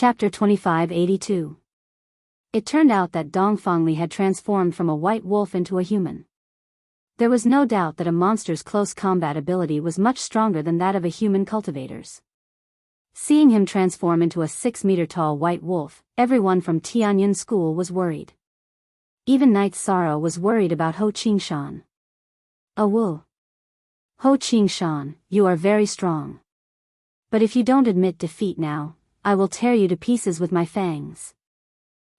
Chapter 2582. It turned out that Dongfangli had transformed from a white wolf into a human. There was no doubt that a monster's close combat ability was much stronger than that of a human cultivator's. Seeing him transform into a 6-meter-tall white wolf, everyone from Tianyun School was worried. Even Knight Sorrow was worried about Ho Qingshan. Awoo. Ho Qingshan, you are very strong. But if you don't admit defeat now, I will tear you to pieces with my fangs.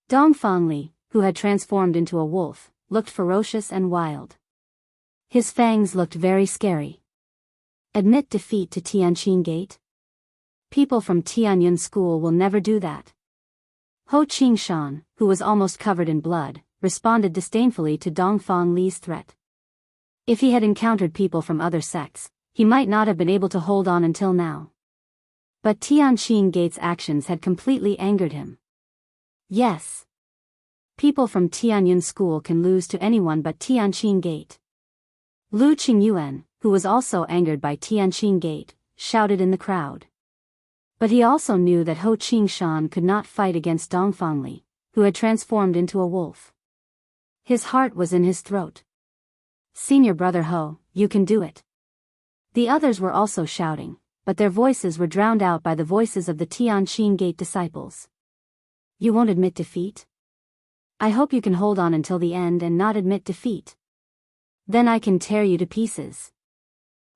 Dongfangli, who had transformed into a wolf, looked ferocious and wild. His fangs looked very scary. Admit defeat to Tianqin Gate? People from Tianyun School will never do that. Ho Qingshan, who was almost covered in blood, responded disdainfully to Dongfangli's threat. If he had encountered people from other sects, he might not have been able to hold on until now. But Tianqin Gate's actions had completely angered him. Yes. People from Tianyun School can lose to anyone but Tianqin Gate. Lu Qingyuan, who was also angered by Tianqin Gate, shouted in the crowd. But he also knew that Ho Qingshan could not fight against Dongfangli, who had transformed into a wolf. His heart was in his throat. Senior brother Ho, you can do it. The others were also shouting, but their voices were drowned out by the voices of the Tianqin Gate disciples. You won't admit defeat? I hope you can hold on until the end and not admit defeat. Then I can tear you to pieces.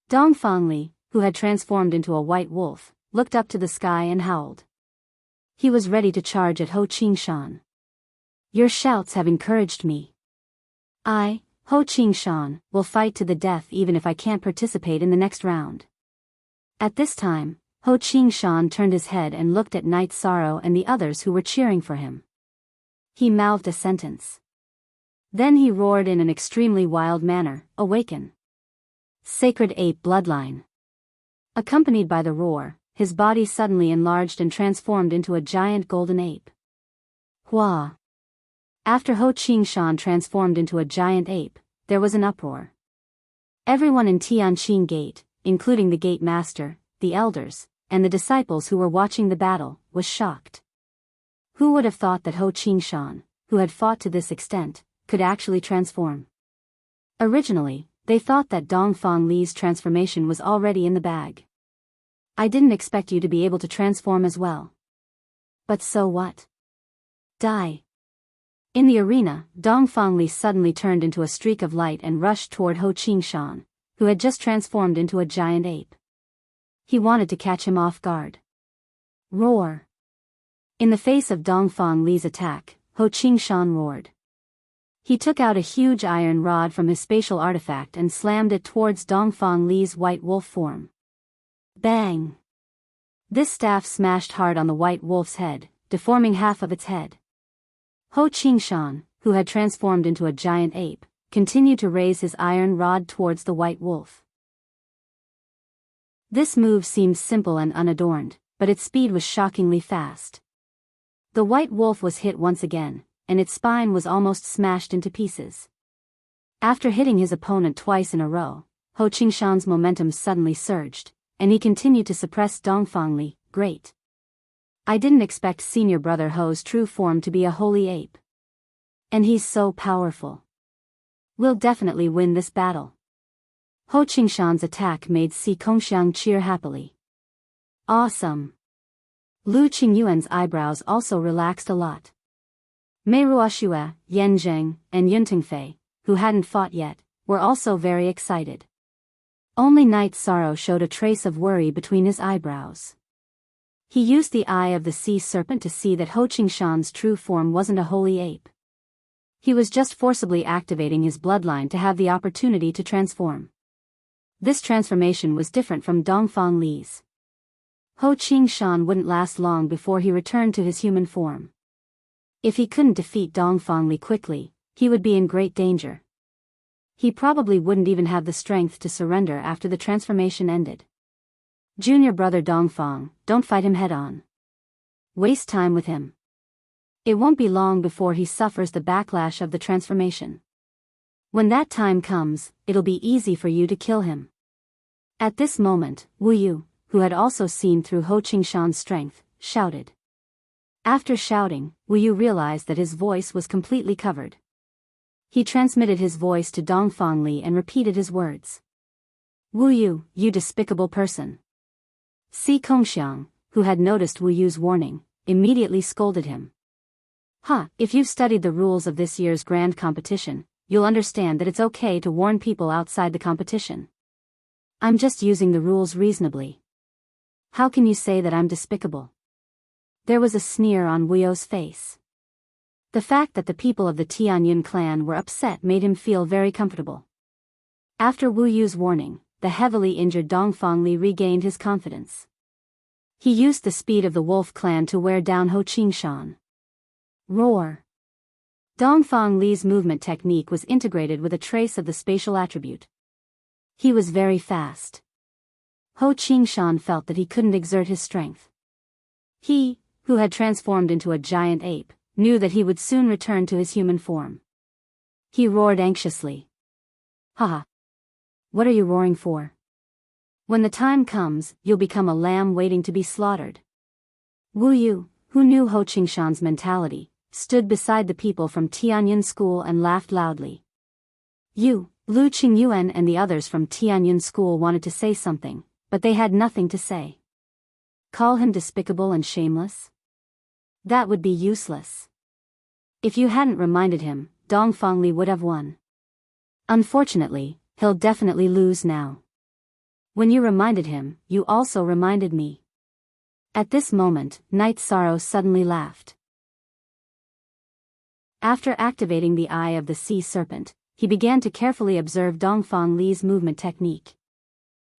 Dongfangli, who had transformed into a white wolf, looked up to the sky and howled. He was ready to charge at Ho Qingshan. Your shouts have encouraged me. I, Ho Qingshan, will fight to the death even if I can't participate in the next round. At this time, Ho Qingshan turned his head and looked at Knight Sorrow and the others who were cheering for him. He mouthed a sentence. Then he roared in an extremely wild manner, "Awaken! Sacred Ape Bloodline!" Accompanied by the roar, his body suddenly enlarged and transformed into a giant golden ape. Hua! After Ho Qingshan transformed into a giant ape, there was an uproar. Everyone in Tianqin Gate, including the gate master, the elders, and the disciples who were watching the battle, was shocked. Who would have thought that Ho Qingshan, who had fought to this extent, could actually transform? Originally, they thought that Dongfangli's transformation was already in the bag. I didn't expect you to be able to transform as well. But so what? Die. In the arena, Dongfangli suddenly turned into a streak of light and rushed toward Ho Qingshan, who had just transformed into a giant ape. He wanted to catch him off guard. Roar! In the face of Dongfangli's attack, Ho Qingshan roared. He took out a huge iron rod from his spatial artifact and slammed it towards Dongfangli's white wolf form. Bang! This staff smashed hard on the white wolf's head, deforming half of its head. Ho Qingshan, who had transformed into a giant ape, continued to raise his iron rod towards the white wolf. This move seemed simple and unadorned, but its speed was shockingly fast. The white wolf was hit once again, and its spine was almost smashed into pieces. After hitting his opponent twice in a row, Ho Qingshan's momentum suddenly surged, and he continued to suppress Dongfangli. Great. I didn't expect senior brother Ho's true form to be a holy ape. And he's so powerful. We'll definitely win this battle. Ho Qingshan's attack made Si Kongxiang cheer happily. Awesome. Lu Qingyuan's eyebrows also relaxed a lot. Mei Ruoxue, Yan Zheng, and Yun Tingfei, who hadn't fought yet, were also very excited. Only Knight Sorrow showed a trace of worry between his eyebrows. He used the eye of the sea serpent to see that Ho Qingshan's true form wasn't a holy ape. He was just forcibly activating his bloodline to have the opportunity to transform. This transformation was different from Dongfangli's. Ho Qingshan wouldn't last long before he returned to his human form. If he couldn't defeat Dongfangli quickly, he would be in great danger. He probably wouldn't even have the strength to surrender after the transformation ended. Junior brother Dongfang, don't fight him head-on. Waste time with him. It won't be long before he suffers the backlash of the transformation. When that time comes, it'll be easy for you to kill him. At this moment, Wu Yu, who had also seen through Ho Qingshan's strength, shouted. After shouting, Wu Yu realized that his voice was completely covered. He transmitted his voice to Dongfang Li and repeated his words. Wu Yu, you despicable person. Si Kongxiang, who had noticed Wu Yu's warning, immediately scolded him. If you've studied the rules of this year's grand competition, you'll understand that it's okay to warn people outside the competition. I'm just using the rules reasonably. How can you say that I'm despicable? There was a sneer on Wu Yu's face. The fact that the people of the Tianyun clan were upset made him feel very comfortable. After Wu Yu's warning, the heavily injured Dongfang Li regained his confidence. He used the speed of the wolf clan to wear down Ho Qingshan. Roar. Dongfang Li's movement technique was integrated with a trace of the spatial attribute. He was very fast. Ho Qingshan felt that he couldn't exert his strength. He, who had transformed into a giant ape, knew that he would soon return to his human form. He roared anxiously. Haha. What are you roaring for? When the time comes, you'll become a lamb waiting to be slaughtered. Wu Yu, who knew Ho Qingshan's mentality, stood beside the people from Tianyun School and laughed loudly. Lu Qingyuan and the others from Tianyun School wanted to say something, but they had nothing to say. Call him despicable and shameless? That would be useless. If you hadn't reminded him, Dongfang Li would have won. Unfortunately, he'll definitely lose now. When you reminded him, you also reminded me. At this moment, Night Sorrow suddenly laughed. After activating the eye of the sea serpent, he began to carefully observe Dongfang Li's movement technique.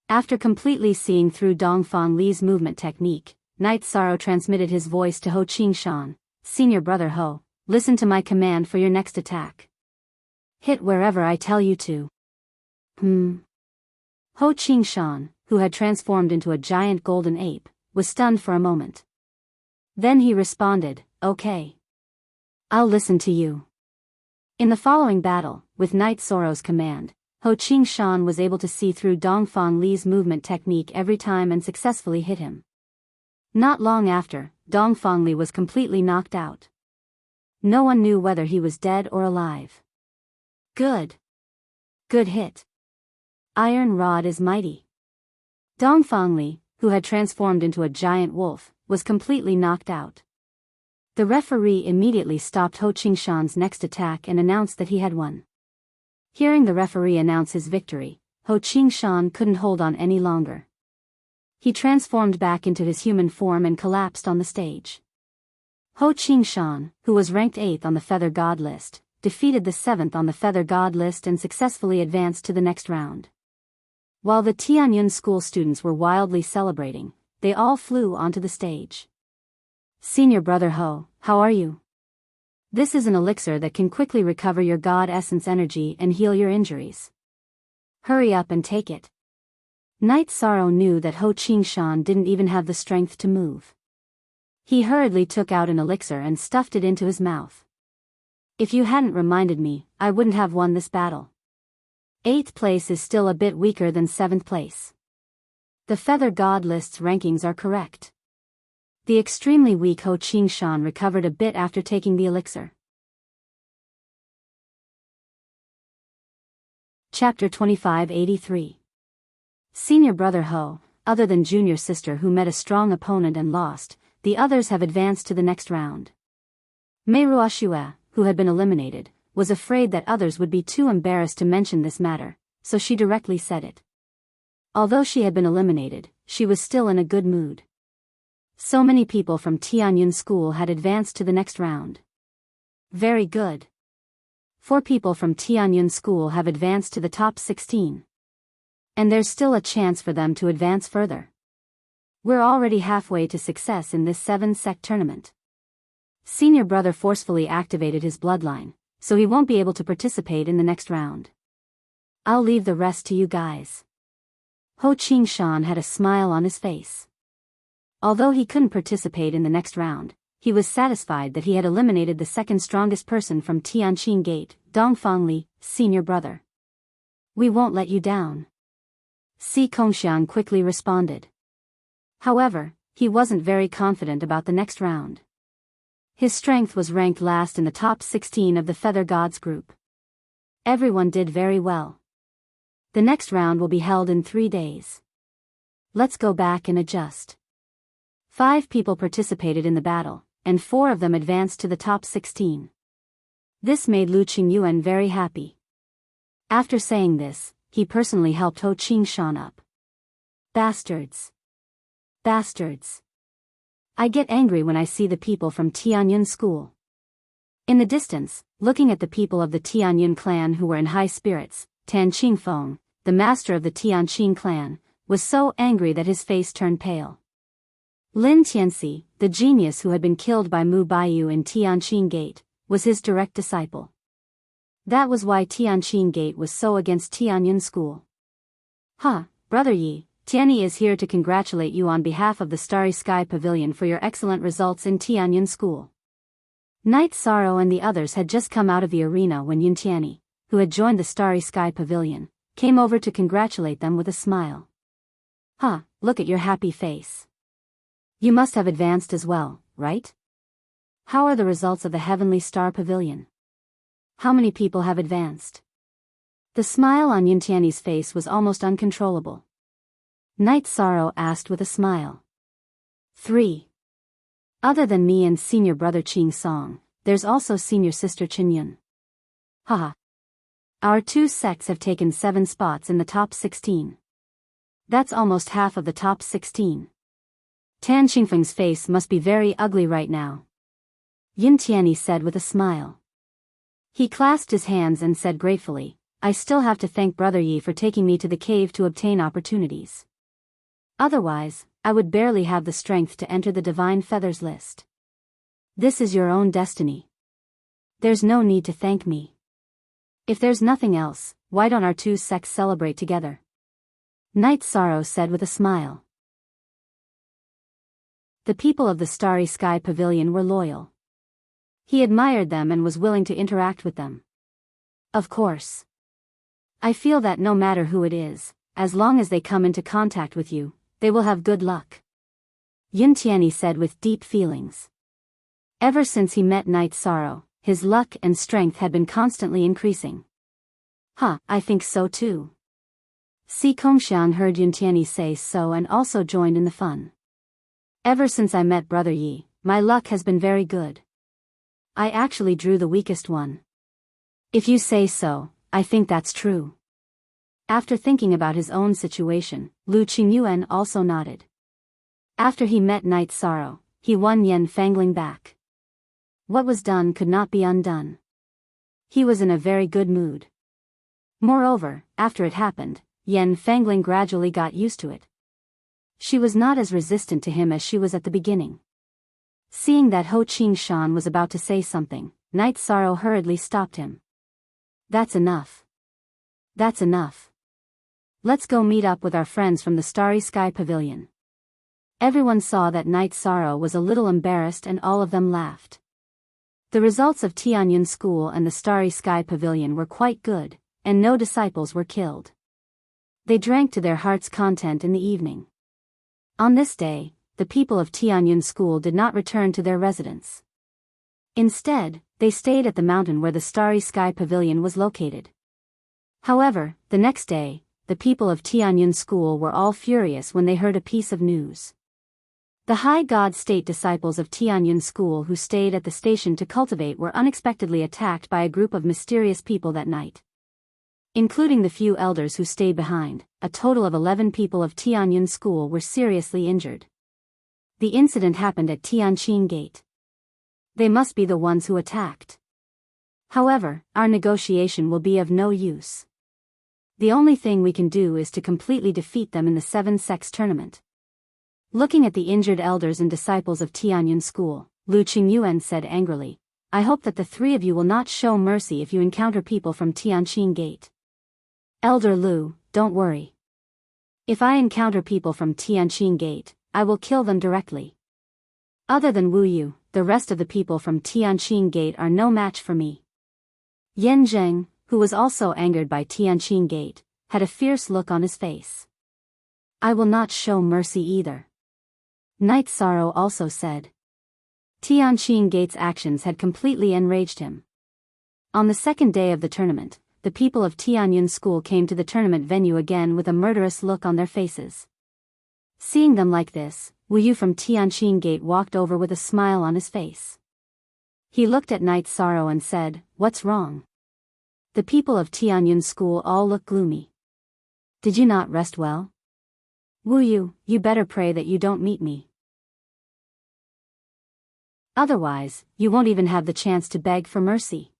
After completely seeing through Dongfang Li's movement technique, Night Sorrow transmitted his voice to Ho Qingshan. Senior brother Ho, listen to my command for your next attack. Hit wherever I tell you to. Ho Qingshan, who had transformed into a giant golden ape, was stunned for a moment. Then he responded, okay. I'll listen to you. In the following battle, with Night Sorrow's command, Ho Qingshan was able to see through Dongfang Li's movement technique every time and successfully hit him. Not long after, Dongfang Li was completely knocked out. No one knew whether he was dead or alive. Good. Good hit. Iron Rod is mighty. Dongfang Li, who had transformed into a giant wolf, was completely knocked out. The referee immediately stopped Ho Qingshan's next attack and announced that he had won. Hearing the referee announce his victory, Ho Qingshan couldn't hold on any longer. He transformed back into his human form and collapsed on the stage. Ho Qingshan, who was ranked 8th on the Feather God list, defeated the 7th on the Feather God list and successfully advanced to the next round. While the Tianyun School students were wildly celebrating, they all flew onto the stage. Senior brother Ho, how are you? This is an elixir that can quickly recover your God essence energy and heal your injuries. Hurry up and take it. Night Sorrow knew that Ho Qingshan didn't even have the strength to move. He hurriedly took out an elixir and stuffed it into his mouth. If you hadn't reminded me, I wouldn't have won this battle. 8th place is still a bit weaker than 7th place. The Feather God list's rankings are correct. The extremely weak Ho Qingshan recovered a bit after taking the elixir. Chapter 2583. Senior brother Ho, other than junior sister who met a strong opponent and lost, the others have advanced to the next round. Meiruoshua, who had been eliminated, was afraid that others would be too embarrassed to mention this matter, so she directly said it. Although she had been eliminated, she was still in a good mood. So many people from Tianyun School had advanced to the next round. Very good. 4 people from Tianyun School have advanced to the top 16. And there's still a chance for them to advance further. We're already halfway to success in this 7-sect tournament. Senior brother forcefully activated his bloodline, so he won't be able to participate in the next round. I'll leave the rest to you guys. Ho Qingshan had a smile on his face. Although he couldn't participate in the next round, he was satisfied that he had eliminated the second strongest person from Tianqing Gate, Dongfang Li, senior brother. We won't let you down. Si Kongxiang quickly responded. However, he wasn't very confident about the next round. His strength was ranked last in the top 16 of the Feather Gods group. Everyone did very well. The next round will be held in 3 days. Let's go back and adjust. 5 people participated in the battle, and 4 of them advanced to the top 16. This made Lu Qingyuan very happy. After saying this, he personally helped Ho Qingshan up. Bastards. Bastards. I get angry when I see the people from Tianyun School. In the distance, looking at the people of the Tianyun clan who were in high spirits, Tan Qingfeng, the master of the Tianqing clan, was so angry that his face turned pale. Lin Tianxi, the genius who had been killed by Mu Baiyu in Tianqing Gate, was his direct disciple. That was why Tianqing Gate was so against Tianyun School. Brother Yi, Tianyi is here to congratulate you on behalf of the Starry Sky Pavilion for your excellent results in Tianyun School. Knight Sorrow and the others had just come out of the arena when Yun Tianyi, who had joined the Starry Sky Pavilion, came over to congratulate them with a smile. Look at your happy face. You must have advanced as well, right? How are the results of the Heavenly Star Pavilion? How many people have advanced? The smile on Yun Tianyi's face was almost uncontrollable. Knight Sorrow asked with a smile. 3. Other than me and senior brother Qing Song, there's also senior sister Qin Yun. Our 2 sects have taken 7 spots in the top 16. That's almost half of the top 16. Tan Qingfeng's face must be very ugly right now. Yin Tianyi said with a smile. He clasped his hands and said gratefully, I still have to thank Brother Yi for taking me to the cave to obtain opportunities. Otherwise, I would barely have the strength to enter the Divine Feathers list. This is your own destiny. There's no need to thank me. If there's nothing else, why don't our 2 sects celebrate together? Knight Sorrow said with a smile. The people of the Starry Sky Pavilion were loyal. He admired them and was willing to interact with them. Of course. I feel that no matter who it is, as long as they come into contact with you, they will have good luck. Yin Tianyi said with deep feelings. Ever since he met Knight Sorrow, his luck and strength had been constantly increasing. I think so too. Si Kongxiang heard Yin Tianyi say so and also joined in the fun. Ever since I met Brother Yi, my luck has been very good. I actually drew the weakest one. If you say so, I think that's true. After thinking about his own situation, Lu Qingyuan also nodded. After he met Knight Sorrow, he won Yen Fangling back. What was done could not be undone. He was in a very good mood. Moreover, after it happened, Yen Fangling gradually got used to it. She was not as resistant to him as she was at the beginning. Seeing that Ho Qingshan was about to say something, Knight Sorrow hurriedly stopped him. That's enough. That's enough. Let's go meet up with our friends from the Starry Sky Pavilion. Everyone saw that Knight Sorrow was a little embarrassed and all of them laughed. The results of Tianyun School and the Starry Sky Pavilion were quite good, and no disciples were killed. They drank to their heart's content in the evening. On this day, the people of Tianyun School did not return to their residence. Instead, they stayed at the mountain where the Starry Sky Pavilion was located. However, the next day, the people of Tianyun School were all furious when they heard a piece of news. The High God State disciples of Tianyun School who stayed at the station to cultivate were unexpectedly attacked by a group of mysterious people that night. Including the few elders who stayed behind, a total of 11 people of Tianyun School were seriously injured. The incident happened at Tianqing Gate. They must be the ones who attacked. However, our negotiation will be of no use. The only thing we can do is to completely defeat them in the 7 sects tournament. Looking at the injured elders and disciples of Tianyun School, Lu Qingyuan said angrily, I hope that the 3 of you will not show mercy if you encounter people from Tianqing Gate. Elder Lu, don't worry. If I encounter people from Tianqing Gate, I will kill them directly. Other than Wu Yu, the rest of the people from Tianqing Gate are no match for me. Yan Zheng, who was also angered by Tianqing Gate, had a fierce look on his face. I will not show mercy either. Knight Sorrow also said. Tianqing Gate's actions had completely enraged him. On the second day of the tournament, the people of Tianyun School came to the tournament venue again with a murderous look on their faces. Seeing them like this, Wu Yu from Tianqing Gate walked over with a smile on his face. He looked at Night Sorrow and said, "What's wrong?" The people of Tianyun School all looked gloomy. "Did you not rest well? Wu Yu, you better pray that you don't meet me. Otherwise, you won't even have the chance to beg for mercy."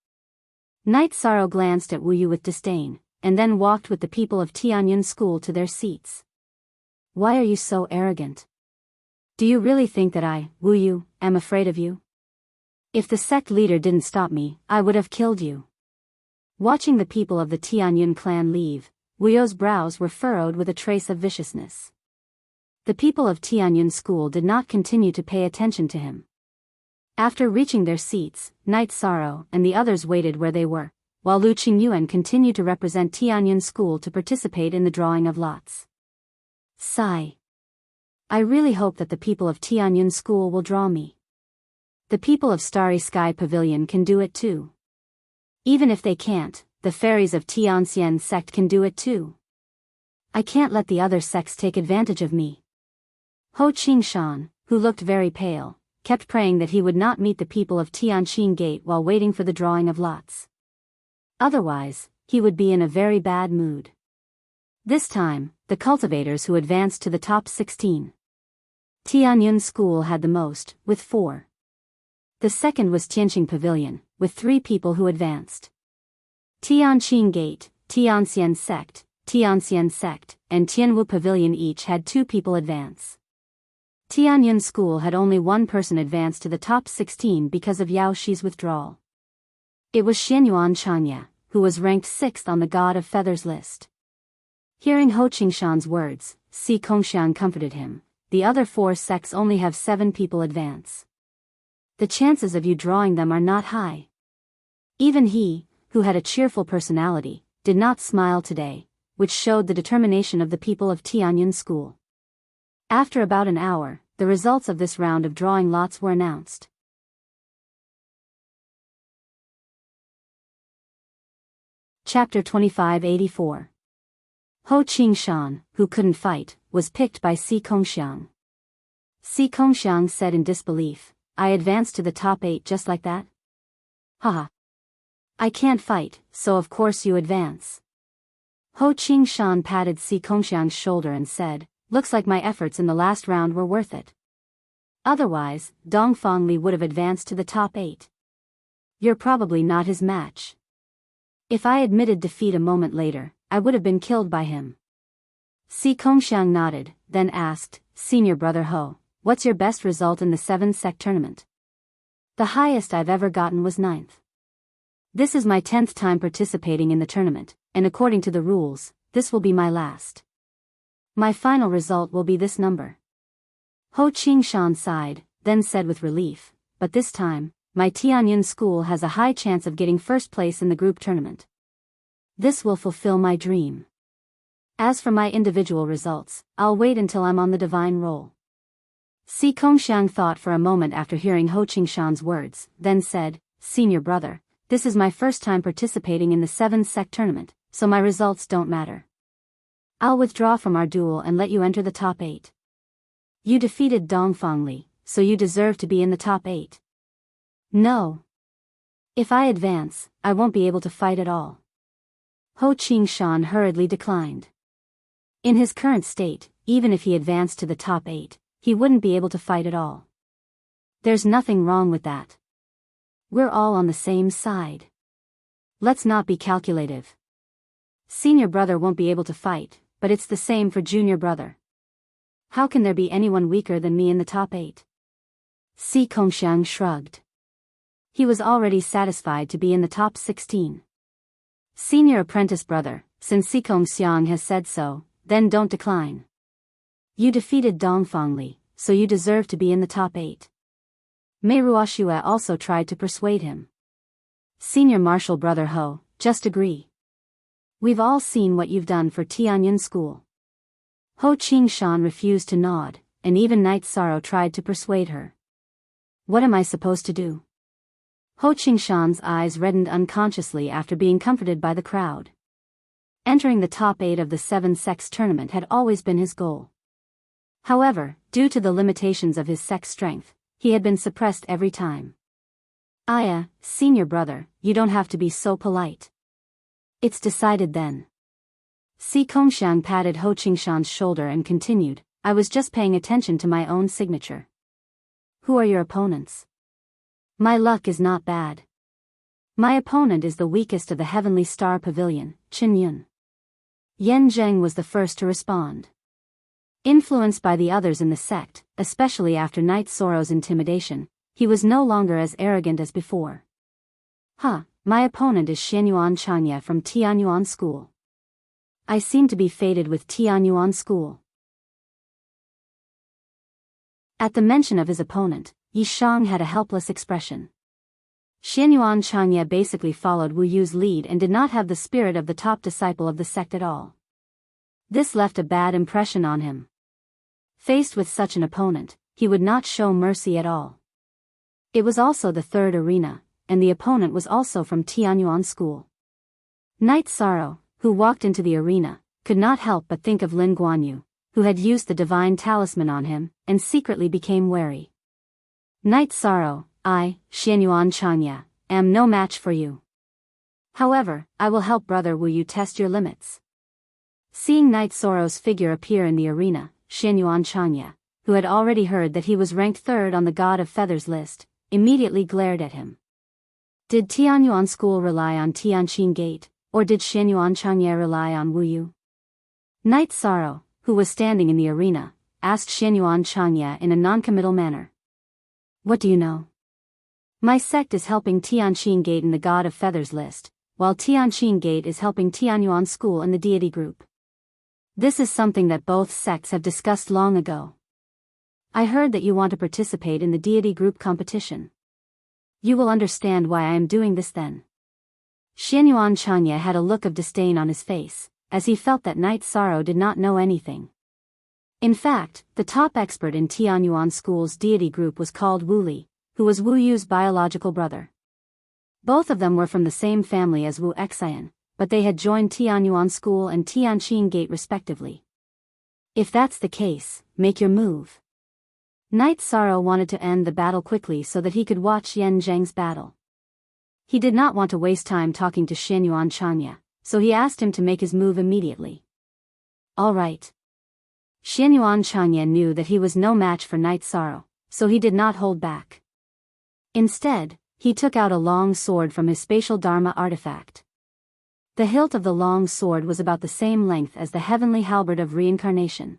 Night Sorrow glanced at Wu Yu with disdain, and then walked with the people of Tianyun School to their seats. "Why are you so arrogant? Do you really think that I, Wu Yu, am afraid of you? If the sect leader didn't stop me, I would have killed you." Watching the people of the Tianyun clan leave, Wu Yu's brows were furrowed with a trace of viciousness. The people of Tianyun School did not continue to pay attention to him. After reaching their seats, Night Sorrow and the others waited where they were, while Lu Qingyuan continued to represent Tianyun School to participate in the drawing of lots. Sigh. I really hope that the people of Tianyun School will draw me. The people of Starry Sky Pavilion can do it too. Even if they can't, the fairies of Tianxian sect can do it too. I can't let the other sects take advantage of me. Ho Qingshan, who looked very pale, kept praying that he would not meet the people of Tianqing Gate while waiting for the drawing of lots. Otherwise, he would be in a very bad mood. This time, the cultivators who advanced to the top 16. Tianyun School had the most, with 4. The second was Tianqing Pavilion, with 3 people who advanced. Tianqing Gate, Tianxian Sect, and Tianwu Pavilion each had 2 people advance. Tianyun School had only 1 person advance to the top 16 because of Yao Shi's withdrawal. It was Xianyuan Chanya, who was ranked 6th on the God of Feathers list. Hearing Ho Qingshan's words, Si Kongxiang comforted him. The other 4 sects only have 7 people advance. The chances of you drawing them are not high. Even he, who had a cheerful personality, did not smile today, which showed the determination of the people of Tianyun School. After about an hour, the results of this round of drawing lots were announced. Chapter 2584. Ho Qingshan, who couldn't fight, was picked by Si Kongxiang. Si Kongxiang said in disbelief, "I advanced to the top 8 just like that? Haha. I can't fight, so of course you advance." Ho Qingshan patted Si Kongxiang's shoulder and said, "Looks like my efforts in the last round were worth it. Otherwise, Dongfang Li would have advanced to the top 8. You're probably not his match. If I admitted defeat a moment later, I would have been killed by him." Si Kongxiang nodded, then asked, "Senior brother Ho, what's your best result in the 7 sect tournament?" "The highest I've ever gotten was 9th. This is my 10th time participating in the tournament, and according to the rules, this will be my last. My final result will be this number." Ho Qingshan sighed, then said with relief, "But this time, my Tianyun School has a high chance of getting first place in the group tournament. This will fulfill my dream. As for my individual results, I'll wait until I'm on the divine roll." Si Kongxiang thought for a moment after hearing Ho Qingshan's words, then said, "Senior brother, this is my first time participating in the 7 sect tournament, so my results don't matter. I'll withdraw from our duel and let you enter the top 8. You defeated Dongfang Li, so you deserve to be in the top 8. No. If I advance, I won't be able to fight at all." Ho Qingshan hurriedly declined. In his current state, even if he advanced to the top 8, he wouldn't be able to fight at all. There's nothing wrong with that. We're all on the same side. Let's not be calculative. Senior brother won't be able to fight, but it's the same for junior brother. How can there be anyone weaker than me in the top 8? Si Kongxiang shrugged. He was already satisfied to be in the top 16. "Senior apprentice brother, since Si Kongxiang has said so, then don't decline. You defeated Dongfang Li, so you deserve to be in the top 8. Mei Ruoxue also tried to persuade him. "Senior martial brother Ho, just agree. We've all seen what you've done for Tianyun School." Ho Qingshan refused to nod, and even Night Sorrow tried to persuade her. What am I supposed to do? Ho Qingshan's eyes reddened unconsciously after being comforted by the crowd. Entering the top 8 of the 7-sex tournament had always been his goal. However, due to the limitations of his sex strength, he had been suppressed every time. Aya, senior brother, you don't have to be so polite. It's decided then. Si Kongxiang patted Ho Qingshan's shoulder and continued, I was just paying attention to my own signature. Who are your opponents? My luck is not bad. My opponent is the weakest of the Heavenly Star Pavilion, Chen Yun. Yan Zheng was the first to respond. Influenced by the others in the sect, especially after Night Sorrow's intimidation, he was no longer as arrogant as before. My opponent is Xianyuan Chanya from Tianyuan School. I seem to be fated with Tianyuan School. At the mention of his opponent, Yi Shang had a helpless expression. Xianyuan Chanya basically followed Wu Yu's lead and did not have the spirit of the top disciple of the sect at all. This left a bad impression on him. Faced with such an opponent, he would not show mercy at all. It was also the third arena, and the opponent was also from Tianyuan School. Night Sorrow, who walked into the arena, could not help but think of Lin Guanyu, who had used the divine talisman on him, and secretly became wary. Night Sorrow, I, Xianyuan Chanya, am no match for you. However, I will help brother Wu Yu test your limits. Seeing Night Sorrow's figure appear in the arena, Xianyuan Chanya, who had already heard that he was ranked 3rd on the God of Feathers list, immediately glared at him. Did Tianyuan School rely on Tianqin Gate, or did Xianyuan Chanya rely on Wu Yu? Night Sorrow, who was standing in the arena, asked Xianyuan Chanya in a non-committal manner. What do you know? My sect is helping Tianqin Gate in the God of Feathers list, while Tianqin Gate is helping Tianyuan School in the deity group. This is something that both sects have discussed long ago. I heard that you want to participate in the deity group competition. You will understand why I am doing this then. Xianyuan Chanya had a look of disdain on his face, as he felt that Night Sorrow did not know anything. In fact, the top expert in Tianyuan School's deity group was called Wu Li, who was Wu Yu's biological brother. Both of them were from the same family as Wu Xian, but they had joined Tianyuan School and Tianqin Gate respectively. If that's the case, make your move. Night Sorrow wanted to end the battle quickly so that he could watch Yan Zheng's battle. He did not want to waste time talking to Xianyuan Chanya, so he asked him to make his move immediately. All right. Xianyuan Chanya knew that he was no match for Night Sorrow, so he did not hold back. Instead, he took out a long sword from his spatial Dharma artifact. The hilt of the long sword was about the same length as the heavenly halberd of reincarnation.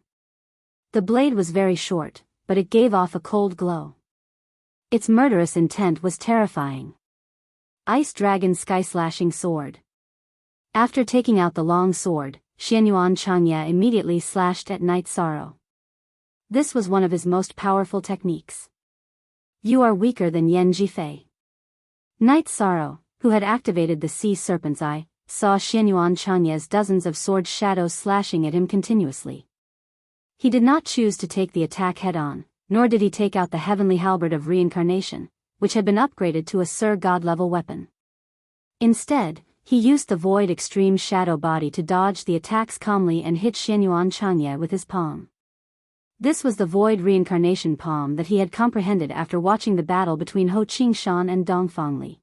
The blade was very short, but it gave off a cold glow. Its murderous intent was terrifying. Ice Dragon Sky-Slashing Sword. After taking out the long sword, Xianyuan Chanya immediately slashed at Night Sorrow. This was one of his most powerful techniques. You are weaker than Yan Jifei. Night Sorrow, who had activated the Sea Serpent's Eye, saw Xianyuan Chanya's dozens of sword shadows slashing at him continuously. He did not choose to take the attack head-on, nor did he take out the heavenly halberd of reincarnation, which had been upgraded to a Sir God-level weapon. Instead, he used the Void Extreme Shadow Body to dodge the attacks calmly and hit Xianyuan Chanya with his palm. This was the Void Reincarnation palm that he had comprehended after watching the battle between Ho Qingshan and Dongfang Li.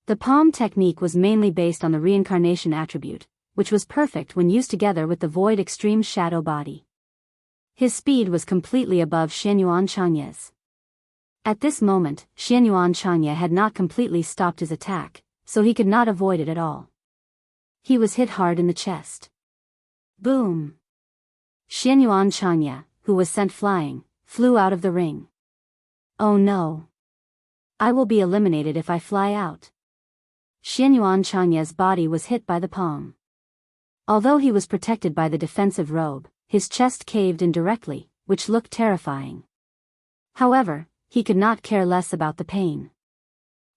The palm technique was mainly based on the reincarnation attribute, which was perfect when used together with the Void Extreme Shadow Body. His speed was completely above Xianyuan Chanya's. At this moment, Xianyuan Chanya had not completely stopped his attack, so he could not avoid it at all. He was hit hard in the chest. Boom! Xianyuan Chanya, who was sent flying, flew out of the ring. Oh no! I will be eliminated if I fly out. Xianyuan Chanya's body was hit by the palm. Although he was protected by the defensive robe, his chest caved in directly, which looked terrifying. However, he could not care less about the pain.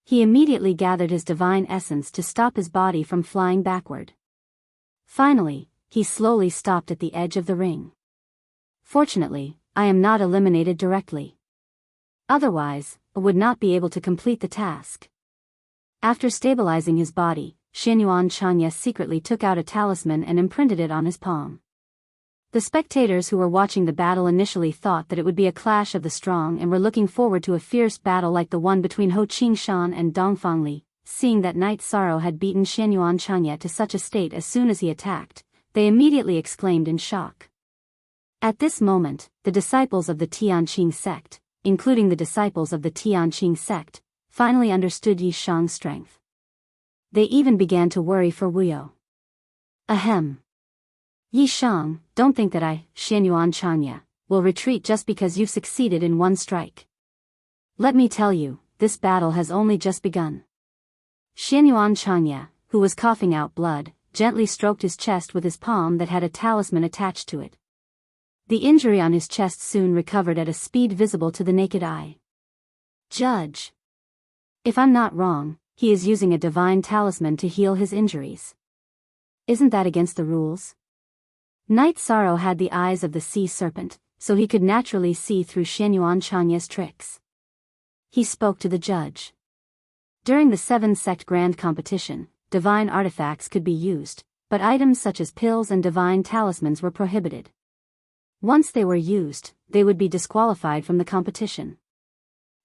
He immediately gathered his divine essence to stop his body from flying backward. Finally, he slowly stopped at the edge of the ring. Fortunately, I am not eliminated directly. Otherwise, I would not be able to complete the task. After stabilizing his body, Xianyuan Chanya secretly took out a talisman and imprinted it on his palm. The spectators who were watching the battle initially thought that it would be a clash of the strong and were looking forward to a fierce battle like the one between Ho Qingshan and Dongfang Li. Seeing that Night Sorrow had beaten Xianyuan Chanya to such a state as soon as he attacked, they immediately exclaimed in shock. At this moment, the disciples of the Tianqing sect, including the disciples of the Tianqing sect, finally understood Yi Shang's strength. They even began to worry for Wuyo. Ahem. Yi Shang, don't think that I, Xianyuan Chanya, will retreat just because you've succeeded in one strike. Let me tell you, this battle has only just begun. Xianyuan Chanya, who was coughing out blood, gently stroked his chest with his palm that had a talisman attached to it. The injury on his chest soon recovered at a speed visible to the naked eye. Judge. If I'm not wrong, he is using a divine talisman to heal his injuries. Isn't that against the rules? Night Sorrow had the eyes of the sea serpent, so he could naturally see through Xianyuan Chanya's tricks. He spoke to the judge. During the 7-sect grand competition, divine artifacts could be used, but items such as pills and divine talismans were prohibited. Once they were used, they would be disqualified from the competition.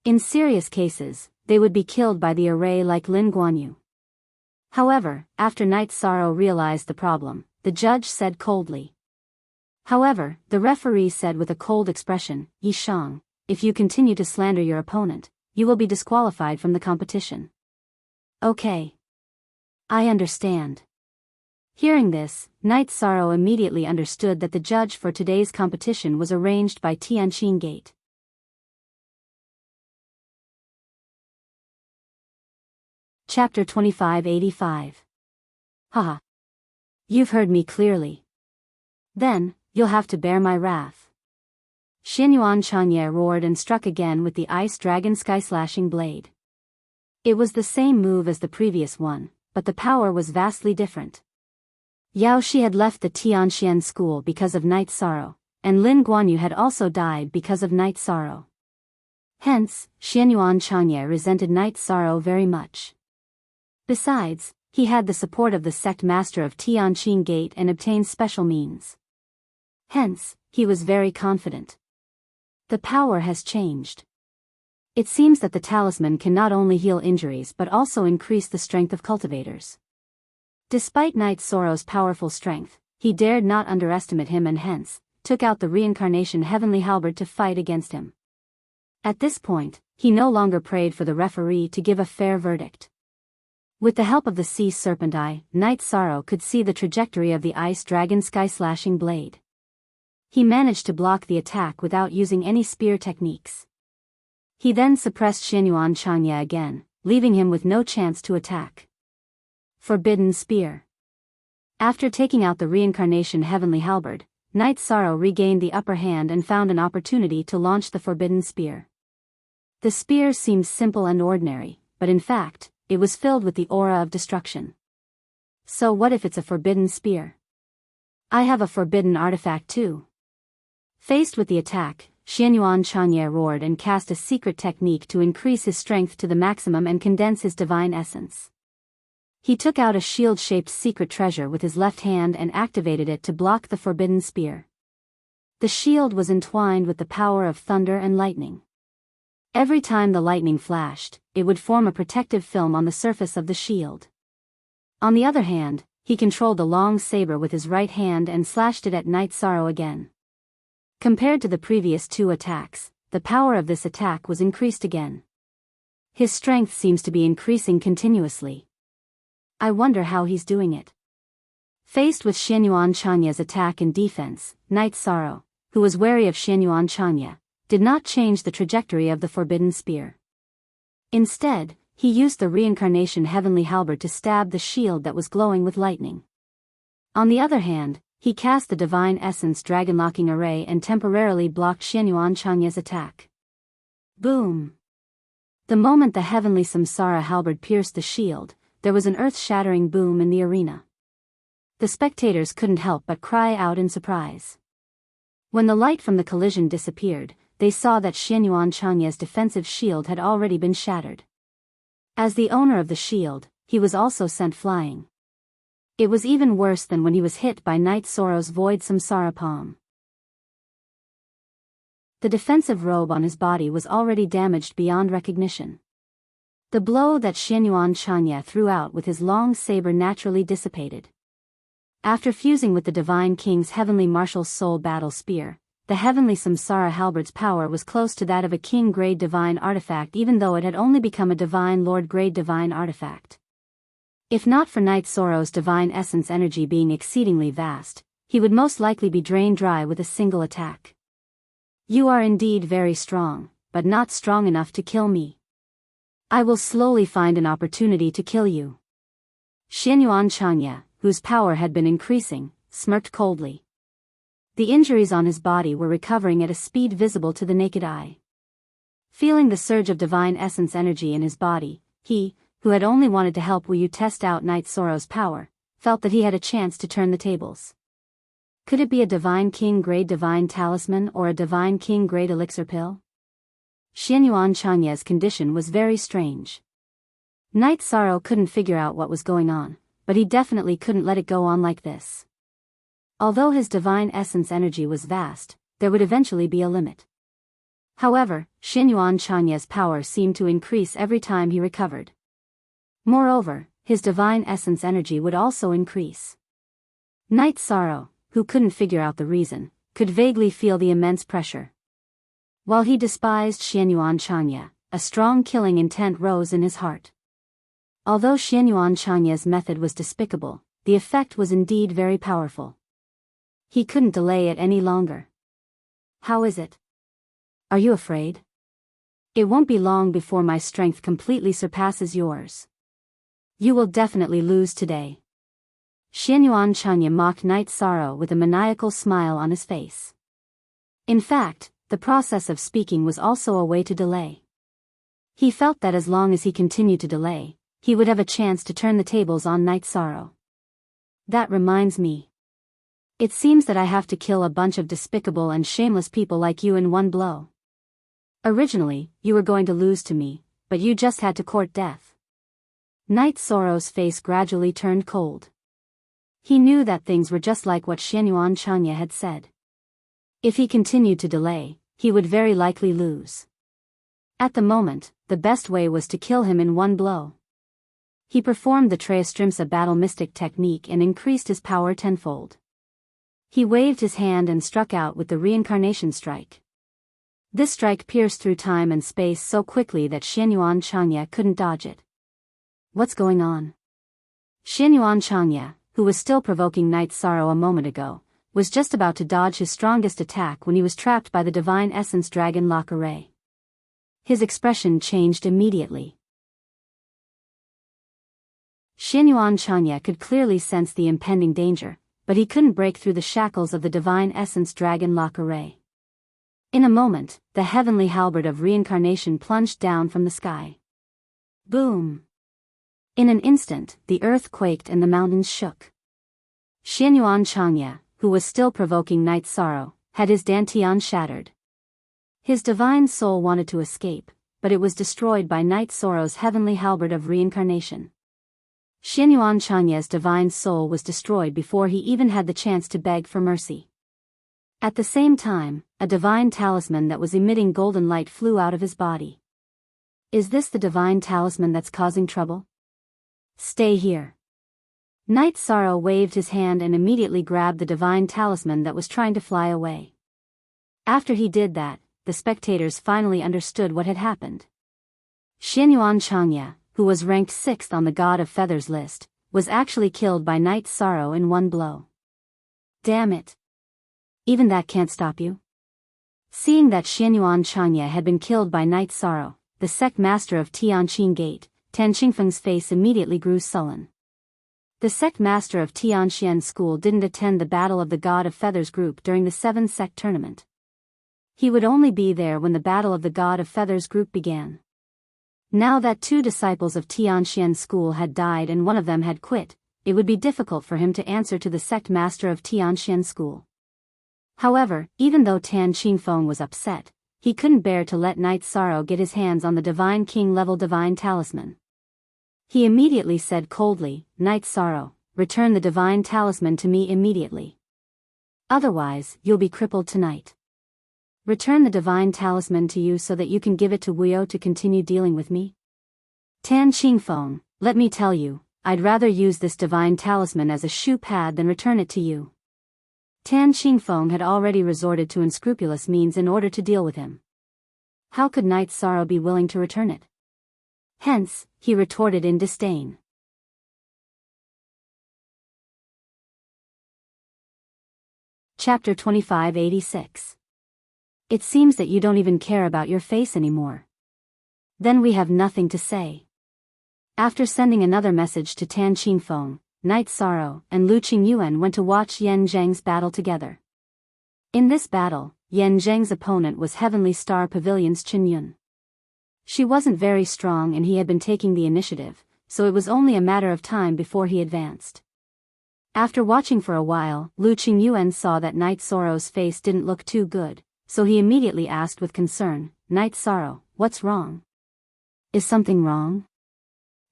In serious cases, they would be killed by the array like Lin Guanyu. However, after Night Sorrow realized the problem, the judge said coldly. However, the referee said with a cold expression, Yi Shang, if you continue to slander your opponent, you will be disqualified from the competition. Okay. I understand. Hearing this, Night Sorrow immediately understood that the judge for today's competition was arranged by Tianqing Gate. Chapter 2585. Haha. You've heard me clearly. Then, you'll have to bear my wrath. Xianyuan Chanya roared and struck again with the ice dragon sky-slashing blade. It was the same move as the previous one, but the power was vastly different. Yao Shi had left the Tianxian school because of Night Sorrow, and Lin Guanyu had also died because of Night Sorrow. Hence, Xianyuan Chanya resented Night Sorrow very much. Besides, he had the support of the sect master of Tianqing Gate and obtained special means. Hence, he was very confident. The power has changed. It seems that the talisman can not only heal injuries but also increase the strength of cultivators. Despite Night Sorrow's powerful strength, he dared not underestimate him and hence, took out the reincarnation heavenly halberd to fight against him. At this point, he no longer prayed for the referee to give a fair verdict. With the help of the sea serpent eye, Night Sorrow could see the trajectory of the ice dragon sky-slashing blade. He managed to block the attack without using any spear techniques. He then suppressed Xianyuan Chanya again, leaving him with no chance to attack. Forbidden Spear. After taking out the reincarnation heavenly halberd, Night Sorrow regained the upper hand and found an opportunity to launch the Forbidden Spear. The spear seemed simple and ordinary, but in fact, it was filled with the aura of destruction. So what if it's a forbidden spear? I have a forbidden artifact too. Faced with the attack, Xianyuan Chanya roared and cast a secret technique to increase his strength to the maximum and condense his divine essence. He took out a shield-shaped secret treasure with his left hand and activated it to block the forbidden spear. The shield was entwined with the power of thunder and lightning. Every time the lightning flashed, it would form a protective film on the surface of the shield. On the other hand, he controlled the long saber with his right hand and slashed it at Night Sorrow again. Compared to the previous two attacks, the power of this attack was increased again. His strength seems to be increasing continuously. I wonder how he's doing it. Faced with Xianyuan Chanya's attack and defense, Night Sorrow, who was wary of Xianyuan Chanya, did not change the trajectory of the forbidden spear. Instead, he used the reincarnation heavenly halberd to stab the shield that was glowing with lightning. On the other hand, he cast the divine essence dragon-locking array and temporarily blocked Xianyuan Chanya's attack. Boom! The moment the heavenly samsara halberd pierced the shield, there was an earth-shattering boom in the arena. The spectators couldn't help but cry out in surprise. When the light from the collision disappeared, they saw that Xianyuan Changya's defensive shield had already been shattered. As the owner of the shield, he was also sent flying. It was even worse than when he was hit by Night Sorrow's void samsara palm. The defensive robe on his body was already damaged beyond recognition. The blow that Xianyuan Changya threw out with his long saber naturally dissipated. After fusing with the Divine King's Heavenly Marshal's Soul Battle Spear, the Heavenly Samsara Halberd's power was close to that of a King-grade divine artifact, even though it had only become a Divine Lord-grade divine artifact. If not for Night Sorrow's divine essence energy being exceedingly vast, he would most likely be drained dry with a single attack. You are indeed very strong, but not strong enough to kill me. I will slowly find an opportunity to kill you. Xianyuan Changya, whose power had been increasing, smirked coldly. The injuries on his body were recovering at a speed visible to the naked eye. Feeling the surge of divine essence energy in his body, he, who had only wanted to help Wu Yu test out Night Sorrow's power, felt that he had a chance to turn the tables. Could it be a Divine King-grade divine talisman or a Divine King-grade elixir pill? Xianyuan Changya's condition was very strange. Night Sorrow couldn't figure out what was going on, but he definitely couldn't let it go on like this. Although his divine essence energy was vast, there would eventually be a limit. However, Xianyuan Changya's power seemed to increase every time he recovered. Moreover, his divine essence energy would also increase. Night Sorrow, who couldn't figure out the reason, could vaguely feel the immense pressure. While he despised Xianyuan Changya, a strong killing intent rose in his heart. Although Xianyuan Changya's method was despicable, the effect was indeed very powerful. He couldn't delay it any longer. How is it? Are you afraid? It won't be long before my strength completely surpasses yours. You will definitely lose today. Xianyuan Changya mocked Night Sorrow with a maniacal smile on his face. In fact, the process of speaking was also a way to delay. He felt that as long as he continued to delay, he would have a chance to turn the tables on Night Sorrow. That reminds me. It seems that I have to kill a bunch of despicable and shameless people like you in one blow. Originally, you were going to lose to me, but you just had to court death. Night Sorrow's face gradually turned cold. He knew that things were just like what Xianyuan Changya had said. If he continued to delay, he would very likely lose. At the moment, the best way was to kill him in one blow. He performed the Treastrimsa battle mystic technique and increased his power tenfold. He waved his hand and struck out with the reincarnation strike. This strike pierced through time and space so quickly that Xianyuan Changya couldn't dodge it. What's going on? Xianyuan Changya, who was still provoking Night Sorrow a moment ago, was just about to dodge his strongest attack when he was trapped by the Divine Essence Dragon Lock Array. His expression changed immediately. Xianyuan Changya could clearly sense the impending danger, but he couldn't break through the shackles of the Divine Essence Dragon Lock Array. In a moment, the heavenly halberd of reincarnation plunged down from the sky. Boom! In an instant, the earth quaked and the mountains shook. Xianyuan Changya, who was still provoking Night Sorrow, had his dantian shattered. His divine soul wanted to escape, but it was destroyed by Night Sorrow's heavenly halberd of reincarnation. Xianyuan Changya's divine soul was destroyed before he even had the chance to beg for mercy. At the same time, a divine talisman that was emitting golden light flew out of his body. Is this the divine talisman that's causing trouble? Stay here. Night Sorrow waved his hand and immediately grabbed the divine talisman that was trying to fly away. After he did that, the spectators finally understood what had happened. Xianyuan Changya, who was ranked 6th on the God of Feathers list, was actually killed by Night Sorrow in one blow. Damn it. Even that can't stop you? Seeing that Xianyuan Changya had been killed by Night Sorrow, the sect master of Tianqing Gate, Tan Qingfeng's face immediately grew sullen. The sect master of Tianxian School didn't attend the Battle of the God of Feathers group during the 7 sect tournament. He would only be there when the Battle of the God of Feathers group began. Now that 2 disciples of Tianxian School had died and one of them had quit, it would be difficult for him to answer to the sect master of Tianxian School. However, even though Tan Qingfeng was upset, he couldn't bear to let Night Sorrow get his hands on the Divine King-level Divine Talisman. He immediately said coldly, "Night Sorrow, return the Divine Talisman to me immediately. Otherwise, you'll be crippled tonight. Return the Divine Talisman to you so that you can give it to Wuyo to continue dealing with me." "Tan Qingfeng, let me tell you, I'd rather use this Divine Talisman as a shoe pad than return it to you." Tan Qingfeng had already resorted to unscrupulous means in order to deal with him. How could Night Sorrow be willing to return it? Hence, he retorted in disdain. Chapter 2586. It seems that you don't even care about your face anymore. Then we have nothing to say. After sending another message to Tan Qingfeng, Night Sorrow and Lu Qingyuan went to watch Yan Zheng's battle together. In this battle, Yan Zheng's opponent was Heavenly Star Pavilion's Chen Yun. She wasn't very strong and he had been taking the initiative, so it was only a matter of time before he advanced. After watching for a while, Lu Qingyuan saw that Night Sorrow's face didn't look too good, so he immediately asked with concern, "Night Sorrow, what's wrong? Is something wrong?"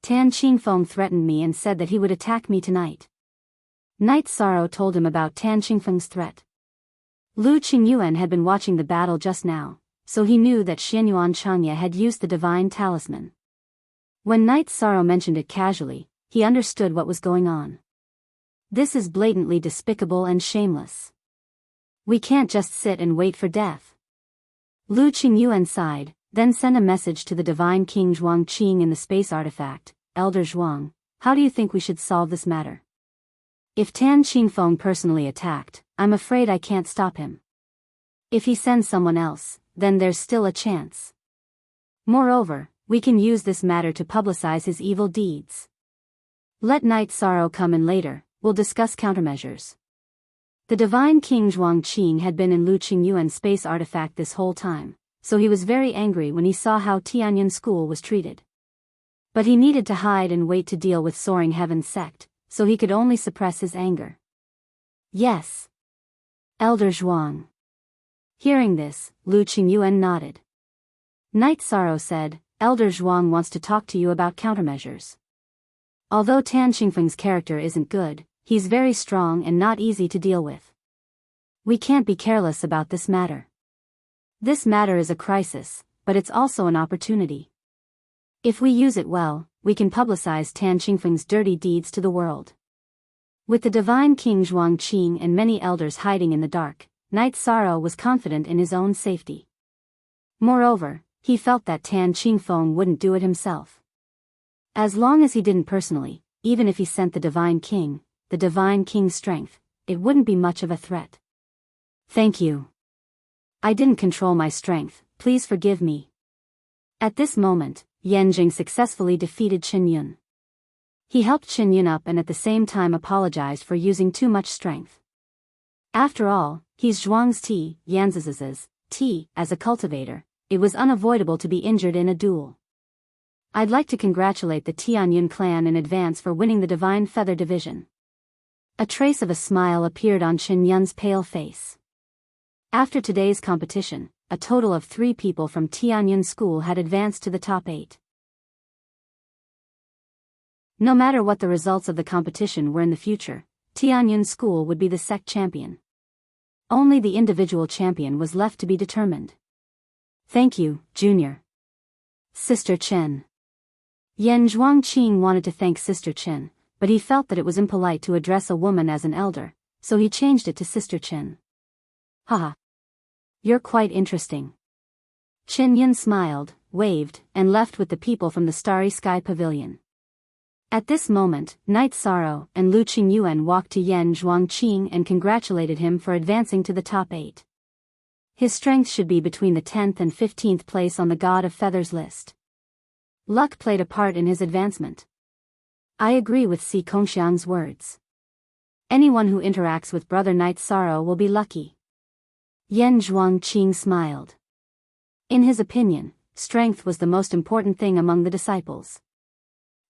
"Tan Qingfeng threatened me and said that he would attack me tonight." Night Sorrow told him about Tan Qingfeng's threat. Lu Qingyuan had been watching the battle just now, so he knew that Xianyuan Changya had used the Divine Talisman. When Night Sorrow mentioned it casually, he understood what was going on. This is blatantly despicable and shameless. We can't just sit and wait for death. Lu Qingyuan sighed, then sent a message to the Divine King Zhuang Qing in the space artifact. "Elder Zhuang, how do you think we should solve this matter? If Tan Qingfeng personally attacked, I'm afraid I can't stop him. If he sends someone else, then there's still a chance. Moreover, we can use this matter to publicize his evil deeds. Let Night Sorrow come in later, we'll discuss countermeasures." The Divine King Zhuang Qing had been in Lu Qingyuan's space artifact this whole time, so he was very angry when he saw how Tianyun School was treated. But he needed to hide and wait to deal with Soaring Heaven's sect, so he could only suppress his anger. "Yes. Elder Zhuang." Hearing this, Lu Qingyuan nodded. Night Sorrow said, "Elder Zhuang wants to talk to you about countermeasures. Although Tan Qingfeng's character isn't good, he's very strong and not easy to deal with. We can't be careless about this matter. This matter is a crisis, but it's also an opportunity. If we use it well, we can publicize Tan Qingfeng's dirty deeds to the world." With the Divine King Zhuang Qing and many elders hiding in the dark, Night Sorrow was confident in his own safety. Moreover, he felt that Tan Qingfeng wouldn't do it himself. As long as he didn't personally, even if he sent the Divine King's strength, it wouldn't be much of a threat. "Thank you. I didn't control my strength, please forgive me." At this moment, Yan Jing successfully defeated Chen Yun. He helped Chen Yun up and at the same time apologized for using too much strength. After all, he's Zhuang's Yanz's as a cultivator, it was unavoidable to be injured in a duel. "I'd like to congratulate the Tianyun clan in advance for winning the Divine Feather Division." A trace of a smile appeared on Chen Yun's pale face. After today's competition, a total of 3 people from Tianyun School had advanced to the top 8. No matter what the results of the competition were in the future, Tianyun School would be the sect champion. Only the individual champion was left to be determined. "Thank you, Junior. Sister Chen." Yan Zhuang Qing wanted to thank Sister Chen, but he felt that it was impolite to address a woman as an elder, so he changed it to Sister Chen. "Haha. You're quite interesting." Chen Yun smiled, waved, and left with the people from the Starry Sky Pavilion. At this moment, Night Sorrow and Lu Qingyuan walked to Yan Zhuang Qing and congratulated him for advancing to the top 8. His strength should be between the 10th and 15th place on the God of Feathers list. Luck played a part in his advancement. I agree with Si Kongxiang's words. Anyone who interacts with Brother Night Sorrow will be lucky. Yan Zhuang Qing smiled. In his opinion, strength was the most important thing among the disciples.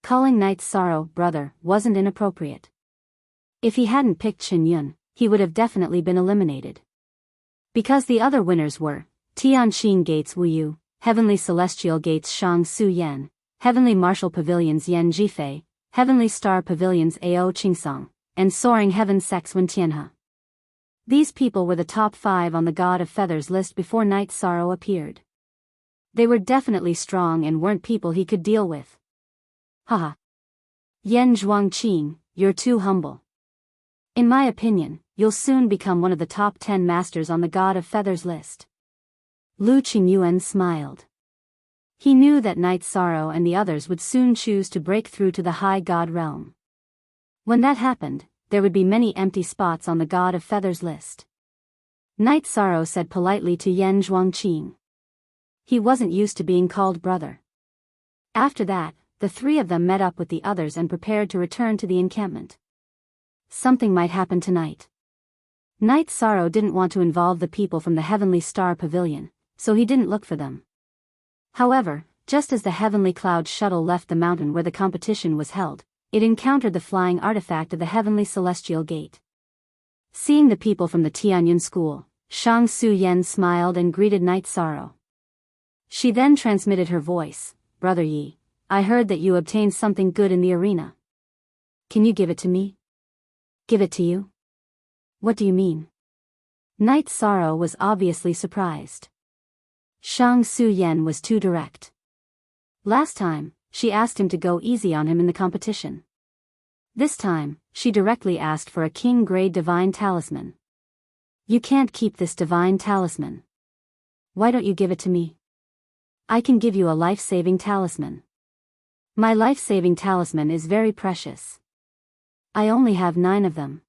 Calling Night Sorrow brother wasn't inappropriate. If he hadn't picked Chen Yun, he would have definitely been eliminated. Because the other winners were Tianqing Gates Wu Yu, Heavenly Celestial Gates Shang Su Yan, Heavenly Martial Pavilions Yan Jifei, Heavenly Star Pavilions Ao Qingsong, and Soaring Heaven Sex Wen Tianhe. These people were the top 5 on the God of Feathers list before Night Sorrow appeared. They were definitely strong and weren't people he could deal with. Haha. Yan Zhuangqing, you're too humble. In my opinion, you'll soon become one of the top 10 masters on the God of Feathers list. Lu Qingyuan smiled. He knew that Night Sorrow and the others would soon choose to break through to the high god realm. When that happened, there would be many empty spots on the God of Feathers list. Night Sorrow said politely to Yan Zhuangqing. He wasn't used to being called brother. After that, the 3 of them met up with the others and prepared to return to the encampment. Something might happen tonight. Night Sorrow didn't want to involve the people from the Heavenly Star Pavilion, so he didn't look for them. However, just as the Heavenly Cloud shuttle left the mountain where the competition was held, it encountered the flying artifact of the Heavenly Celestial Gate. Seeing the people from the Tianyun school, Shang Su Yen smiled and greeted Night Sorrow. She then transmitted her voice, "Brother Yi, I heard that you obtained something good in the arena. Can you give it to me?" "Give it to you? What do you mean?" Night Sorrow was obviously surprised. Shang Su Yen was too direct. Last time, she asked him to go easy on him in the competition. This time, she directly asked for a king-grade divine talisman. "You can't keep this divine talisman. Why don't you give it to me? I can give you a life-saving talisman. My life-saving talisman is very precious. I only have 9 of them.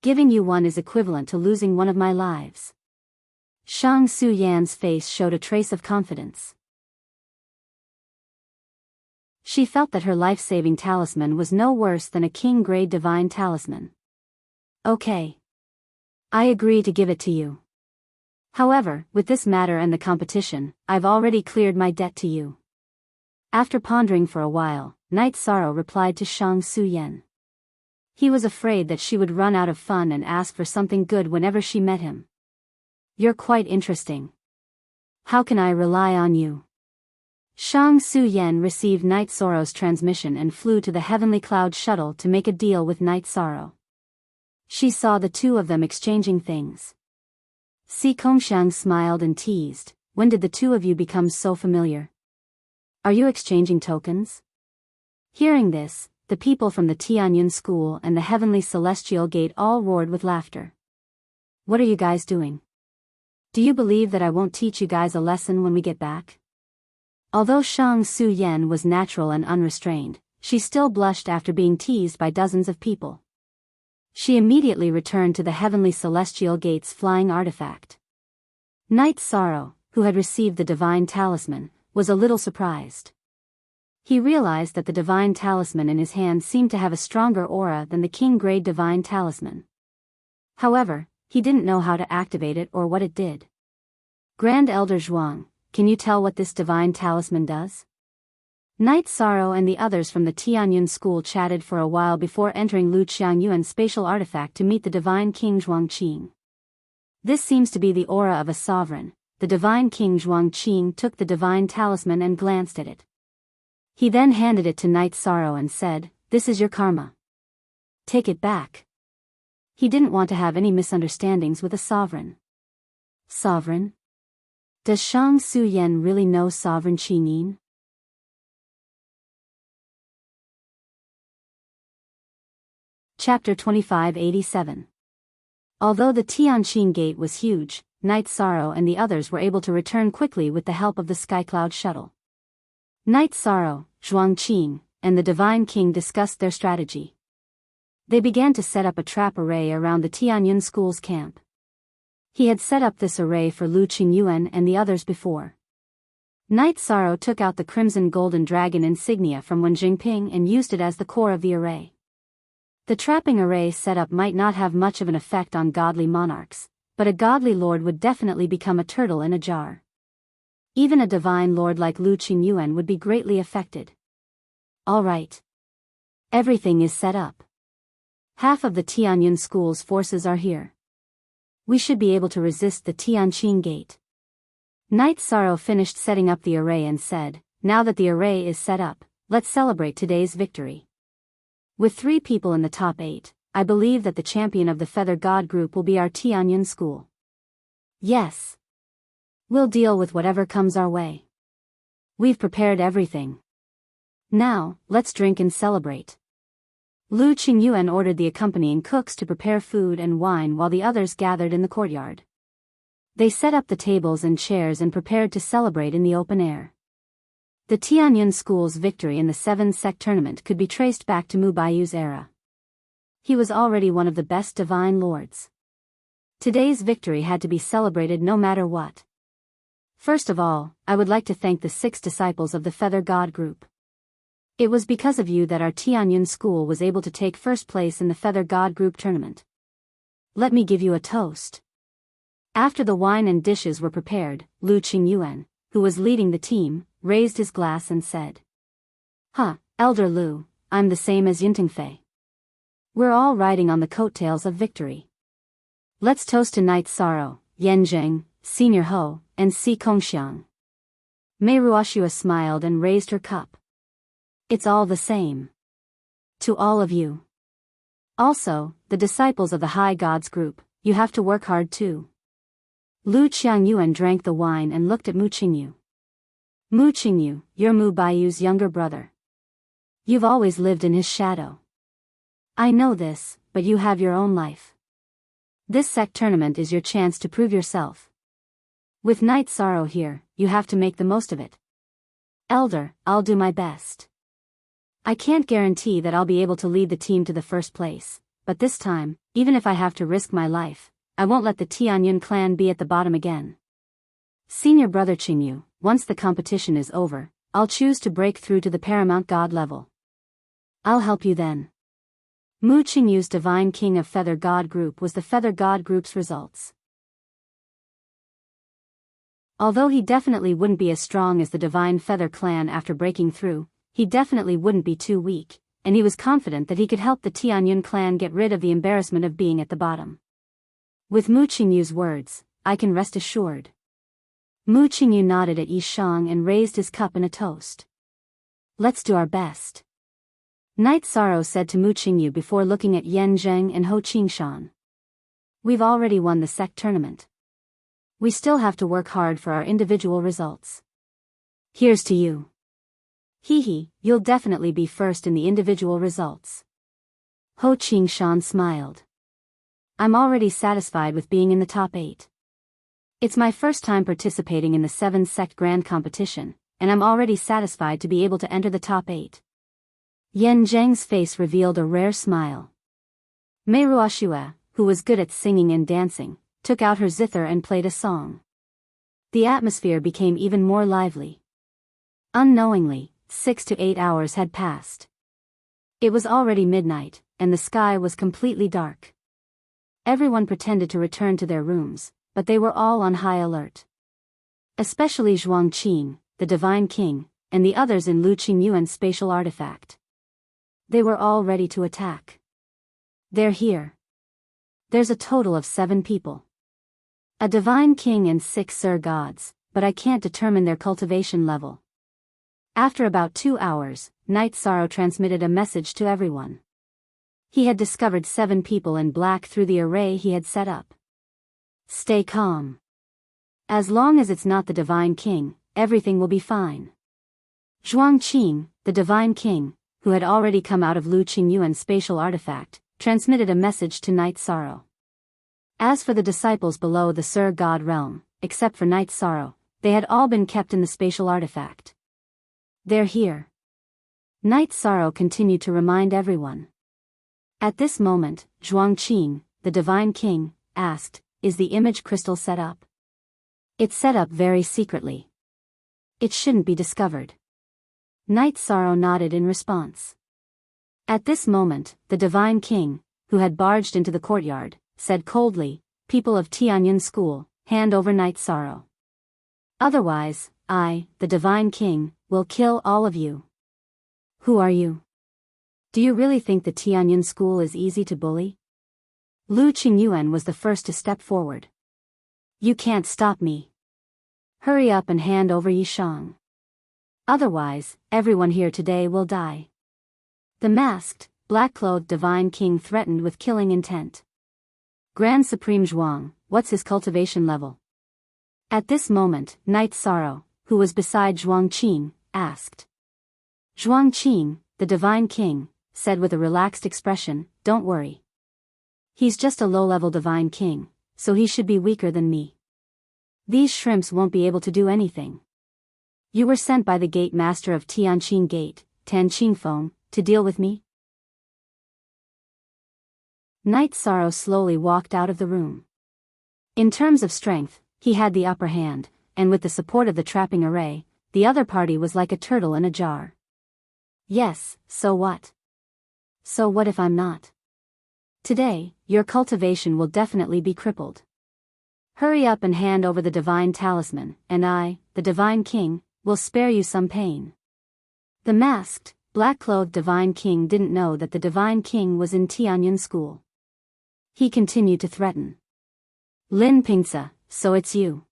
Giving you one is equivalent to losing one of my lives." Shang Su Yan's face showed a trace of confidence. She felt that her life-saving talisman was no worse than a king-grade divine talisman. "Okay. I agree to give it to you. However, with this matter and the competition, I've already cleared my debt to you." After pondering for a while, Night Sorrow replied to Shang Su Yan. He was afraid that she would run out of fun and ask for something good whenever she met him. "You're quite interesting. How can I rely on you?" Shang Su Yan received Night Sorrow's transmission and flew to the Heavenly Cloud shuttle to make a deal with Night Sorrow. She saw the 2 of them exchanging things. Si Kongxiang smiled and teased, "When did the 2 of you become so familiar? Are you exchanging tokens?" Hearing this, the people from the Tianyun school and the Heavenly Celestial Gate all roared with laughter. "What are you guys doing? Do you believe that I won't teach you guys a lesson when we get back?" Although Shang Su Yan was natural and unrestrained, she still blushed after being teased by dozens of people. She immediately returned to the Heavenly Celestial Gate's flying artifact. Night Sorrow, who had received the divine talisman, was a little surprised. He realized that the divine talisman in his hand seemed to have a stronger aura than the king-grade divine talisman. However, he didn't know how to activate it or what it did. "Grand Elder Zhuang, can you tell what this divine talisman does?" Night Sorrow and the others from the Tianyun school chatted for a while before entering Lu Qiangyuan's spatial artifact to meet the divine King Zhuangqing. "This seems to be the aura of a sovereign." The divine King Zhuangqing took the divine talisman and glanced at it. He then handed it to Night Sorrow and said, "This is your karma. Take it back." He didn't want to have any misunderstandings with a sovereign. Sovereign? Does Shang Su Yan really know Sovereign Qingyin? Chapter 2587. Although the Tianqing Gate was huge, Night Sorrow and the others were able to return quickly with the help of the Skycloud shuttle. Night Sorrow, Zhuangqing, and the Divine King discussed their strategy. They began to set up a trap array around the Tianyun school's camp. He had set up this array for Lu Qingyuan and the others before. Night Sorrow took out the crimson golden dragon insignia from Wen Jingping and used it as the core of the array. The trapping array setup might not have much of an effect on godly monarchs, but a godly lord would definitely become a turtle in a jar. Even a divine lord like Lu Qingyuan would be greatly affected. "All right. Everything is set up. Half of the Tianyun school's forces are here. We should be able to resist the Tianqing Gate. Night Sorrow finished setting up the array and said, "Now that the array is set up, let's celebrate today's victory. With 3 people in the top 8, I believe that the champion of the Feather God group will be our Tianyun school. Yes. We'll deal with whatever comes our way. We've prepared everything. Now, let's drink and celebrate." Lu Qingyuan ordered the accompanying cooks to prepare food and wine while the others gathered in the courtyard. They set up the tables and chairs and prepared to celebrate in the open air. The Tianyun school's victory in the 7-sect tournament could be traced back to Mu Baiyu's era. He was already one of the best divine lords. Today's victory had to be celebrated no matter what. First of all, I would like to thank the 6 disciples of the Feather God group. It was because of you that our Tianyun school was able to take first place in the Feather God group tournament. Let me give you a toast. After the wine and dishes were prepared, Lu Qingyuan, who was leading the team, raised his glass and said, Elder Lu, I'm the same as Yintingfei. We're all riding on the coattails of victory. Let's toast to Night Sorrow, Yan Zheng, Senior Ho, and Si Kongxiang." Mei Ruoxua smiled and raised her cup. "It's all the same. To all of you. Also, the disciples of the High Gods group, you have to work hard too." Lu Qiangyuan drank the wine and looked at Mu Qingyu. "Mu Qingyu, you're Mu Baiyu's younger brother. You've always lived in his shadow. I know this, but you have your own life. This sect tournament is your chance to prove yourself. With Night Sorrow here, you have to make the most of it. Elder, I'll do my best. I can't guarantee that I'll be able to lead the team to the first place, but this time, even if I have to risk my life, I won't let the Tianyun clan be at the bottom again. Senior brother Qingyu, once the competition is over, I'll choose to break through to the paramount god level. I'll help you then." Mu Qingyu's Divine King of Feather God group was the Feather God group's results. Although he definitely wouldn't be as strong as the Divine Feather clan after breaking through, he definitely wouldn't be too weak, and he was confident that he could help the Tianyun clan get rid of the embarrassment of being at the bottom. With Mu Qingyu's words, I can rest assured. Mu Qingyu nodded at Yishang and raised his cup in a toast. Let's do our best. Night Sorrow said to Mu Qingyu before looking at Yan Zheng and Ho Qingshan. We've already won the sect tournament. We still have to work hard for our individual results. Here's to you. You'll definitely be first in the individual results. Ho Qingshan smiled. I'm already satisfied with being in the top 8. It's my first time participating in the 7-sect grand competition, and I'm already satisfied to be able to enter the top 8. Yan Zheng's face revealed a rare smile. Mei Ruoxua, who was good at singing and dancing, took out her zither and played a song. The atmosphere became even more lively. Unknowingly, 6 to 8 hours had passed. It was already midnight, and the sky was completely dark. Everyone pretended to return to their rooms, but they were all on high alert. Especially Zhuang Qing, the Divine King, and the others in Lu Qingyuan's spatial artifact. They were all ready to attack. They're here. There's a total of 7 people. A Divine King and 6 Sir Gods, but I can't determine their cultivation level. After about 2 hours, Night Sorrow transmitted a message to everyone. He had discovered 7 people in black through the array he had set up. Stay calm. As long as it's not the Divine King, everything will be fine. Zhuang Qing, the Divine King, who had already come out of Lu Qingyuan's spatial artifact, transmitted a message to Night Sorrow. As for the disciples below the Sir God realm, except for Night Sorrow, they had all been kept in the spatial artifact. They're here. Night Sorrow continued to remind everyone. At this moment, Zhuang Qing, the Divine King, asked, Is the image crystal set up? It's set up very secretly. It shouldn't be discovered. Night Sorrow nodded in response. At this moment, the Divine King, who had barged into the courtyard, said coldly, People of Tianyun School, hand over Night Sorrow. Otherwise, I, the Divine King, will kill all of you. Who are you? Do you really think the Tianyun School is easy to bully? Lu Qingyuan was the first to step forward. You can't stop me. Hurry up and hand over Yishang. Otherwise, everyone here today will die. The masked, black-clothed divine king threatened with killing intent. Grand Supreme Zhuang, what's his cultivation level? At this moment, Knight Sorrow, who was beside Zhuang Qing, asked. Zhuang Qing, the divine king, said with a relaxed expression, don't worry. He's just a low-level divine king, so he should be weaker than me. These shrimps won't be able to do anything. You were sent by the gate master of Tianqing Gate, Tan Qingfeng, to deal with me? Knight Sorrow slowly walked out of the room. In terms of strength, he had the upper hand, and with the support of the trapping array, the other party was like a turtle in a jar. Yes, so what? So what if I'm not? Today, your cultivation will definitely be crippled. Hurry up and hand over the divine talisman, and I, the divine king, will spare you some pain. The masked, black-clothed divine king didn't know that the divine king was in Tianyun school. He continued to threaten. Lin Pingce, so it's you.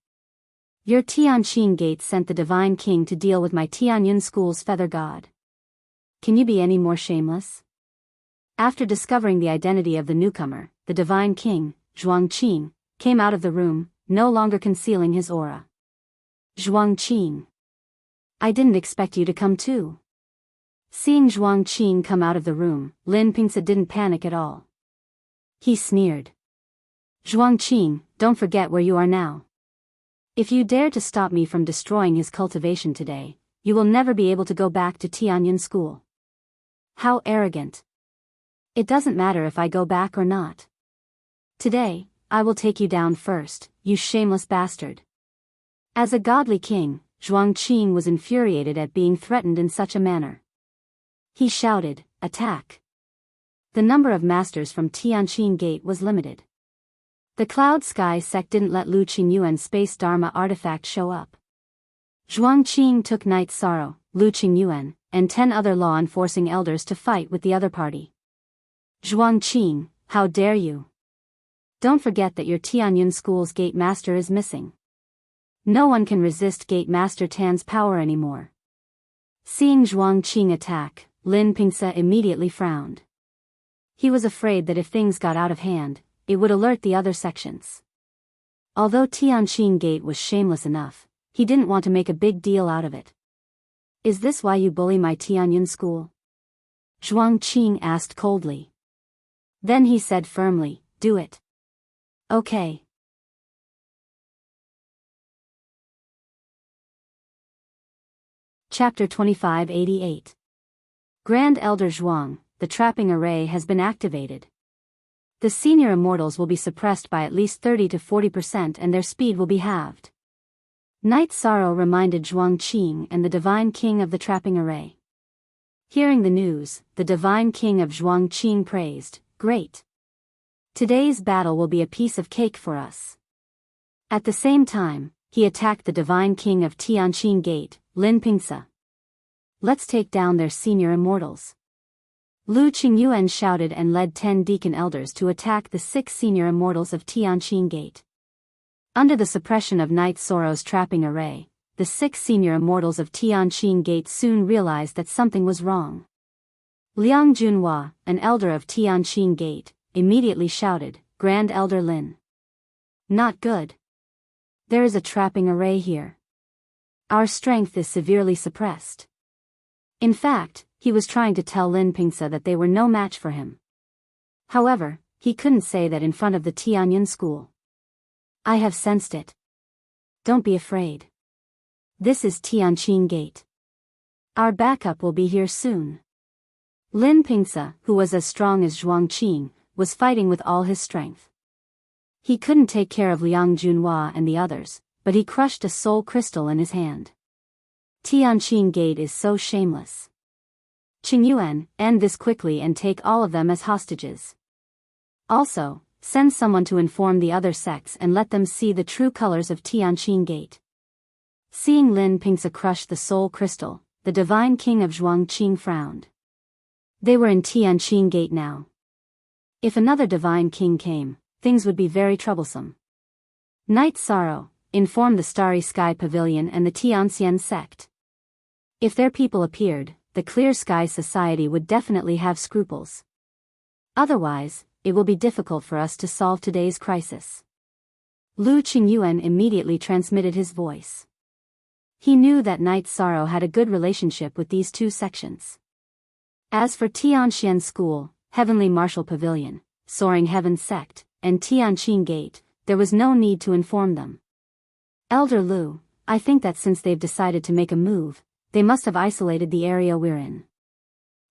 Your Tianqing Gate sent the divine king to deal with my Tianyun school's feather god. Can you be any more shameless? After discovering the identity of the newcomer, the divine king, Zhuang Qing, came out of the room, no longer concealing his aura. Zhuang Qing. I didn't expect you to come too. Seeing Zhuang Qing come out of the room, Lin Pingce didn't panic at all. He sneered. Zhuang Qing, don't forget where you are now. If you dare to stop me from destroying his cultivation today, you will never be able to go back to Tianyun school. How arrogant. It doesn't matter if I go back or not. Today, I will take you down first, you shameless bastard. As a godly king, Zhuang Qing was infuriated at being threatened in such a manner. He shouted, attack. The number of masters from Tianqing Gate was limited. The Cloud Sky sect didn't let Lu Qingyuan's Space Dharma artifact show up. Zhuang Qing took Knight Sorrow, Lu Qingyuan, and 10 other law-enforcing elders to fight with the other party. Zhuang Qing, how dare you? Don't forget that your Tianyun school's gate master is missing. No one can resist Gate Master Tan's power anymore. Seeing Zhuang Qing attack, Lin Pingce immediately frowned. He was afraid that if things got out of hand, it would alert the other sections. Although Tianqing Gate was shameless enough, he didn't want to make a big deal out of it. Is this why you bully my Tianyun school? Zhuang Qing asked coldly. Then he said firmly, do it. Okay. Chapter 2588. Grand Elder Zhuang, the trapping array has been activated. The senior immortals will be suppressed by at least 30 to 40% and their speed will be halved. Knight Sorrow reminded Zhuang Qing and the divine king of the trapping array. Hearing the news, the divine king of Zhuang Qing praised, great. Today's battle will be a piece of cake for us. At the same time, he attacked the divine king of Tianqing Gate, Lin Pingce. Let's take down their senior immortals. Lu Qingyuan shouted and led 10 deacon elders to attack the 6 senior immortals of Tianqing Gate. Under the suppression of Knight Sorrow's trapping array, the 6 senior immortals of Tianqing Gate soon realized that something was wrong. Liang Junhua, an elder of Tianqing Gate, immediately shouted, Grand Elder Lin. Not good. There is a trapping array here. Our strength is severely suppressed. In fact, he was trying to tell Lin Pingce that they were no match for him. However, he couldn't say that in front of the Tianyun school. I have sensed it. Don't be afraid. This is Tianqing Gate. Our backup will be here soon. Lin Pingce, who was as strong as Zhuang Qing, was fighting with all his strength. He couldn't take care of Liang Junhua and the others, but he crushed a soul crystal in his hand. Tianqing Gate is so shameless. Qingyuan, end this quickly and take all of them as hostages. Also, send someone to inform the other sects and let them see the true colors of Tianqing Gate. Seeing Lin Pingce crush the soul crystal, the divine king of Zhuang Qing frowned. They were in Tianqing Gate now. If another divine king came, things would be very troublesome. Night Sorrow, inform the Starry Sky Pavilion and the Tianxian sect. If their people appeared, the Clear Sky Society would definitely have scruples. Otherwise, it will be difficult for us to solve today's crisis. Lu Qingyuan immediately transmitted his voice. He knew that Night Sorrow had a good relationship with these two sections. As for Tianxian School, Heavenly Martial Pavilion, Soaring Heaven Sect, and Tianqing Gate, there was no need to inform them. Elder Lu, I think that since they've decided to make a move, they must have isolated the area we're in.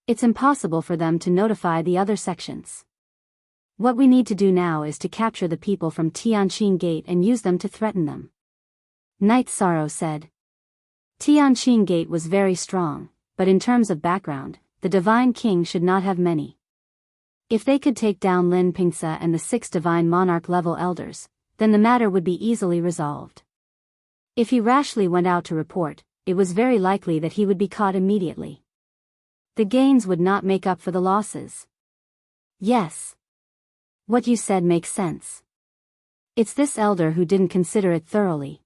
It's impossible for them to notify the other sections. What we need to do now is to capture the people from Tianqing Gate and use them to threaten them. Night Sorrow said. Tianqing Gate was very strong, but in terms of background, the Divine King should not have many. If they could take down Lin Pingsa and the 6 Divine Monarch level elders, then the matter would be easily resolved. If he rashly went out to report, it was very likely that he would be caught immediately. The gains would not make up for the losses. Yes. What you said makes sense. It's this elder who didn't consider it thoroughly.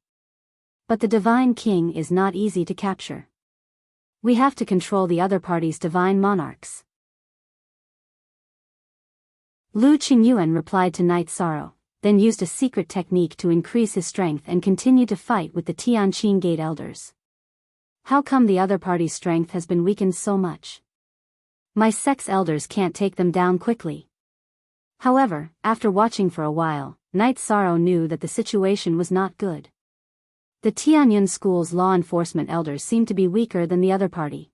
But the Divine King is not easy to capture. We have to control the other party's divine monarchs. Lu Qingyuan replied to Night Sorrow, then used a secret technique to increase his strength and continue to fight with the Tianqing Gate elders. How come the other party's strength has been weakened so much? My sect's elders can't take them down quickly. However, after watching for a while, Night Sorrow knew that the situation was not good. The Tianyun School's law enforcement elders seemed to be weaker than the other party.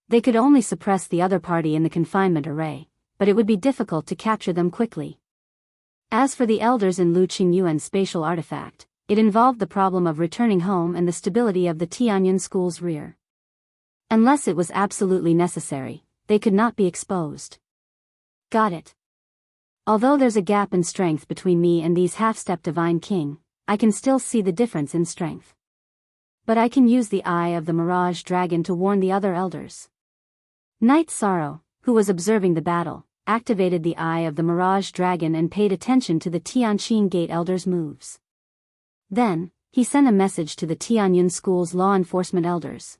They could only suppress the other party in the confinement array, but it would be difficult to capture them quickly. As for the elders in Lu Qingyuan's spatial artifact, it involved the problem of returning home and the stability of the Tianyun School's rear. Unless it was absolutely necessary, they could not be exposed. Got it. Although there's a gap in strength between me and these half-step Divine King, I can still see the difference in strength. But I can use the Eye of the Mirage Dragon to warn the other elders. Night Sorrow, who was observing the battle, activated the Eye of the Mirage Dragon and paid attention to the Tianqing Gate elders' moves. Then, he sent a message to the Tianyun School's law enforcement elders.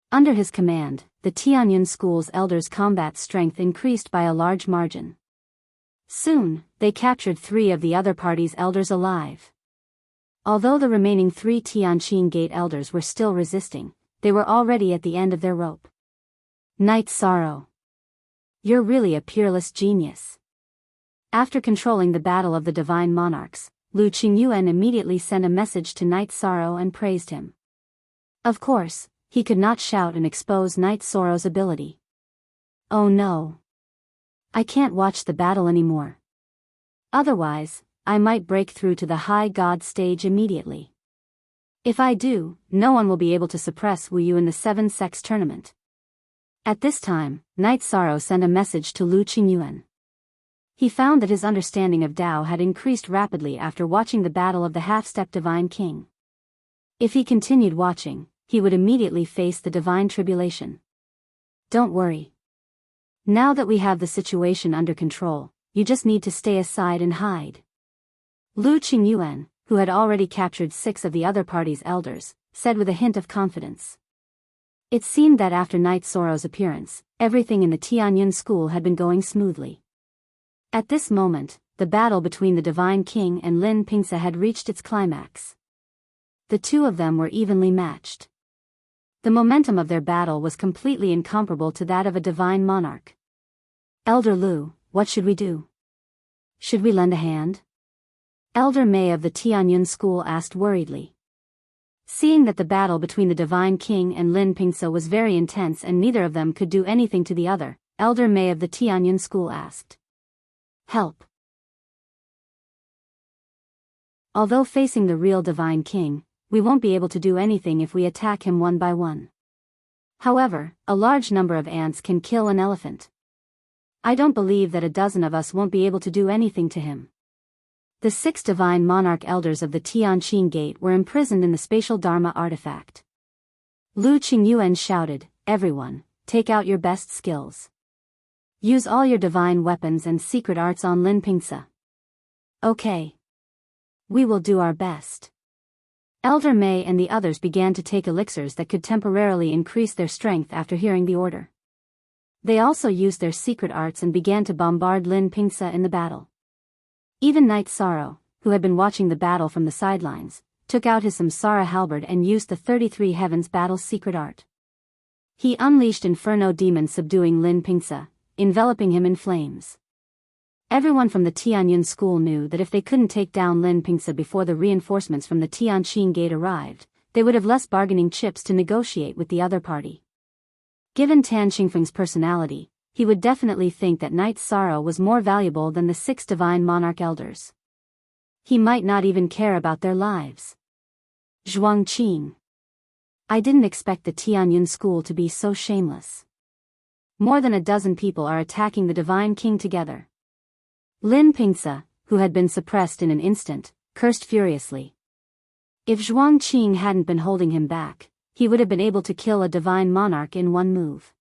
Under his command, the Tianyun School's elders' combat strength increased by a large margin. Soon, they captured 3 of the other party's elders alive. Although the remaining 3 Tianqing Gate elders were still resisting, they were already at the end of their rope. Night Sorrow. You're really a peerless genius. After controlling the battle of the Divine Monarchs, Lu Qingyuan immediately sent a message to Night Sorrow and praised him. Of course, he could not shout and expose Night Sorrow's ability. Oh no. I can't watch the battle anymore. Otherwise, I might break through to the High God stage immediately. If I do, no one will be able to suppress Wu Yu in the 7 Sects tournament. At this time, Night Sorrow sent a message to Lu Qingyuan. He found that his understanding of Tao had increased rapidly after watching the battle of the half-step Divine King. If he continued watching, he would immediately face the divine tribulation. Don't worry. Now that we have the situation under control, you just need to stay aside and hide. Lu Qingyuan, who had already captured 6 of the other party's elders, said with a hint of confidence. It seemed that after Night Sorrow's appearance, everything in the Tianyun School had been going smoothly. At this moment, the battle between the Divine King and Lin Pingsa had reached its climax. The 2 of them were evenly matched. The momentum of their battle was completely incomparable to that of a divine monarch. Elder Lu, what should we do? Should we lend a hand? Elder Mei of the Tianyun School asked worriedly. Seeing that the battle between the Divine King and Lin Pingsa was very intense and neither of them could do anything to the other, Elder Mei of the Tianyun School asked. Help. Although facing the real Divine King, we won't be able to do anything if we attack him one by one. However, a large number of ants can kill an elephant. I don't believe that a dozen of us won't be able to do anything to him. The 6 Divine Monarch Elders of the Tianqing Gate were imprisoned in the Spatial Dharma artifact. Lu Qingyuan shouted, Everyone, take out your best skills. Use all your divine weapons and secret arts on Lin Pingsa. Okay. We will do our best. Elder May and the others began to take elixirs that could temporarily increase their strength after hearing the order. They also used their secret arts and began to bombard Lin Pingsa in the battle. Even Knight Sorrow, who had been watching the battle from the sidelines, took out his Samsara halberd and used the 33 Heavens battle's secret art. He unleashed Inferno Demon subduing Lin Pingsa, enveloping him in flames. Everyone from the Tianyun school knew that if they couldn't take down Lin Pingsa before the reinforcements from the Tianqing gate arrived, they would have less bargaining chips to negotiate with the other party. Given Tan Qingfeng's personality, he would definitely think that Knight Sorrow was more valuable than the 6 divine monarch elders. He might not even care about their lives. Zhuang Qing. I didn't expect the Tianyun school to be so shameless. More than a dozen people are attacking the Divine King together. Lin Pingsa, who had been suppressed in an instant, cursed furiously. If Zhuang Qing hadn't been holding him back, he would have been able to kill a divine monarch in one move.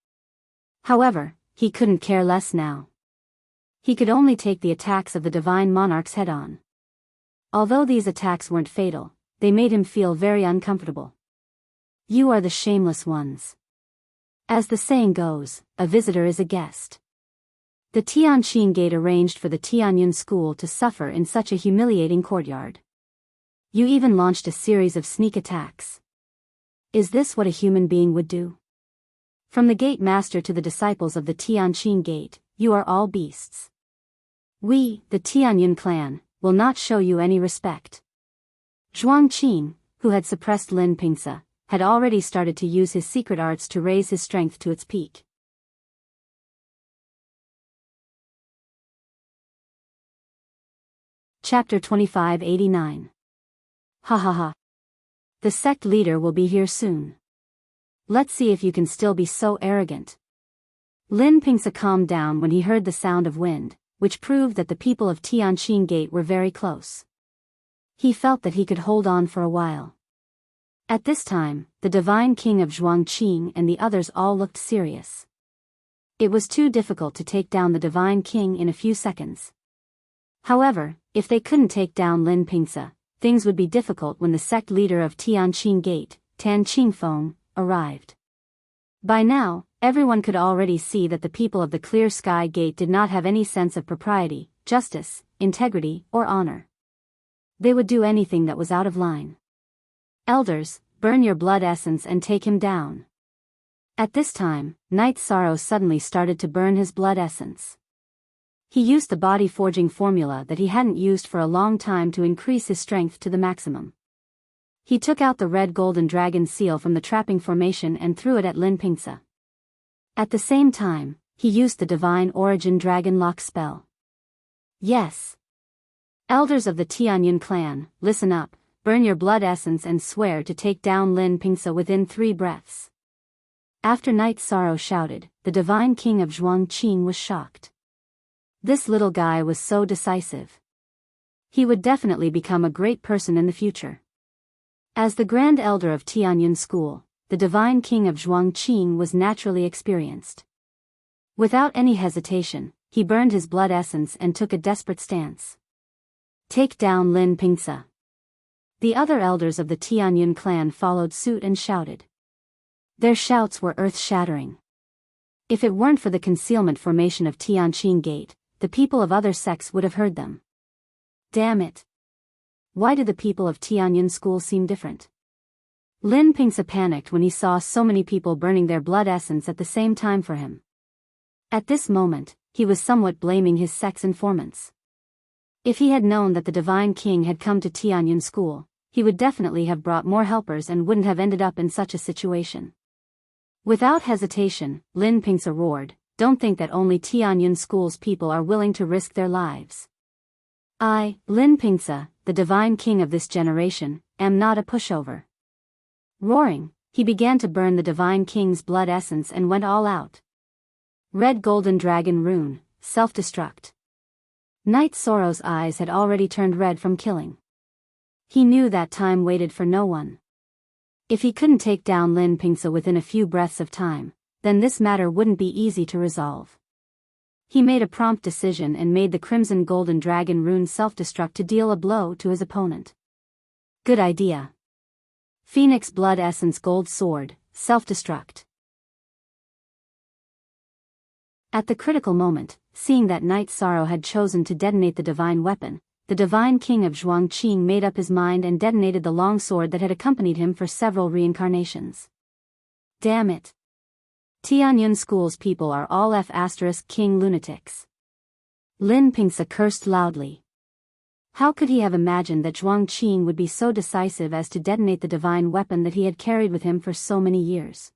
However, he couldn't care less now. He could only take the attacks of the divine monarchs head-on. Although these attacks weren't fatal, they made him feel very uncomfortable. You are the shameless ones. As the saying goes, a visitor is a guest. The Tianqing gate arranged for the Tianyun school to suffer in such a humiliating courtyard. You even launched a series of sneak attacks. Is this what a human being would do? From the gate master to the disciples of the Tianqing gate, you are all beasts. We, the Tianyun clan, will not show you any respect. Zhuang Qing, who had suppressed Lin Pingsa, had already started to use his secret arts to raise his strength to its peak. Chapter 2589. Ha ha ha. The sect leader will be here soon. Let's see if you can still be so arrogant. Lin Pingsa calmed down when he heard the sound of wind, which proved that the people of Tianqing gate were very close. He felt that he could hold on for a while. At this time, the divine king of Zhuang Qing and the others all looked serious. It was too difficult to take down the divine king in a few seconds. However, if they couldn't take down Lin Pingsa, things would be difficult when the sect leader of Tianqing gate, Tan Qingfeng, arrived. By now, everyone could already see that the people of the Clear Sky Gate did not have any sense of propriety, justice, integrity, or honor. They would do anything that was out of line. Elders, burn your blood essence and take him down. At this time, Knight Sorrow suddenly started to burn his blood essence. He used the body forging formula that he hadn't used for a long time to increase his strength to the maximum. He took out the red golden dragon seal from the trapping formation and threw it at Lin Pingsa. At the same time, he used the divine origin dragon lock spell. Yes. Elders of the Tianyun clan, listen up, burn your blood essence and swear to take down Lin Pingsa within 3 breaths. After Knight Sorrow shouted, the divine king of Zhuang Qing was shocked. This little guy was so decisive. He would definitely become a great person in the future. As the Grand Elder of Tianyun School, the Divine King of Zhuang Qing was naturally experienced. Without any hesitation, he burned his blood essence and took a desperate stance. Take down Lin Pingsa. The other elders of the Tianyun clan followed suit and shouted. Their shouts were earth-shattering. If it weren't for the concealment formation of Tianqing Gate, the people of other sects would have heard them. Damn it. Why did the people of Tianyun School seem different? Lin Pingsa panicked when he saw so many people burning their blood essence at the same time for him. At this moment, he was somewhat blaming his sect's informants. If he had known that the Divine King had come to Tianyun School, he would definitely have brought more helpers and wouldn't have ended up in such a situation. Without hesitation, Lin Pingsa roared, don't think that only Tianyun School's people are willing to risk their lives. I, Lin Pingsa, the divine king of this generation, am not a pushover. Roaring, he began to burn the divine king's blood essence and went all out. Red golden dragon rune, self-destruct. Knight Sorrow's eyes had already turned red from killing. He knew that time waited for no one. If he couldn't take down Lin Pingsa within a few breaths of time, then this matter wouldn't be easy to resolve. He made a prompt decision and made the Crimson Golden Dragon rune self-destruct to deal a blow to his opponent. Good idea. Phoenix Blood Essence Gold Sword, self-destruct. At the critical moment, seeing that Night Sorrow had chosen to detonate the divine weapon, the Divine King of Zhuangqing made up his mind and detonated the long sword that had accompanied him for several reincarnations. Damn it. Tianyun School's people are all F***king lunatics. Lin Pingse cursed loudly. How could he have imagined that Zhuangqing would be so decisive as to detonate the divine weapon that he had carried with him for so many years?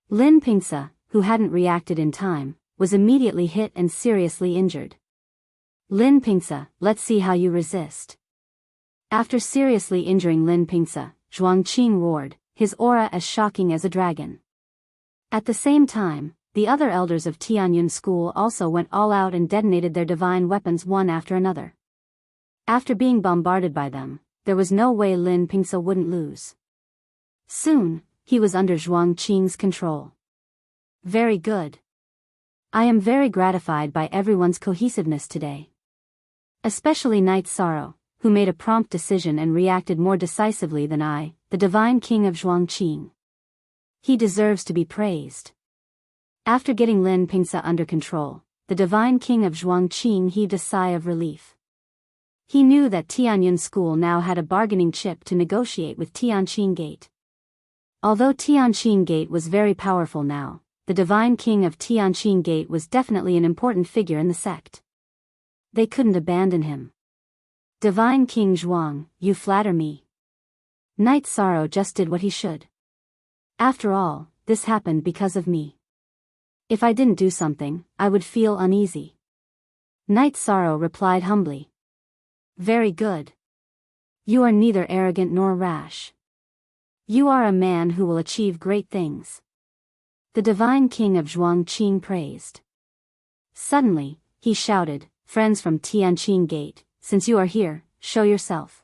Lin Pingse, who hadn't reacted in time, was immediately hit and seriously injured. Lin Pingse, let's see how you resist. After seriously injuring Lin Pingse, Zhuangqing roared, his aura as shocking as a dragon. At the same time, the other elders of Tianyun School also went all out and detonated their divine weapons one after another. After being bombarded by them, there was no way Lin Pingse wouldn't lose. Soon, he was under Zhuangqing's control. Very good. I am very gratified by everyone's cohesiveness today. Especially Night Sorrow, who made a prompt decision and reacted more decisively than I, the Divine King of Zhuangqing. He deserves to be praised. After getting Lin Pingse under control, the Divine King of Zhuangqing heaved a sigh of relief. He knew that Tianyun School now had a bargaining chip to negotiate with Tianqing Gate. Although Tianqing Gate was very powerful now, the Divine King of Tianqing Gate was definitely an important figure in the sect. They couldn't abandon him. Divine King Zhuang, you flatter me. Night Sorrow just did what he should. After all, this happened because of me. If I didn't do something, I would feel uneasy. Night Sorrow replied humbly. Very good. You are neither arrogant nor rash. You are a man who will achieve great things. The Divine King of Zhuangqing praised. Suddenly, he shouted, friends from Tianqing Gate, since you are here, show yourself.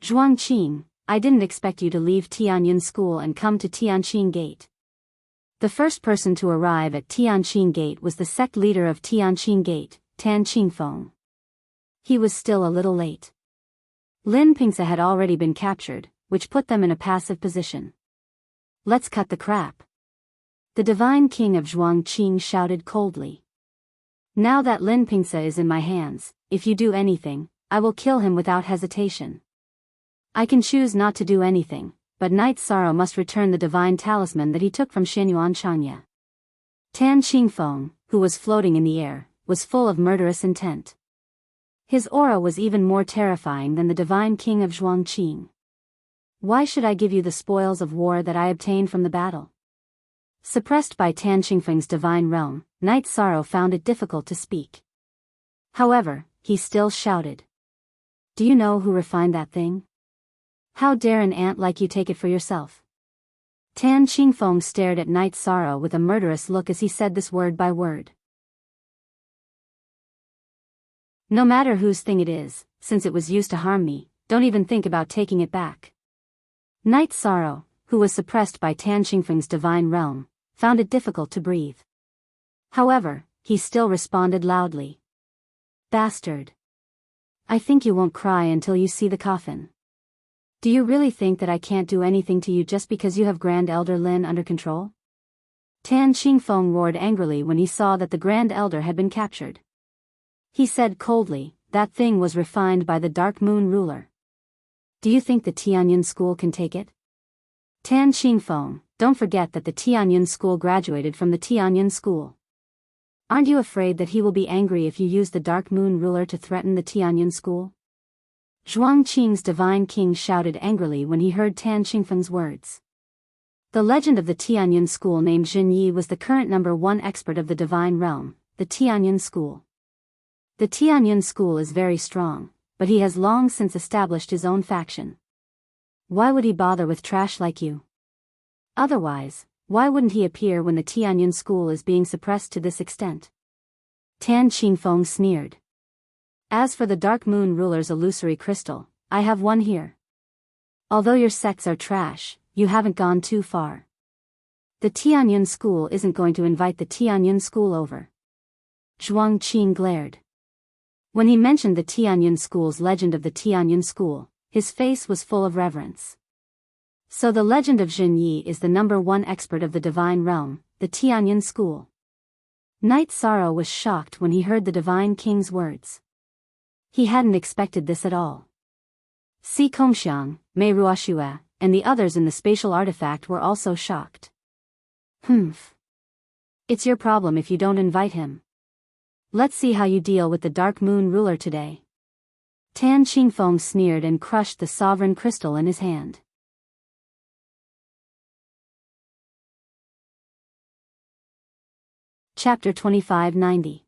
Zhuangqing, I didn't expect you to leave Tianyun School and come to Tianqing Gate. The first person to arrive at Tianqing Gate was the sect leader of Tianqing Gate, Tan Qingfeng. He was still a little late. Lin Pingse had already been captured, which put them in a passive position. Let's cut the crap. The Divine King of Zhuangqing shouted coldly. Now that Lin Pingse is in my hands, if you do anything, I will kill him without hesitation. I can choose not to do anything, but Night Sorrow must return the divine talisman that he took from Shenyuan Changya. Tan Qingfeng, who was floating in the air, was full of murderous intent. His aura was even more terrifying than the Divine King of Zhuangqing. Why should I give you the spoils of war that I obtained from the battle? Suppressed by Tan Qingfeng's divine realm, Night Sorrow found it difficult to speak. However, he still shouted. Do you know who refined that thing? How dare an ant like you take it for yourself? Tan Qingfeng stared at Night Sorrow with a murderous look as he said this word by word. No matter whose thing it is, since it was used to harm me, don't even think about taking it back. Night Sorrow, who was suppressed by Tan Qingfeng's divine realm, found it difficult to breathe. However, he still responded loudly. Bastard. I think you won't cry until you see the coffin. Do you really think that I can't do anything to you just because you have Grand Elder Lin under control? Tan Qingfeng roared angrily when he saw that the Grand Elder had been captured. He said coldly, that thing was refined by the Dark Moon ruler. Do you think the Tianyun School can take it? Tan Qingfeng, don't forget that the Tianyun School graduated from the Tianyun School. Aren't you afraid that he will be angry if you use the Dark Moon ruler to threaten the Tianyun School? Zhuangqing's Divine King shouted angrily when he heard Tan Qingfeng's words. The legend of the Tianyun School named Jin Yi was the current #1 expert of the Divine Realm, the Tianyun School. The Tianyun School is very strong, but he has long since established his own faction. Why would he bother with trash like you? Otherwise, why wouldn't he appear when the Tianyun School is being suppressed to this extent? Tan Qingfeng sneered. As for the Dark Moon ruler's illusory crystal, I have one here. Although your sects are trash, you haven't gone too far. The Tianyun School isn't going to invite the Tianyun School over. Zhuang Qing glared. When he mentioned the Tianyun school's legend of the Tianyun school, his face was full of reverence. So the legend of Jin Yi is the #1 expert of the divine realm, the Tianyun school. Knight Sorrow was shocked when he heard the divine king's words. He hadn't expected this at all. Si Kongxiang, Mei Ruoxue, and the others in the spatial artifact were also shocked. Humph. It's your problem if you don't invite him. Let's see how you deal with the Dark Moon ruler today. Tan Qingfeng sneered and crushed the sovereign crystal in his hand. Chapter 2590.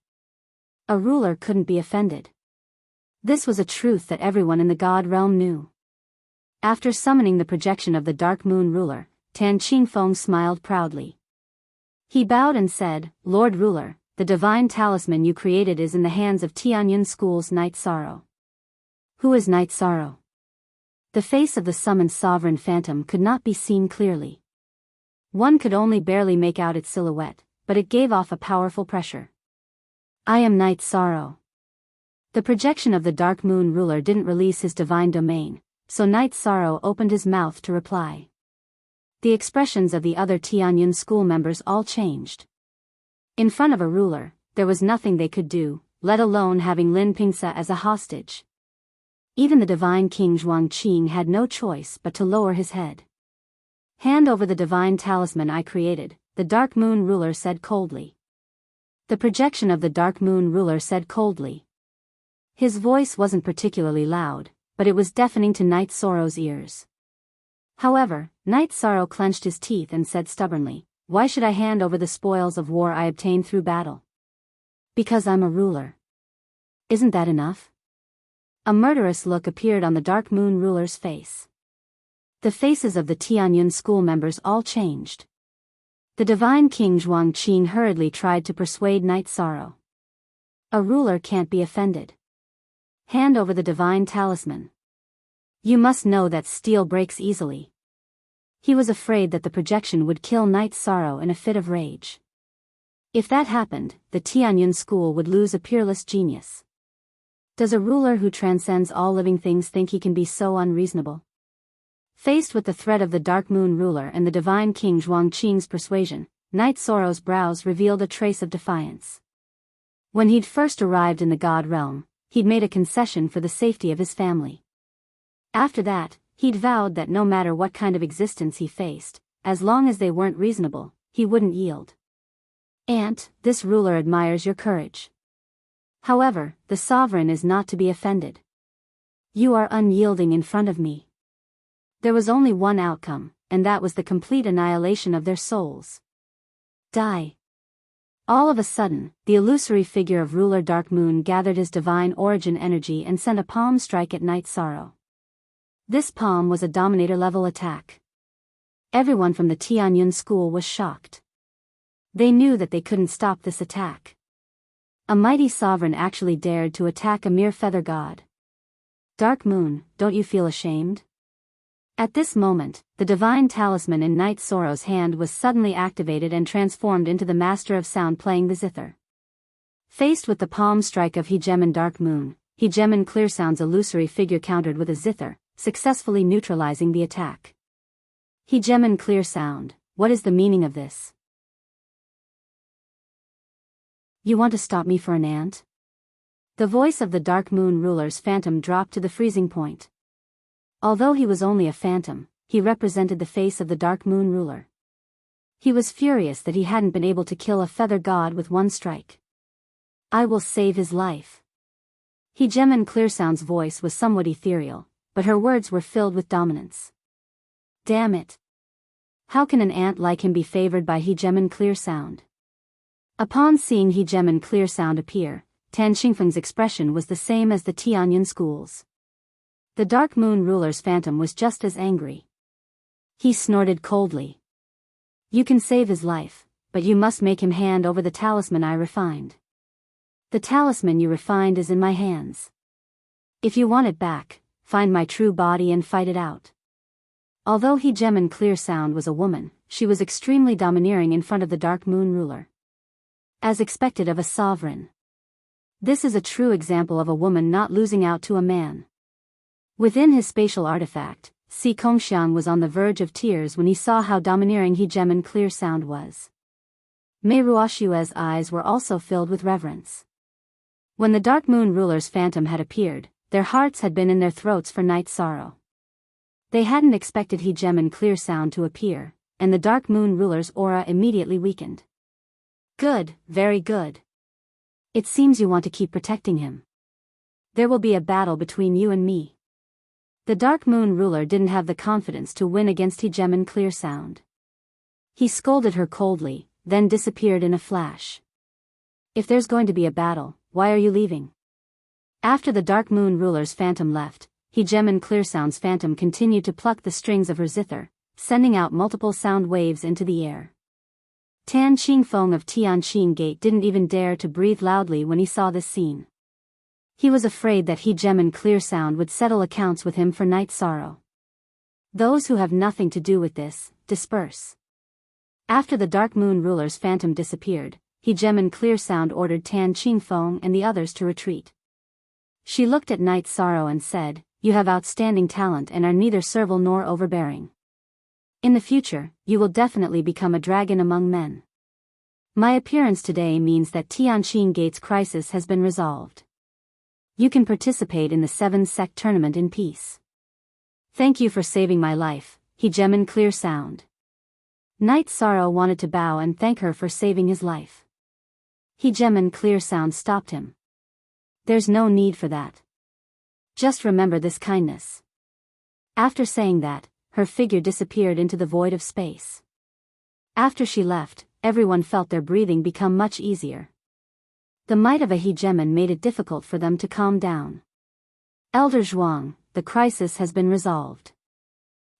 A ruler couldn't be offended. This was a truth that everyone in the God realm knew. After summoning the projection of the Dark Moon ruler, Tan Qingfeng smiled proudly. He bowed and said, "Lord Ruler, the divine talisman you created is in the hands of Tianyun School's Knight Sorrow." Who is Knight Sorrow? The face of the summoned sovereign phantom could not be seen clearly. One could only barely make out its silhouette, but it gave off a powerful pressure. I am Knight Sorrow. The projection of the Dark Moon ruler didn't release his divine domain, so Knight Sorrow opened his mouth to reply. The expressions of the other Tianyun school members all changed. In front of a ruler, there was nothing they could do, let alone having Lin Pingsa as a hostage. Even the divine king Zhuang Qing had no choice but to lower his head. Hand over the divine talisman I created, the Dark Moon ruler said coldly. The projection of the Dark Moon ruler said coldly. His voice wasn't particularly loud, but it was deafening to Knight Sorrow's ears. However, Knight Sorrow clenched his teeth and said stubbornly, "Why should I hand over the spoils of war I obtained through battle? Because I'm a ruler. Isn't that enough?" A murderous look appeared on the Dark Moon ruler's face. The faces of the Tianyun school members all changed. The divine king Zhuang Qing hurriedly tried to persuade Knight Sorrow. A ruler can't be offended. Hand over the divine talisman. You must know that steel breaks easily. He was afraid that the projection would kill Knight Sorrow in a fit of rage. If that happened, the Tianyun school would lose a peerless genius. Does a ruler who transcends all living things think he can be so unreasonable? Faced with the threat of the Dark Moon ruler and the divine king Zhuang Qing's persuasion, Knight Sorrow's brows revealed a trace of defiance. When he'd first arrived in the God realm, he'd made a concession for the safety of his family. After that, he'd vowed that no matter what kind of existence he faced, as long as they weren't reasonable, he wouldn't yield. Aunt, this ruler admires your courage. However, the sovereign is not to be offended. You are unyielding in front of me. There was only one outcome, and that was the complete annihilation of their souls. Die. All of a sudden, the illusory figure of ruler Dark Moon gathered his divine origin energy and sent a palm strike at Knight Sorrow. This palm was a Dominator-level attack. Everyone from the Tianyun school was shocked. They knew that they couldn't stop this attack. A mighty sovereign actually dared to attack a mere feather god. Dark Moon, don't you feel ashamed? At this moment, the divine talisman in Knight Sorrow's hand was suddenly activated and transformed into the master of sound playing the zither. Faced with the palm strike of Hegemon Dark Moon, Hegemon Clearsound's illusory figure countered with a zither, successfully neutralizing the attack. Hegemon Clearsound, what is the meaning of this? You want to stop me for an ant? The voice of the Dark Moon ruler's phantom dropped to the freezing point. Although he was only a phantom, he represented the face of the Dark Moon ruler. He was furious that he hadn't been able to kill a feather god with one strike. I will save his life. Hegemon Clearsound's voice was somewhat ethereal, but her words were filled with dominance. Damn it. How can an ant like him be favored by Hegemon Clearsound? Upon seeing Hegemon Clearsound appear, Tan Qingfeng's expression was the same as the Tianyun school's. The Dark Moon ruler's phantom was just as angry. He snorted coldly. You can save his life, but you must make him hand over the talisman I refined. The talisman you refined is in my hands. If you want it back, find my true body and fight it out. Although Hegemon Clearsound was a woman, she was extremely domineering in front of the Dark Moon ruler. As expected of a sovereign. This is a true example of a woman not losing out to a man. Within his spatial artifact, Si Kongxiang was on the verge of tears when he saw how domineering Hegemen Clear Sound was. Mei Ruoshue's eyes were also filled with reverence. When the Dark Moon ruler's phantom had appeared, their hearts had been in their throats for night sorrow. They hadn't expected Hegemen Clear Sound to appear, and the Dark Moon ruler's aura immediately weakened. Good, very good. It seems you want to keep protecting him. There will be a battle between you and me. The Dark Moon ruler didn't have the confidence to win against Hegemen Clear Sound. He scolded her coldly, then disappeared in a flash. If there's going to be a battle, why are you leaving? After the Dark Moon ruler's phantom left, Hegemen Clear Sound's phantom continued to pluck the strings of her zither, sending out multiple sound waves into the air. Tan Qingfeng of Tianqing Gate didn't even dare to breathe loudly when he saw this scene. He was afraid that Hegemen Clear Sound would settle accounts with him for night sorrow. Those who have nothing to do with this, disperse. After the Dark Moon ruler's phantom disappeared, Hegemen Clear Sound ordered Tan Qingfeng and the others to retreat. She looked at Night Sorrow and said, "You have outstanding talent and are neither servile nor overbearing. In the future, you will definitely become a dragon among men. My appearance today means that Tianqing Gate's crisis has been resolved. You can participate in the 7-sect tournament in peace. Thank you for saving my life, Hegemen Clear Sound." Night Sorrow wanted to bow and thank her for saving his life. Hegemen Clear Sound stopped him. "There's no need for that. Just remember this kindness." After saying that, her figure disappeared into the void of space. After she left, everyone felt their breathing become much easier. The might of a hegemon made it difficult for them to calm down. "Elder Zhuang, the crisis has been resolved.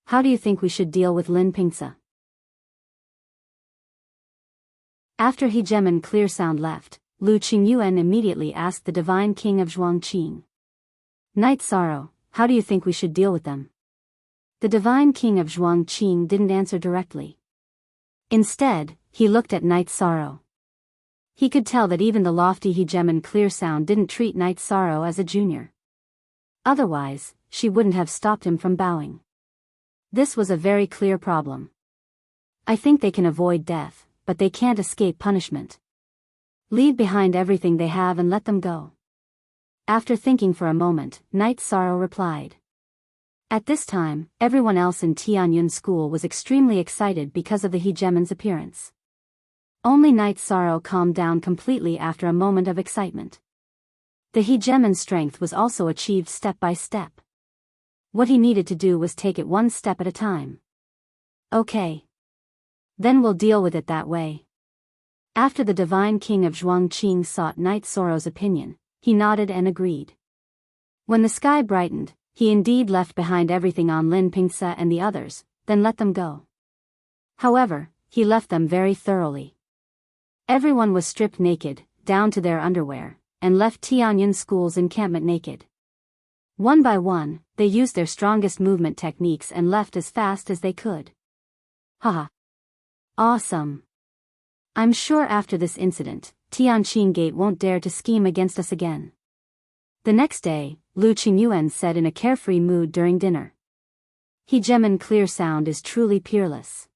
How do you think we should deal with Lin Pingce?" After Hegemon Clear Sound left, Lu Qingyuan immediately asked the Divine King of Zhuangqing. "Night Sorrow, how do you think we should deal with them?" The Divine King of Zhuangqing didn't answer directly. Instead, he looked at Night Sorrow. He could tell that even the lofty Hegemon Clear Sound didn't treat Night Sorrow as a junior. Otherwise, she wouldn't have stopped him from bowing. This was a very clear problem. "I think they can avoid death, but they can't escape punishment. Leave behind everything they have and let them go." After thinking for a moment, Night Sorrow replied. At this time, everyone else in Tianyun School was extremely excited because of the hegemon's appearance. Only Night Sorrow calmed down completely after a moment of excitement. The hegemon's strength was also achieved step by step. What he needed to do was take it one step at a time. "Okay. Then we'll deal with it that way." After the Divine King of Zhuangqing sought Night Sorrow's opinion, he nodded and agreed. When the sky brightened, he indeed left behind everything on Lin Pingce and the others, then let them go. However, he left them very thoroughly. Everyone was stripped naked, down to their underwear, and left Tianyun School's encampment naked. One by one, they used their strongest movement techniques and left as fast as they could. Haha. Awesome. I'm sure after this incident, Tianqing Gate won't dare to scheme against us again. The next day, Lu Qingyuan said in a carefree mood during dinner. Hegemon Clear Sound is truly peerless.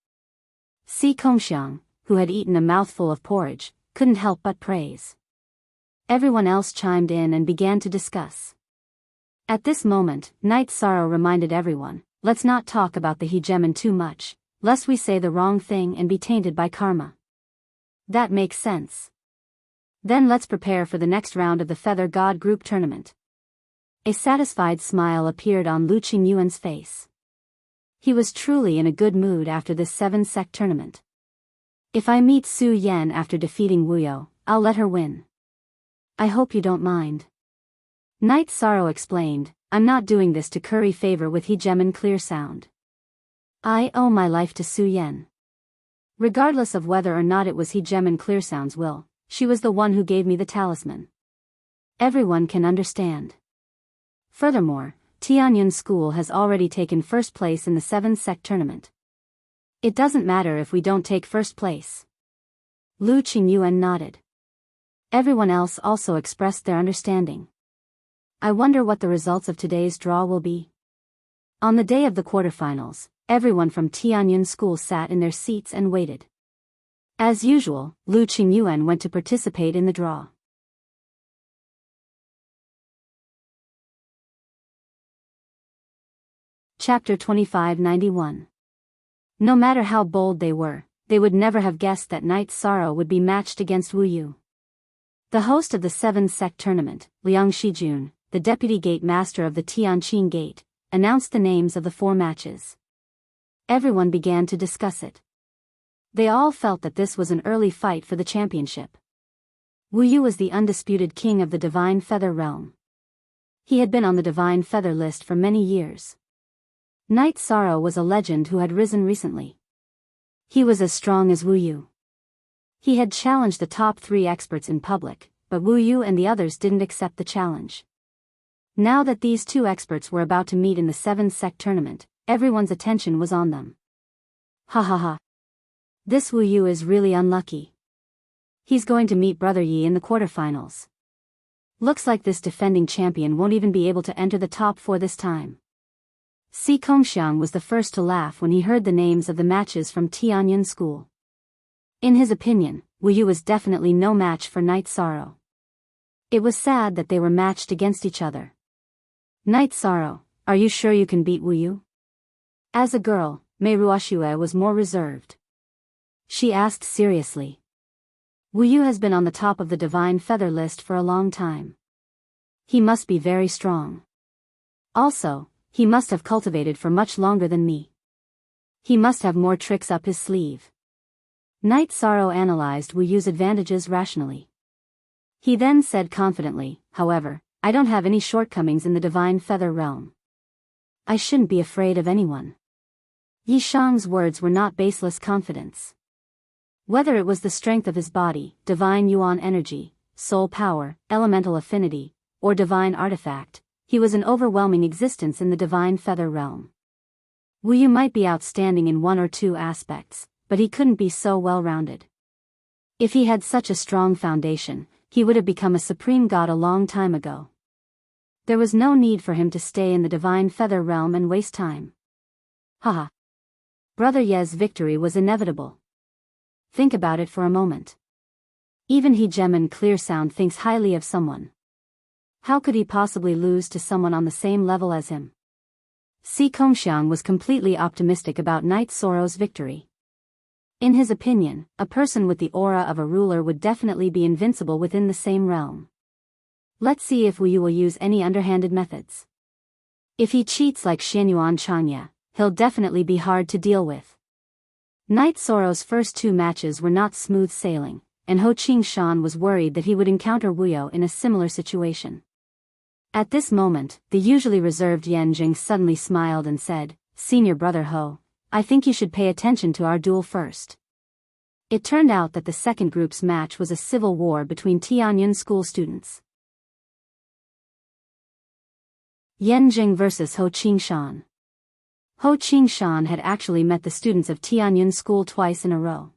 Si Kongxiang, who had eaten a mouthful of porridge, couldn't help but praise. Everyone else chimed in and began to discuss. At this moment, Night Sorrow reminded everyone, "Let's not talk about the hegemon too much, lest we say the wrong thing and be tainted by karma." That makes sense. Then let's prepare for the next round of the Feather God Group Tournament. A satisfied smile appeared on Lu Qingyuan's face. He was truly in a good mood after this 7-sect tournament. "If I meet Su Yan after defeating Wuyo, I'll let her win. I hope you don't mind." Night Sorrow explained, "I'm not doing this to curry favor with Hegemon Clear Sound. I owe my life to Su Yan. Regardless of whether or not it was Hegemon Clear Sound's will, she was the one who gave me the talisman. Everyone can understand. Furthermore, Tianyun School has already taken first place in the 7-sect tournament. It doesn't matter if we don't take first place." Lu Qingyuan nodded. Everyone else also expressed their understanding. I wonder what the results of today's draw will be. On the day of the quarterfinals, everyone from Tianyun School sat in their seats and waited. As usual, Lu Qingyuan went to participate in the draw. Chapter 2591. No matter how bold they were, they would never have guessed that Night Sorrow would be matched against Wu Yu. The host of the 7-sect tournament, Liang Shijun, the deputy gate master of the Tianqing Gate, announced the names of the 4 matches. Everyone began to discuss it. They all felt that this was an early fight for the championship. Wu Yu was the undisputed king of the Divine Feather realm. He had been on the Divine Feather list for many years. Night Sorrow was a legend who had risen recently. He was as strong as Wu Yu. He had challenged the top 3 experts in public, but Wu Yu and the others didn't accept the challenge. Now that these 2 experts were about to meet in the 7-sect tournament, everyone's attention was on them. Ha ha ha. This Wu Yu is really unlucky. He's going to meet Brother Yi in the quarterfinals. Looks like this defending champion won't even be able to enter the top 4 this time. Si Kongxiang was the first to laugh when he heard the names of the matches from Tianyun School. In his opinion, Wu Yu was definitely no match for Night Sorrow. It was sad that they were matched against each other. Night Sorrow, are you sure you can beat Wu Yu? As a girl, Mei Ruoxue was more reserved. She asked seriously. Wu Yu has been on the top of the Divine Feather list for a long time. He must be very strong. Also, he must have cultivated for much longer than me. He must have more tricks up his sleeve. Night Sorrow analyzed Wu Yu's advantages rationally. He then said confidently, however, I don't have any shortcomings in the Divine Feather realm. I shouldn't be afraid of anyone. Yi Shang's words were not baseless confidence. Whether it was the strength of his body, divine yuan energy, soul power, elemental affinity, or divine artifact, he was an overwhelming existence in the Divine Feather realm. Wu Yu might be outstanding in 1 or 2 aspects, but he couldn't be so well-rounded. If he had such a strong foundation, he would have become a supreme god a long time ago. There was no need for him to stay in the Divine Feather realm and waste time. Haha. Brother Ye's victory was inevitable. Think about it for a moment. Even He Gemin Clear Sound thinks highly of someone. How could he possibly lose to someone on the same level as him? Si Kongxiang was completely optimistic about Night Sorrow's victory. In his opinion, a person with the aura of a ruler would definitely be invincible within the same realm. Let's see if Wu Yu will use any underhanded methods. If he cheats like Xianyuan Changya, he'll definitely be hard to deal with. Night Sorrow's first 2 matches were not smooth sailing, and Ho Qingshan was worried that he would encounter Wu Yu in a similar situation. At this moment, the usually reserved Yan Jing suddenly smiled and said, Senior Brother Ho, I think you should pay attention to our duel first. It turned out that the second group's match was a civil war between Tianyun School students. Yan Jing versus Ho Qingshan. Ho Qingshan had actually met the students of Tianyun School twice in a row.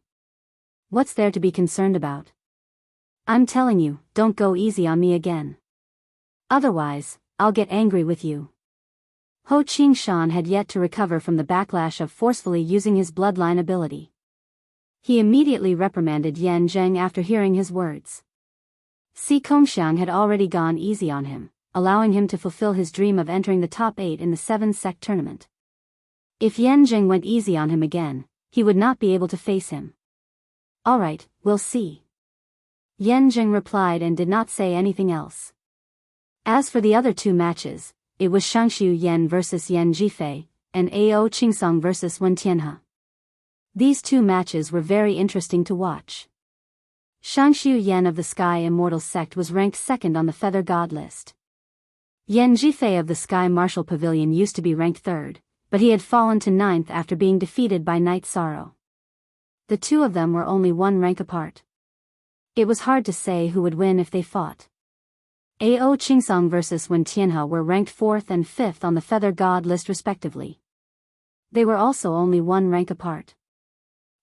What's there to be concerned about? I'm telling you, don't go easy on me again. Otherwise, I'll get angry with you. Ho Qingshan had yet to recover from the backlash of forcefully using his bloodline ability. He immediately reprimanded Yan Zheng after hearing his words. Si Kongxiang had already gone easy on him, allowing him to fulfill his dream of entering the top 8 in the 7-sect tournament. If Yan Zheng went easy on him again, he would not be able to face him. Alright, we'll see. Yan Zheng replied and did not say anything else. As for the other 2 matches, it was Shangxiu Yan versus Yan Jifei, and Ao Qingsong versus Wen Tianhe. These 2 matches were very interesting to watch. Shangxiu Yan of the Sky Immortal Sect was ranked 2nd on the Feather God list. Yan Jifei of the Sky Martial Pavilion used to be ranked 3rd, but he had fallen to 9th after being defeated by Night Sorrow. The 2 of them were only 1 rank apart. It was hard to say who would win if they fought. Ao Qingsong versus Wen Tianhe were ranked 4th and 5th on the Feather God list respectively. They were also only 1 rank apart.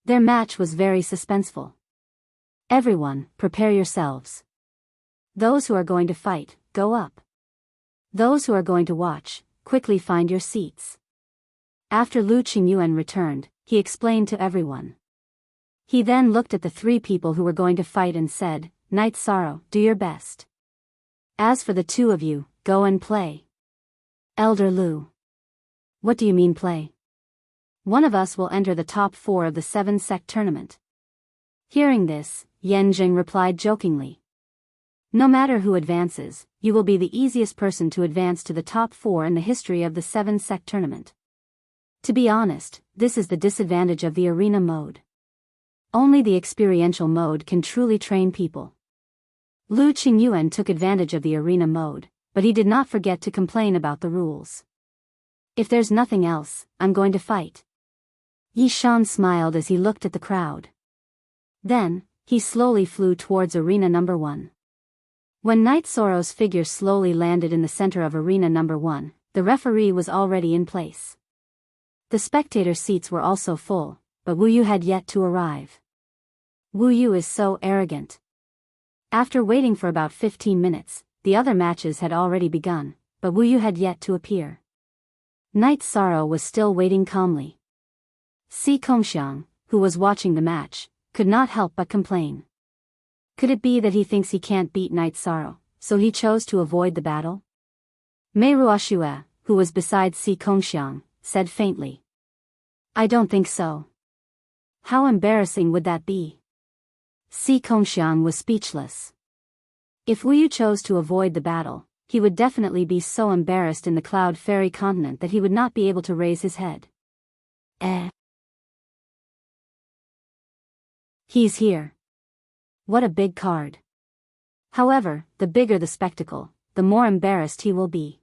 Their match was very suspenseful. Everyone, prepare yourselves. Those who are going to fight, go up. Those who are going to watch, quickly find your seats. After Lu Qingyuan returned, he explained to everyone. He then looked at the 3 people who were going to fight and said, Night Sorrow, do your best. As for the 2 of you, go and play. Elder Lu. What do you mean play? One of us will enter the top 4 of the 7-sect tournament. Hearing this, Yan Jing replied jokingly. No matter who advances, you will be the easiest person to advance to the top 4 in the history of the 7-sect tournament. To be honest, this is the disadvantage of the arena mode. Only the experiential mode can truly train people. Lu Qingyuan took advantage of the arena mode, but he did not forget to complain about the rules. If there's nothing else, I'm going to fight. Yi Shan smiled as he looked at the crowd. Then, he slowly flew towards arena number 1. When Night Sorrow's figure slowly landed in the center of arena number 1, the referee was already in place. The spectator seats were also full, but Wu Yu had yet to arrive. Wu Yu is so arrogant. After waiting for about 15 minutes, the other matches had already begun, but Wu Yu had yet to appear. Night Sorrow was still waiting calmly. Si Kongxiang, who was watching the match, could not help but complain. Could it be that he thinks he can't beat Night Sorrow, so he chose to avoid the battle? Mei Ruoxue, who was beside Si Kongxiang, said faintly. I don't think so. How embarrassing would that be? Si Kongxiang was speechless. If Wu Yu chose to avoid the battle, he would definitely be so embarrassed in the Cloud Fairy continent that he would not be able to raise his head. He's here. What a big card. However, the bigger the spectacle, the more embarrassed he will be.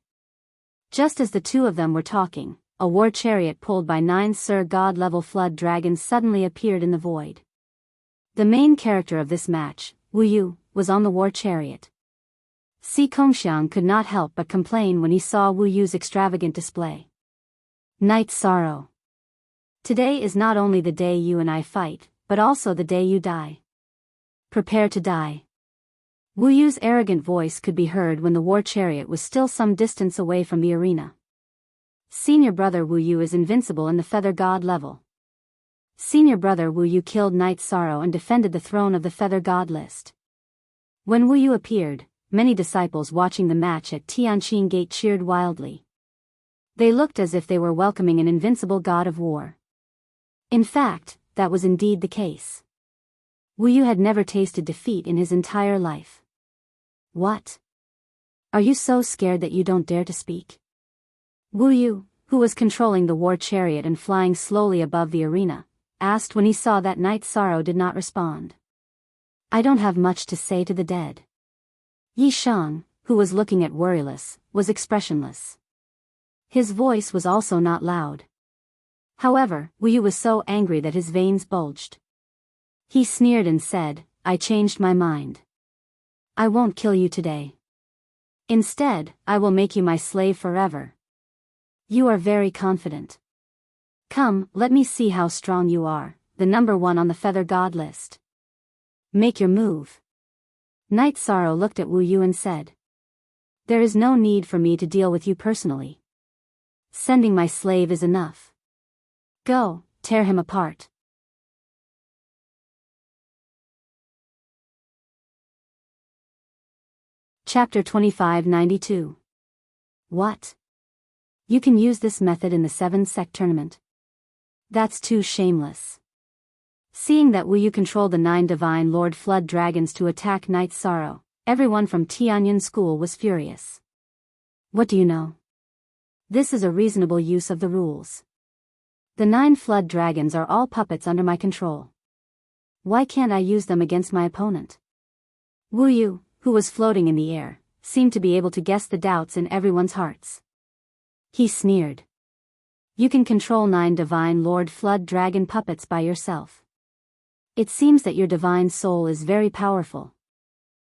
Just as the 2 of them were talking, a war chariot pulled by 9 Sir God-level flood dragons suddenly appeared in the void. The main character of this match, Wu Yu, was on the war chariot. Si Kongxiang could not help but complain when he saw Wu Yu's extravagant display. Night Sorrow. Today is not only the day you and I fight, but also the day you die. Prepare to die. Wu Yu's arrogant voice could be heard when the war chariot was still some distance away from the arena. Senior brother Wu Yu is invincible in the Feather God level. Senior brother Wu Yu killed Night Sorrow and defended the throne of the Feather God list. When Wu Yu appeared, many disciples watching the match at Tianqing Gate cheered wildly. They looked as if they were welcoming an invincible god of war. In fact, that was indeed the case. Wu Yu had never tasted defeat in his entire life. What? Are you so scared that you don't dare to speak? Wu Yu, who was controlling the war chariot and flying slowly above the arena, asked when he saw that Night Sorrow did not respond. I don't have much to say to the dead. Yi Shang, who was looking at Worryless, was expressionless. His voice was also not loud. However, Wu Yu was so angry that his veins bulged. He sneered and said, I changed my mind. I won't kill you today. Instead, I will make you my slave forever. You are very confident. Come, let me see how strong you are, the number 1 on the Feather God list. Make your move. Night Sorrow looked at Wu Yu and said. There is no need for me to deal with you personally. Sending my slave is enough. Go, tear him apart. Chapter 2592. What? You can use this method in the 7-sect tournament? That's too shameless. Seeing that Wu Yu controlled the 9 Divine Lord Flood Dragons to attack Night Sorrow, everyone from Tianyan School was furious. What do you know? This is a reasonable use of the rules. The 9 Flood Dragons are all puppets under my control. Why can't I use them against my opponent? Wu Yu, who was floating in the air, seemed to be able to guess the doubts in everyone's hearts. He sneered. You can control 9 Divine Lord Flood Dragon puppets by yourself. It seems that your divine soul is very powerful.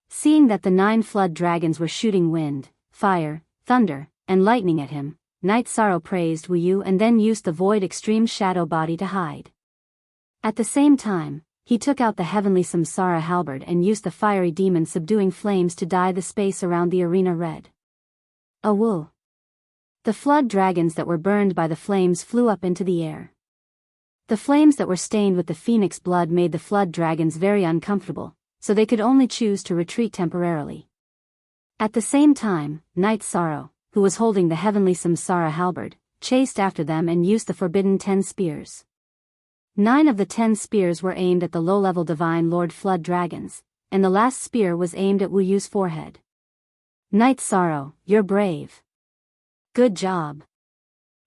Seeing that the 9 Flood Dragons were shooting wind, fire, thunder, and lightning at him, Night Sorrow praised Wu Yu and then used the Void Extreme Shadow Body to hide. At the same time, he took out the heavenly samsara halberd and used the fiery demon subduing flames to dye the space around the arena red. Awoo! The flood dragons that were burned by the flames flew up into the air. The flames that were stained with the phoenix blood made the flood dragons very uncomfortable, so they could only choose to retreat temporarily. At the same time, Night Sorrow, who was holding the heavenly samsara halberd, chased after them and used the forbidden 10 spears. 9 of the 10 spears were aimed at the low-level Divine Lord Flood Dragons, and the last spear was aimed at Wu Yu's forehead. Night Sorrow, you're brave. Good job.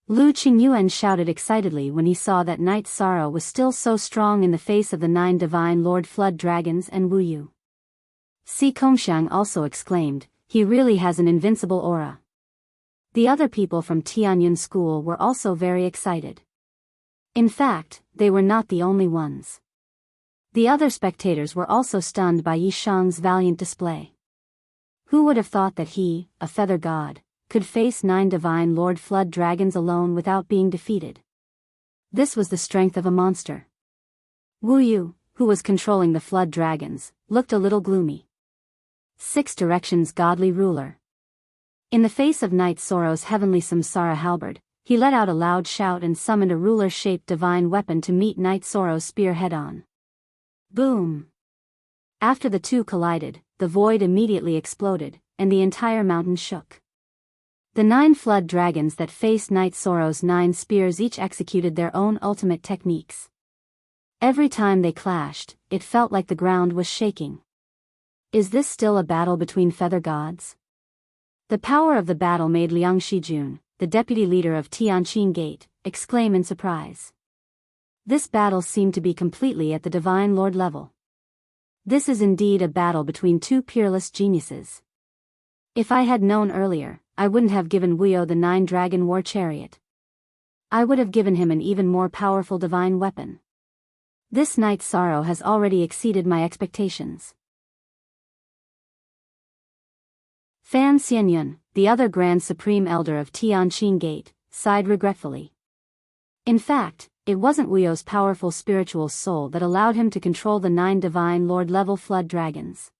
Lu Qingyuan shouted excitedly when he saw that Night Sorrow was still so strong in the face of the 9 Divine Lord Flood Dragons and Wu Yu. Si Kongxiang also exclaimed, he really has an invincible aura. The other people from Tianyun School were also very excited. In fact, they were not the only ones. The other spectators were also stunned by Yi Shang's valiant display. Who would have thought that he, a feather god, could face 9 Divine Lord Flood Dragons alone without being defeated? This was the strength of a monster. Wu Yu, who was controlling the Flood Dragons, looked a little gloomy. 6 Directions Godly Ruler. In the face of Night Sorrow's heavenly samsara halberd, he let out a loud shout and summoned a ruler-shaped divine weapon to meet Night Sorrow's spear head-on. Boom! After the two collided, the void immediately exploded, and the entire mountain shook. The 9 flood dragons that faced Night Sorrow's 9 spears each executed their own ultimate techniques. Every time they clashed, it felt like the ground was shaking. Is this still a battle between feather gods? The power of the battle made Liang Shijun, the deputy leader of Tianqin Gate, exclaim in surprise. This battle seemed to be completely at the Divine Lord level. This is indeed a battle between 2 peerless geniuses. If I had known earlier, I wouldn't have given Wu Yu the 9-dragon war chariot. I would have given him an even more powerful divine weapon. This Night Sorrow has already exceeded my expectations. Fan Xianyun, the other Grand Supreme Elder of Tianqin Gate, sighed regretfully. In fact, it wasn't Wu Yu's powerful spiritual soul that allowed him to control the 9 Divine Lord-level flood dragons.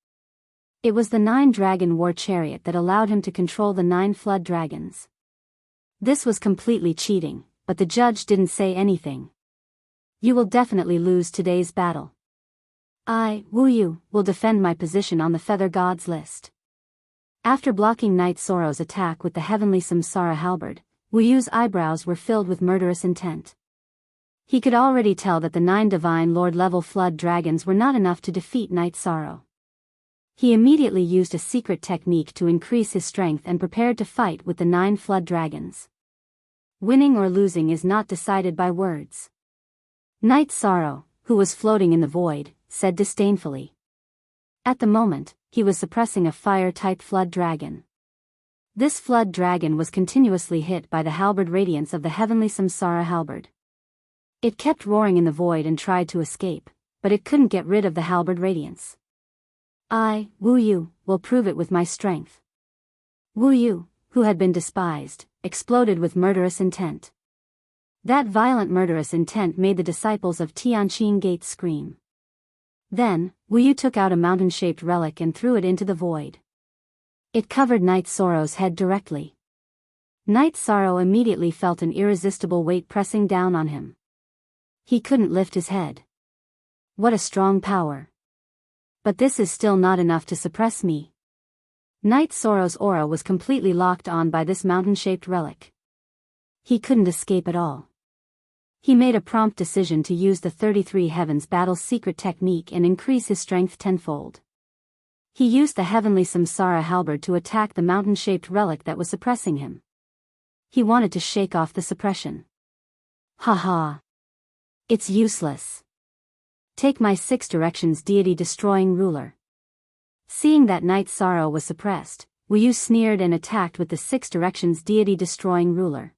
It was the 9-dragon war chariot that allowed him to control the 9 flood dragons. This was completely cheating, but the judge didn't say anything. You will definitely lose today's battle. I, Wu Yu, will defend my position on the Feather Gods list. After blocking Night Sorrow's attack with the heavenly samsara halberd, Wu Yu's eyebrows were filled with murderous intent. He could already tell that the 9 Divine Lord-level flood dragons were not enough to defeat Night Sorrow. He immediately used a secret technique to increase his strength and prepared to fight with the 9 flood dragons. Winning or losing is not decided by words. Night Sorrow, who was floating in the void, said disdainfully. At the moment, he was suppressing a fire-type flood dragon. This flood dragon was continuously hit by the halberd radiance of the heavenly samsara halberd. It kept roaring in the void and tried to escape, but it couldn't get rid of the halberd radiance. I, Wu Yu, will prove it with my strength. Wu Yu, who had been despised, exploded with murderous intent. That violent murderous intent made the disciples of Tianqin Gate scream. Then, Wu Yu took out a mountain-shaped relic and threw it into the void. It covered Night Sorrow's head directly. Night Sorrow immediately felt an irresistible weight pressing down on him. He couldn't lift his head. What a strong power. But this is still not enough to suppress me. Night Sorrow's aura was completely locked on by this mountain-shaped relic. He couldn't escape at all. He made a prompt decision to use the 33 Heavens Battle's secret technique and increase his strength tenfold. He used the heavenly samsara halberd to attack the mountain-shaped relic that was suppressing him. He wanted to shake off the suppression. Ha! It's useless. Take my 6 directions deity-destroying ruler. Seeing that Night Sorrow was suppressed, Wu Yu sneered and attacked with the 6 directions deity-destroying ruler.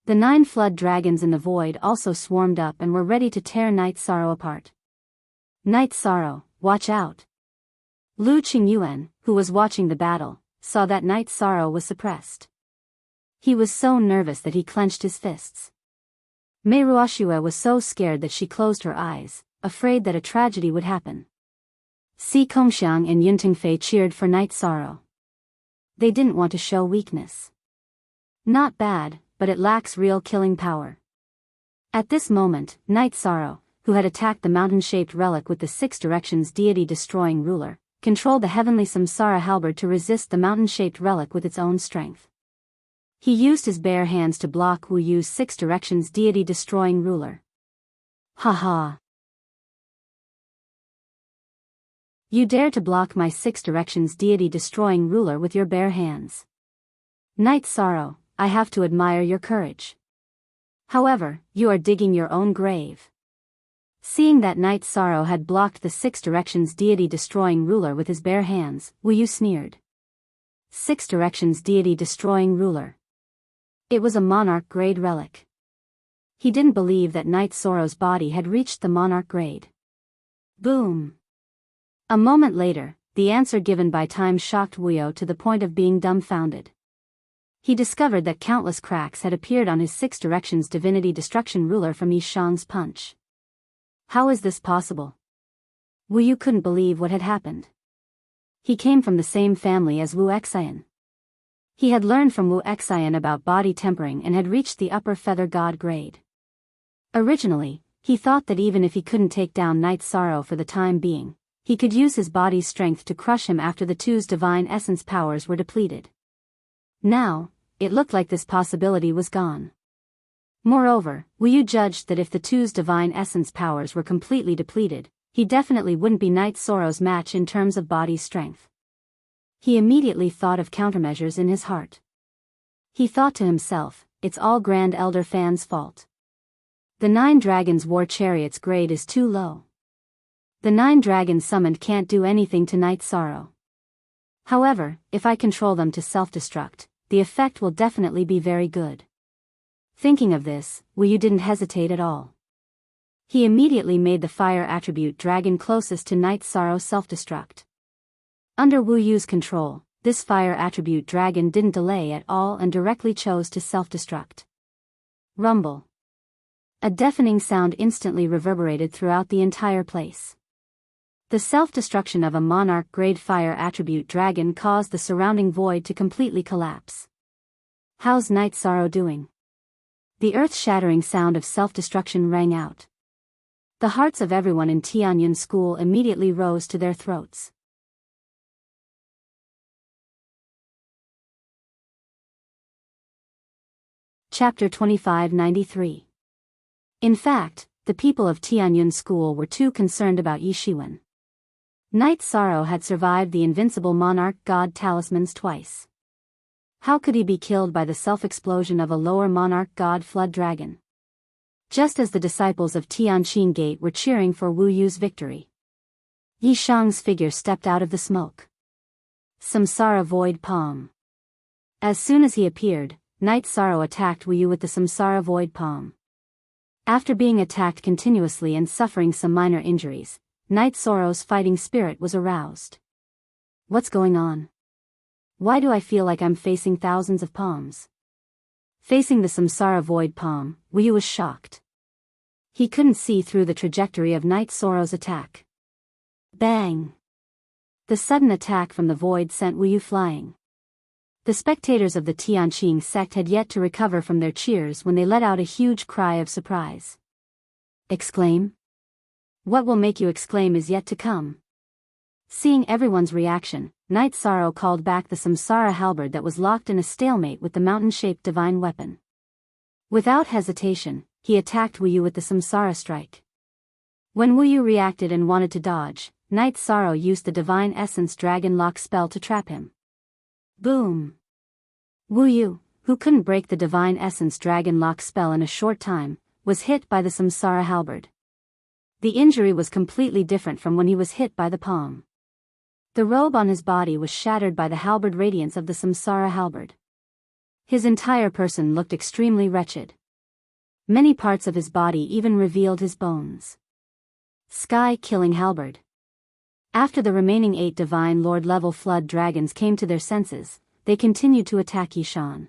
The 9 flood dragons in the void also swarmed up and were ready to tear Night Sorrow apart. Night Sorrow, watch out! Lu Qingyuan, who was watching the battle, saw that Night Sorrow was suppressed. He was so nervous that he clenched his fists. Mei Ruoxue was so scared that she closed her eyes, afraid that a tragedy would happen. Si Kongxiang and Yun Tingfei cheered for Night Sorrow. They didn't want to show weakness. Not bad, but it lacks real killing power. At this moment, Night Sorrow, who had attacked the mountain-shaped relic with the Six Directions deity-destroying ruler, controlled the heavenly samsara halberd to resist the mountain-shaped relic with its own strength. He used his bare hands to block Wu Yu's Six Directions deity-destroying ruler. Ha ha! You dare to block my Six Directions deity-destroying ruler with your bare hands. Night Sorrow, I have to admire your courage. However, you are digging your own grave. Seeing that Night Sorrow had blocked the Six Directions deity-destroying ruler with his bare hands, Wu Yu sneered. Six Directions deity-destroying ruler. It was a monarch-grade relic. He didn't believe that Night Sorrow's body had reached the monarch grade. Boom! A moment later, the answer given by time shocked Wu Yu to the point of being dumbfounded. He discovered that countless cracks had appeared on his Six Directions divinity destruction ruler from Yi Shang's punch. How is this possible? Wu Yu couldn't believe what had happened. He came from the same family as Wu Xian. He had learned from Wu Xian about body tempering and had reached the upper feather god grade. Originally, he thought that even if he couldn't take down Night Sorrow for the time being, he could use his body's strength to crush him after the two's divine essence powers were depleted. Now, it looked like this possibility was gone. Moreover, Wu Yu judged that if the two's divine essence powers were completely depleted, he definitely wouldn't be Night Sorrow's match in terms of body strength. He immediately thought of countermeasures in his heart. He thought to himself, it's all Grand Elder Fan's fault. The 9 Dragons War Chariot's grade is too low. The 9 dragons summoned can't do anything to Night Sorrow. However, if I control them to self-destruct, the effect will definitely be very good. Thinking of this, Wu Yu didn't hesitate at all. He immediately made the fire attribute dragon closest to Night Sorrow self-destruct. Under Wu Yu's control, this fire attribute dragon didn't delay at all and directly chose to self-destruct. Rumble. A deafening sound instantly reverberated throughout the entire place. The self-destruction of a monarch-grade fire attribute dragon caused the surrounding void to completely collapse. How's Night Sorrow doing? The earth-shattering sound of self-destruction rang out. The hearts of everyone in Tianyun School immediately rose to their throats. Chapter 2593. In fact, the people of Tianyun School were too concerned about Yi Shiwen. Night Sorrow had survived the invincible monarch god talismans twice. How could he be killed by the self-explosion of a lower monarch god flood dragon? Just as the disciples of Tianqing Gate were cheering for Wu Yu's victory, Yi Shang's figure stepped out of the smoke. Samsara Void Palm. As soon as he appeared, Night Sorrow attacked Wu Yu with the Samsara Void Palm. After being attacked continuously and suffering some minor injuries, Night Sorrow's fighting spirit was aroused. What's going on? Why do I feel like I'm facing thousands of palms? Facing the Samsara Void Palm, Wu Yu was shocked. He couldn't see through the trajectory of Night Sorrow's attack. Bang! The sudden attack from the void sent Wu Yu flying. The spectators of the Tianqing sect had yet to recover from their cheers when they let out a huge cry of surprise. Exclaim? What will make you exclaim is yet to come. Seeing everyone's reaction, Night Sorrow called back the Samsara halberd that was locked in a stalemate with the mountain-shaped divine weapon. Without hesitation, he attacked Wu Yu with the Samsara strike. When Wu Yu reacted and wanted to dodge, Night Sorrow used the divine essence dragon lock spell to trap him. Boom! Wu Yu, who couldn't break the divine essence dragon lock spell in a short time, was hit by the Samsara halberd. The injury was completely different from when he was hit by the palm. The robe on his body was shattered by the halberd radiance of the Samsara halberd. His entire person looked extremely wretched. Many parts of his body even revealed his bones. Sky-killing halberd. After the remaining 8 Divine Lord level flood dragons came to their senses, they continued to attack Yishan.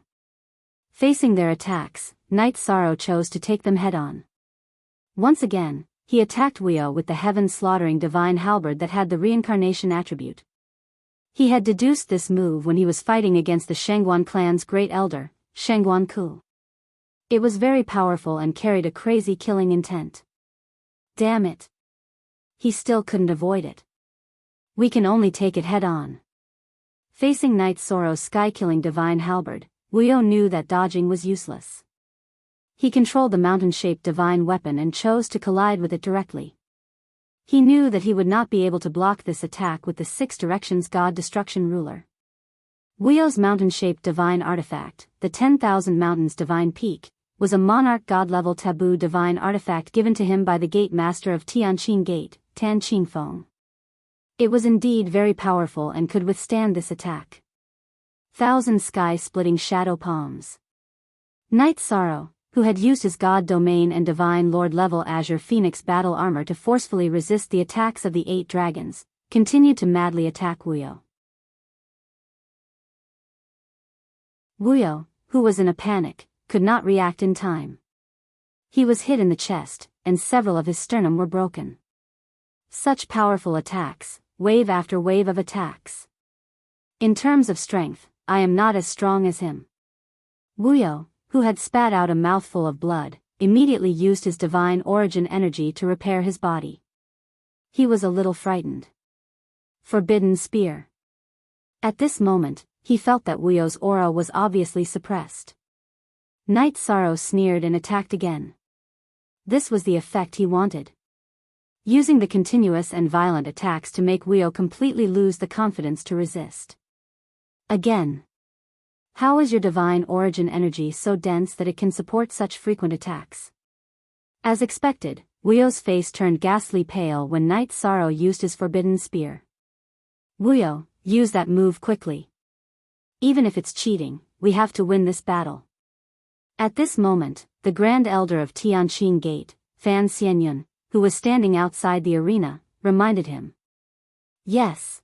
Facing their attacks, Night Sorrow chose to take them head-on. Once again, he attacked Wuyo with the heaven-slaughtering divine halberd that had the reincarnation attribute. He had deduced this move when he was fighting against the Shangguan clan's great elder, Shangguan Ku. It was very powerful and carried a crazy killing intent. Damn it. He still couldn't avoid it. We can only take it head-on. Facing Night Sorrow's sky-killing divine halberd, Wuyo knew that dodging was useless. He controlled the mountain-shaped divine weapon and chose to collide with it directly. He knew that he would not be able to block this attack with the Six Directions God Destruction Ruler. Wuyo's mountain-shaped divine artifact, the 10,000 Mountains Divine Peak, was a monarch god-level taboo divine artifact given to him by the Gate Master of Tianqing Gate, Tan Qingfeng. It was indeed very powerful and could withstand this attack. Thousand sky-splitting shadow palms. Night Sorrow, who had used his god domain and divine lord-level Azure Phoenix battle armor to forcefully resist the attacks of the 8 dragons, continued to madly attack Wuyo. Wuyo, who was in a panic, could not react in time. He was hit in the chest, and several of his sternum were broken. Such powerful attacks, wave after wave of attacks. In terms of strength, I am not as strong as him. Wuyo, who had spat out a mouthful of blood, immediately used his divine origin energy to repair his body. He was a little frightened. Forbidden Spear. At this moment, he felt that Wuyo's aura was obviously suppressed. Night Sorrow sneered and attacked again. This was the effect he wanted. Using the continuous and violent attacks to make Wuyo completely lose the confidence to resist. Again. How is your divine origin energy so dense that it can support such frequent attacks? As expected, Wuyo's face turned ghastly pale when Night Sorrow used his Forbidden Spear. Wuyo, use that move quickly. Even if it's cheating, we have to win this battle. At this moment, the Grand Elder of Tianqing Gate, Fan Xianyun, who was standing outside the arena, reminded him. Yes.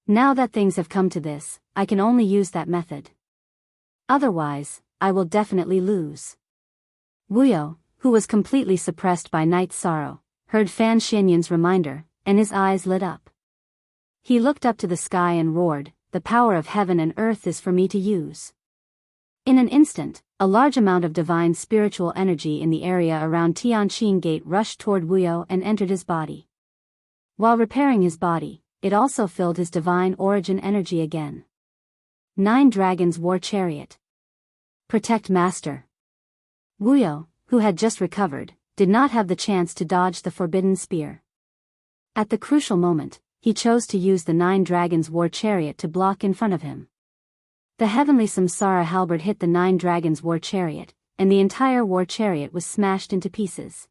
Now that things have come to this, I can only use that method. Otherwise, I will definitely lose. Wuyo, who was completely suppressed by Night Sorrow, heard Fan Xianyun's reminder, and his eyes lit up. He looked up to the sky and roared, "The power of heaven and earth is for me to use." In an instant, a large amount of divine spiritual energy in the area around Tianqing Gate rushed toward Wuyo and entered his body. While repairing his body, it also filled his divine origin energy again. 9 Dragons War Chariot. Protect Master. Wuyo, who had just recovered, did not have the chance to dodge the Forbidden Spear. At the crucial moment, he chose to use the 9 Dragons War Chariot to block in front of him. The heavenly Samsara halberd hit the 9 Dragons War Chariot, and the entire War Chariot was smashed into pieces.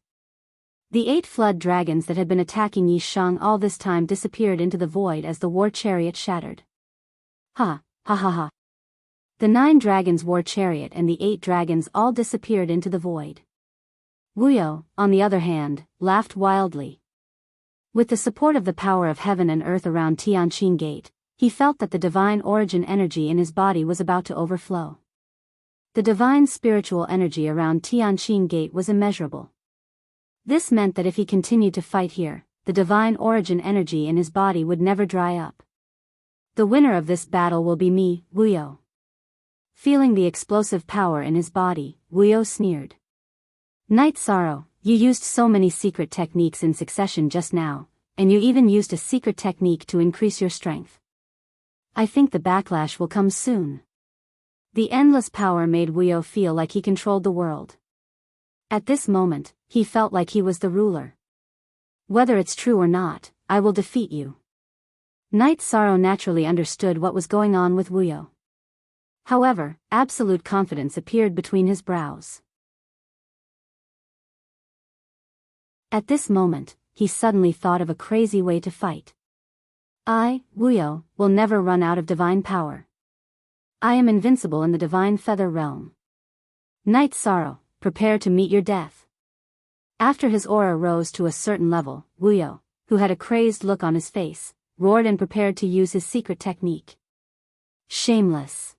The 8 flood dragons that had been attacking Yi Shang all this time disappeared into the void as the War Chariot shattered. Ha, ha ha ha. The 9 Dragons War Chariot and the 8 dragons all disappeared into the void. Wuyo, on the other hand, laughed wildly. With the support of the power of heaven and earth around Tianqing Gate, he felt that the divine origin energy in his body was about to overflow. The divine spiritual energy around Tianqing Gate was immeasurable. This meant that if he continued to fight here, the divine origin energy in his body would never dry up. The winner of this battle will be me, Wuyo. Feeling the explosive power in his body, Wuyo sneered. Night Sorrow, you used so many secret techniques in succession just now, and you even used a secret technique to increase your strength. I think the backlash will come soon. The endless power made Wuyo feel like he controlled the world. At this moment, he felt like he was the ruler. Whether it's true or not, I will defeat you. Night Sorrow naturally understood what was going on with Wuyo. However, absolute confidence appeared between his brows. At this moment, he suddenly thought of a crazy way to fight. I, Wuyo, will never run out of divine power. I am invincible in the divine feather realm. Night Sorrow, prepare to meet your death. After his aura rose to a certain level, Wuyo, who had a crazed look on his face, roared and prepared to use his secret technique. Shameless.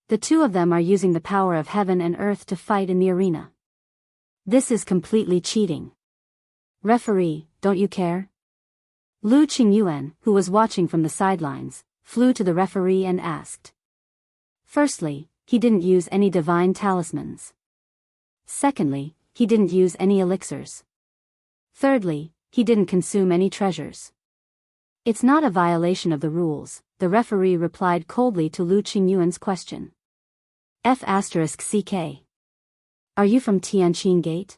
The two of them are using the power of heaven and earth to fight in the arena. This is completely cheating. Referee, don't you care? Lu Qingyuan, who was watching from the sidelines, flew to the referee and asked. Firstly, he didn't use any divine talismans. Secondly, he didn't use any elixirs. Thirdly, he didn't consume any treasures. It's not a violation of the rules, the referee replied coldly to Lu Qingyuan's question. F***CK. Are you from Tianqin Gate?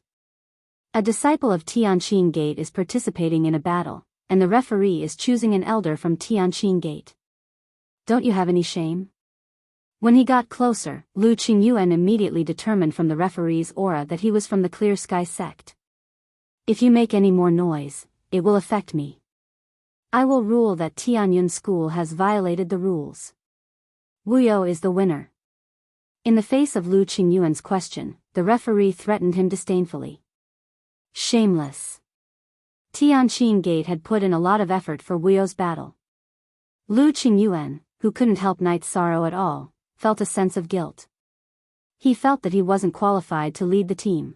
A disciple of Tianqin Gate is participating in a battle, and the referee is choosing an elder from Tianqin Gate. Don't you have any shame? When he got closer, Lu Qingyuan immediately determined from the referee's aura that he was from the Clear Sky sect. If you make any more noise, it will affect me. I will rule that Tianyun School has violated the rules. Wu You is the winner. In the face of Lu Qingyuan's question, the referee threatened him disdainfully. Shameless. Tianqin Gate had put in a lot of effort for Wu You's battle. Lu Qingyuan, who couldn't help Knight's sorrow at all, felt a sense of guilt. He felt that he wasn't qualified to lead the team.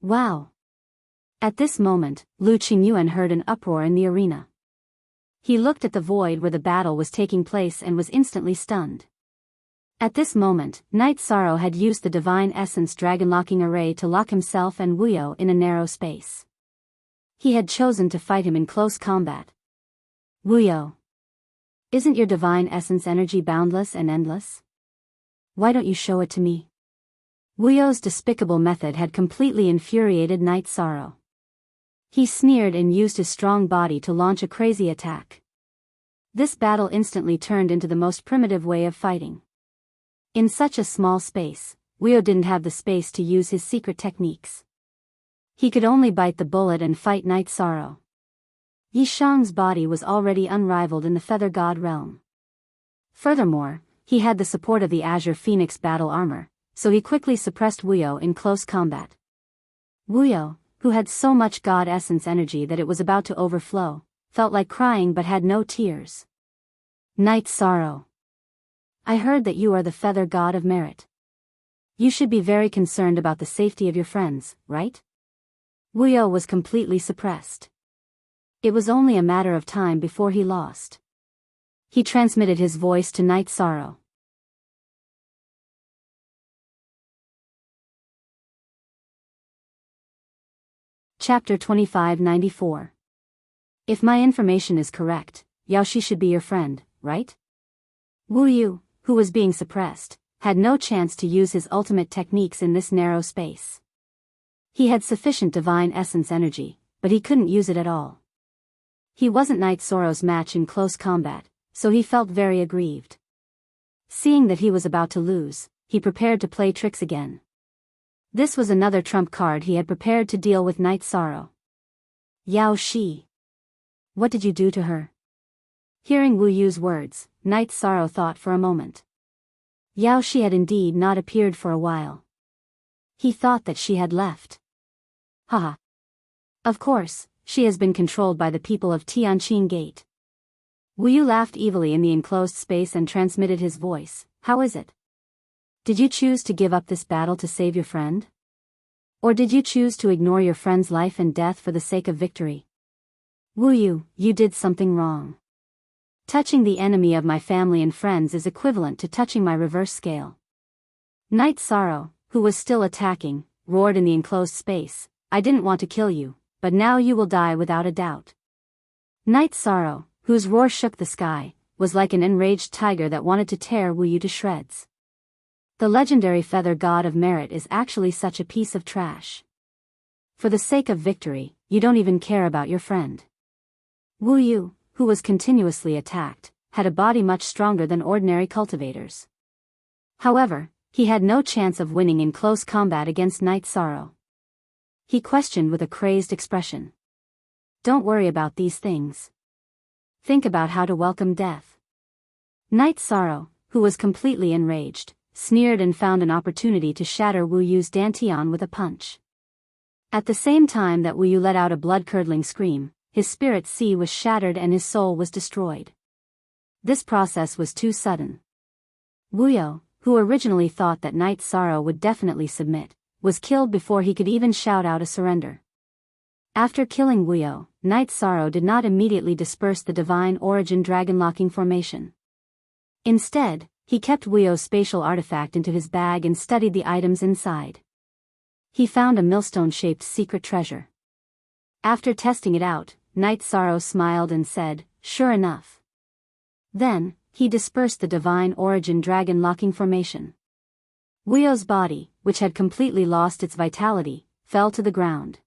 Wow! At this moment, Lu Qingyuan heard an uproar in the arena. He looked at the void where the battle was taking place and was instantly stunned. At this moment, Knight's sorrow had used the Divine Essence Dragon-locking array to lock himself and Wu You in a narrow space. He had chosen to fight him in close combat. Wu You. Isn't your Divine Essence energy boundless and endless? Why don't you show it to me? Wu You's despicable method had completely infuriated Knight's sorrow. He sneered and used his strong body to launch a crazy attack. This battle instantly turned into the most primitive way of fighting. In such a small space, Wu You didn't have the space to use his secret techniques. He could only bite the bullet and fight Knight's sorrow. Yi Shang's body was already unrivaled in the Feather God realm. Furthermore, he had the support of the Azure Phoenix battle armor, so he quickly suppressed Wu You in close combat. Wu You, who had so much God essence energy that it was about to overflow, felt like crying but had no tears. Knight's sorrow. I heard that you are the Feather God of Merit. You should be very concerned about the safety of your friends, right? Wu You was completely suppressed. It was only a matter of time before he lost. He transmitted his voice to Knight's sorrow. Chapter 2594. If my information is correct, Yaoshi should be your friend, right? Wu You, who was being suppressed, had no chance to use his ultimate techniques in this narrow space. He had sufficient divine essence energy, but he couldn't use it at all. He wasn't Knight's sorrow's match in close combat, so he felt very aggrieved. Seeing that he was about to lose, he prepared to play tricks again. This was another trump card he had prepared to deal with Knight's sorrow. Yao Shi. What did you do to her? Hearing Wu Yu's words, Knight's sorrow thought for a moment. Yao Shi had indeed not appeared for a while. He thought that she had left. Haha. Of course, she has been controlled by the people of Tianqin Gate. Wu Yu laughed evilly in the enclosed space and transmitted his voice. How is it? Did you choose to give up this battle to save your friend? Or did you choose to ignore your friend's life and death for the sake of victory? Wu Yu, you did something wrong. Touching the enemy of my family and friends is equivalent to touching my reverse scale. Knight's sorrow, who was still attacking, roared in the enclosed space. I didn't want to kill you, but now you will die without a doubt. Knight's sorrow, whose roar shook the sky, was like an enraged tiger that wanted to tear Wu Yu to shreds. The legendary Feather God of Merit is actually such a piece of trash. For the sake of victory, you don't even care about your friend. Wu Yu, who was continuously attacked, had a body much stronger than ordinary cultivators. However, he had no chance of winning in close combat against Knight's sorrow. He questioned with a crazed expression. Don't worry about these things. Think about how to welcome death. Knight's sorrow, who was completely enraged, sneered and found an opportunity to shatter Wu Yu's dantian with a punch. At the same time that Wu Yu let out a blood-curdling scream, his spirit sea was shattered and his soul was destroyed. This process was too sudden. Wu Yu, who originally thought that Knight's sorrow would definitely submit, was killed before he could even shout out a surrender. After killing Wuyo, Night Sorrow did not immediately disperse the divine origin dragon-locking formation. Instead, he kept Wuyo's spatial artifact into his bag and studied the items inside. He found a millstone-shaped secret treasure. After testing it out, Night Sorrow smiled and said, "Sure enough." Then, he dispersed the divine origin dragon-locking formation. Wuyo's body, which had completely lost its vitality, fell to the ground.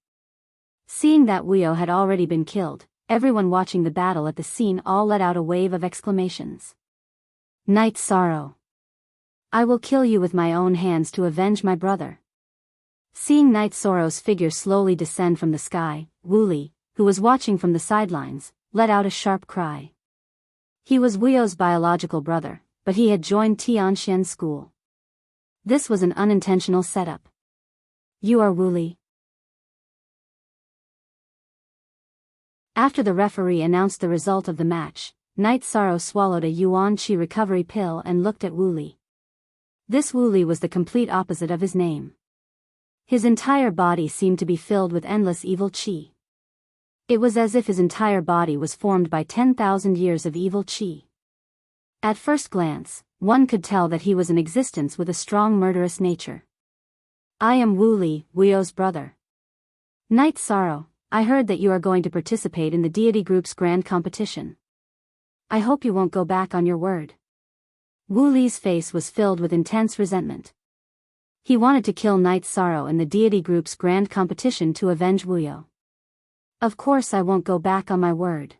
Seeing that Wuyo had already been killed, everyone watching the battle at the scene all let out a wave of exclamations. "Night Sorrow! I will kill you with my own hands to avenge my brother." Seeing Night Sorrow's figure slowly descend from the sky, Wooly, who was watching from the sidelines, let out a sharp cry. He was Wuyo's biological brother, but he had joined Tianxian's school. This was an unintentional setup. "You are Wooly?" After the referee announced the result of the match, Night Sorrow swallowed a Yuan Qi recovery pill and looked at Wooly. This Wooly was the complete opposite of his name. His entire body seemed to be filled with endless evil qi. It was as if his entire body was formed by 10,000 years of evil qi. At first glance, one could tell that he was in existence with a strong murderous nature. "I am Wooly, Wuyo's brother. Night Sorrow, I heard that you are going to participate in the deity group's grand competition. I hope you won't go back on your word." Wooly's face was filled with intense resentment. He wanted to kill Night Sorrow in the deity group's grand competition to avenge Wuyo. "Of course I won't go back on my word."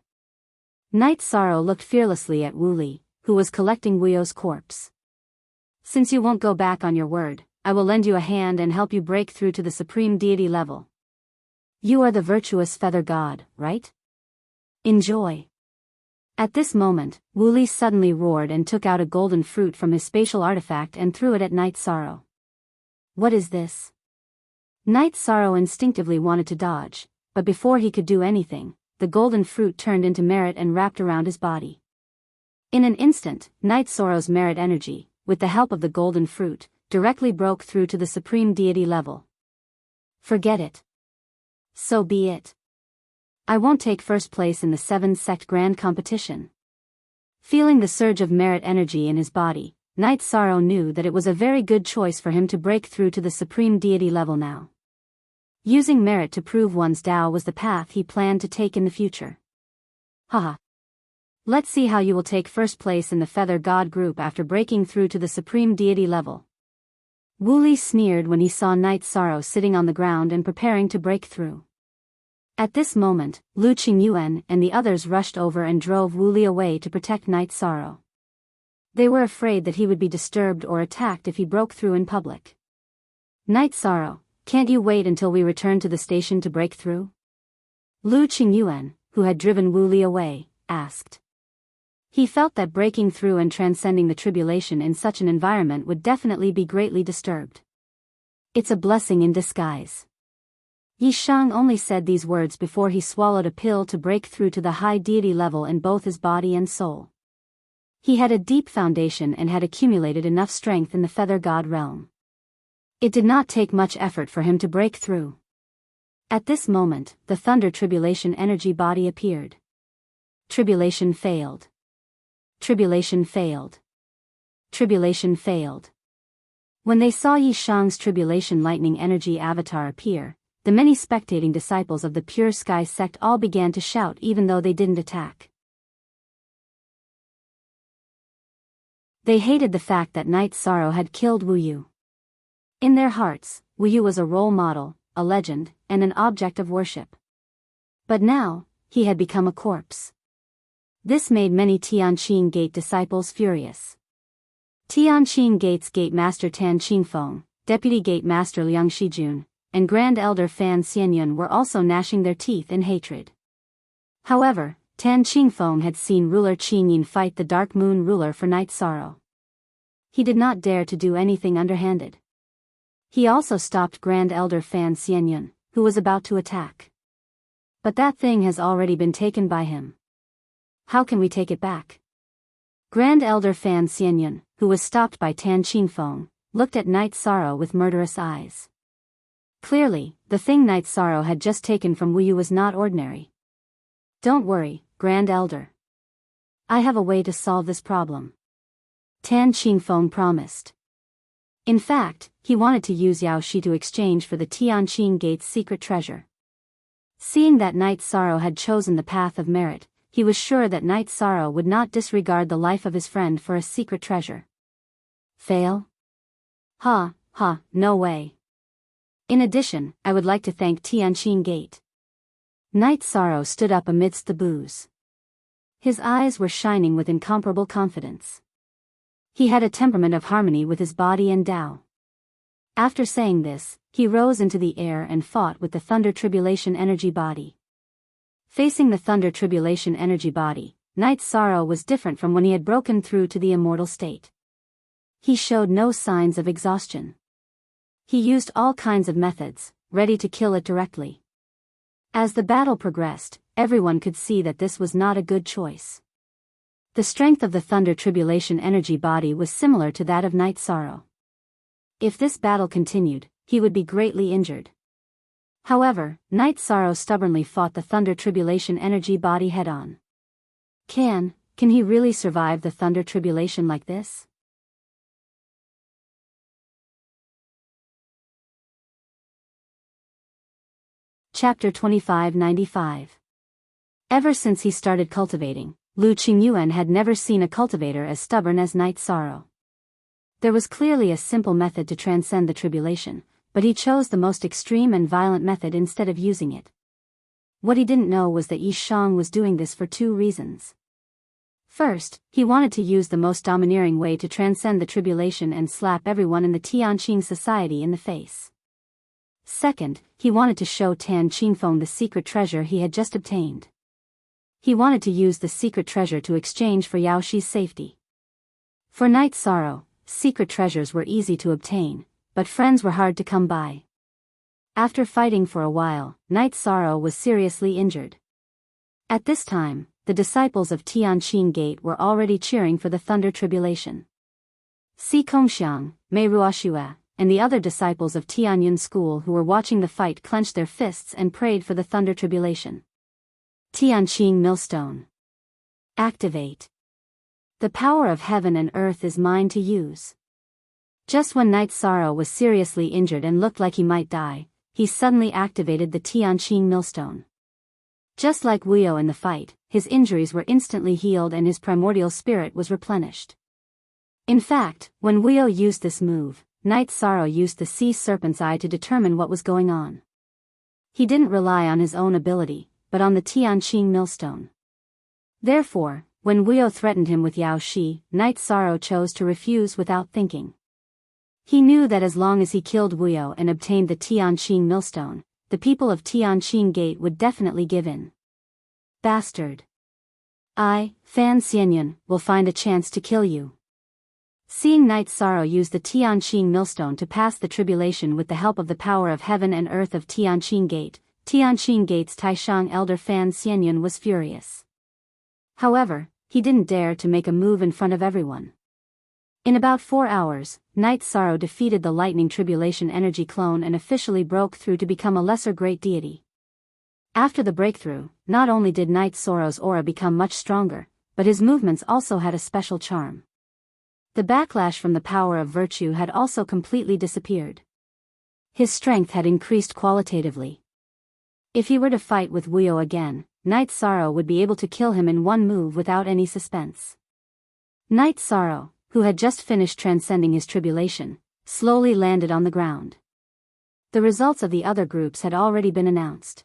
Night Sorrow looked fearlessly at Wooly, who was collecting Wuyo's corpse. "Since you won't go back on your word, I will lend you a hand and help you break through to the supreme deity level. You are the virtuous feather god, right? Enjoy." At this moment, Wooly suddenly roared and took out a golden fruit from his spatial artifact and threw it at Night Sorrow. "What is this?" Night Sorrow instinctively wanted to dodge, but before he could do anything, the golden fruit turned into merit and wrapped around his body. In an instant, Night Sorrow's merit energy, with the help of the golden fruit, directly broke through to the supreme deity level. "Forget it. So be it. I won't take first place in the 7-sect grand competition." Feeling the surge of merit energy in his body, Night Sorrow knew that it was a very good choice for him to break through to the supreme deity level now. Using merit to prove one's Tao was the path he planned to take in the future. "Haha. Let's see how you will take first place in the Feather God group after breaking through to the supreme deity level." Wooly sneered when he saw Night Sorrow sitting on the ground and preparing to break through. At this moment, Lu Qingyuan and the others rushed over and drove Wooly away to protect Night Sorrow. They were afraid that he would be disturbed or attacked if he broke through in public. "Night Sorrow, can't you wait until we return to the station to break through?" Lu Qingyuan, who had driven Wooly away, asked. He felt that breaking through and transcending the tribulation in such an environment would definitely be greatly disturbed. "It's a blessing in disguise." Yi Shang only said these words before he swallowed a pill to break through to the high deity level in both his body and soul. He had a deep foundation and had accumulated enough strength in the Feather God realm. It did not take much effort for him to break through. At this moment, the Thunder Tribulation energy body appeared. Tribulation failed. Tribulation failed. Tribulation failed. When they saw Yi Shang's Tribulation Lightning Energy avatar appear, the many spectating disciples of the Pure Sky sect all began to shout even though they didn't attack. They hated the fact that Night Sorrow had killed Wu Yu. In their hearts, Wu Yu was a role model, a legend, and an object of worship. But now, he had become a corpse. This made many Tianqing Gate disciples furious. Tianqing Gate's Gate Master Tan Qingfeng, Deputy Gate Master Liang Shijun, and Grand Elder Fan Xianyun were also gnashing their teeth in hatred. However, Tan Qingfeng had seen Ruler Qingyin fight the Dark Moon Ruler for Night Sorrow. He did not dare to do anything underhanded. He also stopped Grand Elder Fan Xianyun, who was about to attack. But that thing has already been taken by him. How can we take it back? Grand Elder Fan Xianyun, who was stopped by Tan Qingfeng, looked at Night Sorrow with murderous eyes. Clearly, the thing Night Sorrow had just taken from Wu Yu was not ordinary. Don't worry, Grand Elder. I have a way to solve this problem. Tan Qingfeng promised. In fact, he wanted to use Yao Shi to exchange for the Tianqing Gate's secret treasure. Seeing that Night Sorrow had chosen the path of merit, he was sure that Night Sorrow would not disregard the life of his friend for a secret treasure. Fail? Ha, no way. In addition, I would like to thank Tianqing Gate. Night Sorrow stood up amidst the booze. His eyes were shining with incomparable confidence. He had a temperament of harmony with his body and Tao. After saying this, he rose into the air and fought with the Thunder Tribulation Energy Body. Facing the Thunder Tribulation Energy Body, Night Sorrow was different from when he had broken through to the immortal state. He showed no signs of exhaustion. He used all kinds of methods, ready to kill it directly. As the battle progressed, everyone could see that this was not a good choice. The strength of the Thunder Tribulation Energy Body was similar to that of Night Sorrow. If this battle continued, he would be greatly injured. However, Night Sorrow stubbornly fought the Thunder Tribulation Energy Body head-on. Can he really survive the Thunder Tribulation like this? Chapter 2595. Ever since he started cultivating, Lu Qingyuan had never seen a cultivator as stubborn as Night Sorrow. There was clearly a simple method to transcend the tribulation, but he chose the most extreme and violent method instead of using it. What he didn't know was that Yi Shang was doing this for two reasons. First, he wanted to use the most domineering way to transcend the tribulation and slap everyone in the Tianqing society in the face. Second, he wanted to show Tan Qingfeng the secret treasure he had just obtained. He wanted to use the secret treasure to exchange for Yao Shi's safety. For Night Sorrow, secret treasures were easy to obtain, but friends were hard to come by. After fighting for a while, Night Sorrow was seriously injured. At this time, the disciples of Tianqing Gate were already cheering for the Thunder Tribulation. Si Kongxiang, Mei Ruoxue, and the other disciples of Tianyun School who were watching the fight clenched their fists and prayed for the Thunder Tribulation. Tianqing Millstone. Activate. The power of heaven and earth is mine to use. Just when Night Sorrow was seriously injured and looked like he might die, he suddenly activated the Tianqing Millstone. Just like Wu Yu in the fight, his injuries were instantly healed and his primordial spirit was replenished. In fact, when Wu Yu used this move, Night Sorrow used the sea serpent's eye to determine what was going on. He didn't rely on his own ability, but on the Tianqing Millstone. Therefore, when Wu Yu threatened him with Yao Shi, Night Sorrow chose to refuse without thinking. He knew that as long as he killed Wu Yu and obtained the Tianqing Millstone, the people of Tianqing Gate would definitely give in. Bastard. I, Fan Xianyun, will find a chance to kill you. Seeing Night Sorrow use the Tianqing Millstone to pass the tribulation with the help of the power of heaven and earth of Tianqing Gate, Tianqing Gate's Taishang elder Fan Xianyun was furious. However, he didn't dare to make a move in front of everyone. In about 4 hours, Night Sorrow defeated the Lightning Tribulation Energy clone and officially broke through to become a lesser great deity. After the breakthrough, not only did Night Sorrow's aura become much stronger, but his movements also had a special charm. The backlash from the power of virtue had also completely disappeared. His strength had increased qualitatively. If he were to fight with Wu Yu again, Night Sorrow would be able to kill him in one move without any suspense. Night Sorrow, who had just finished transcending his tribulation, slowly landed on the ground. The results of the other groups had already been announced.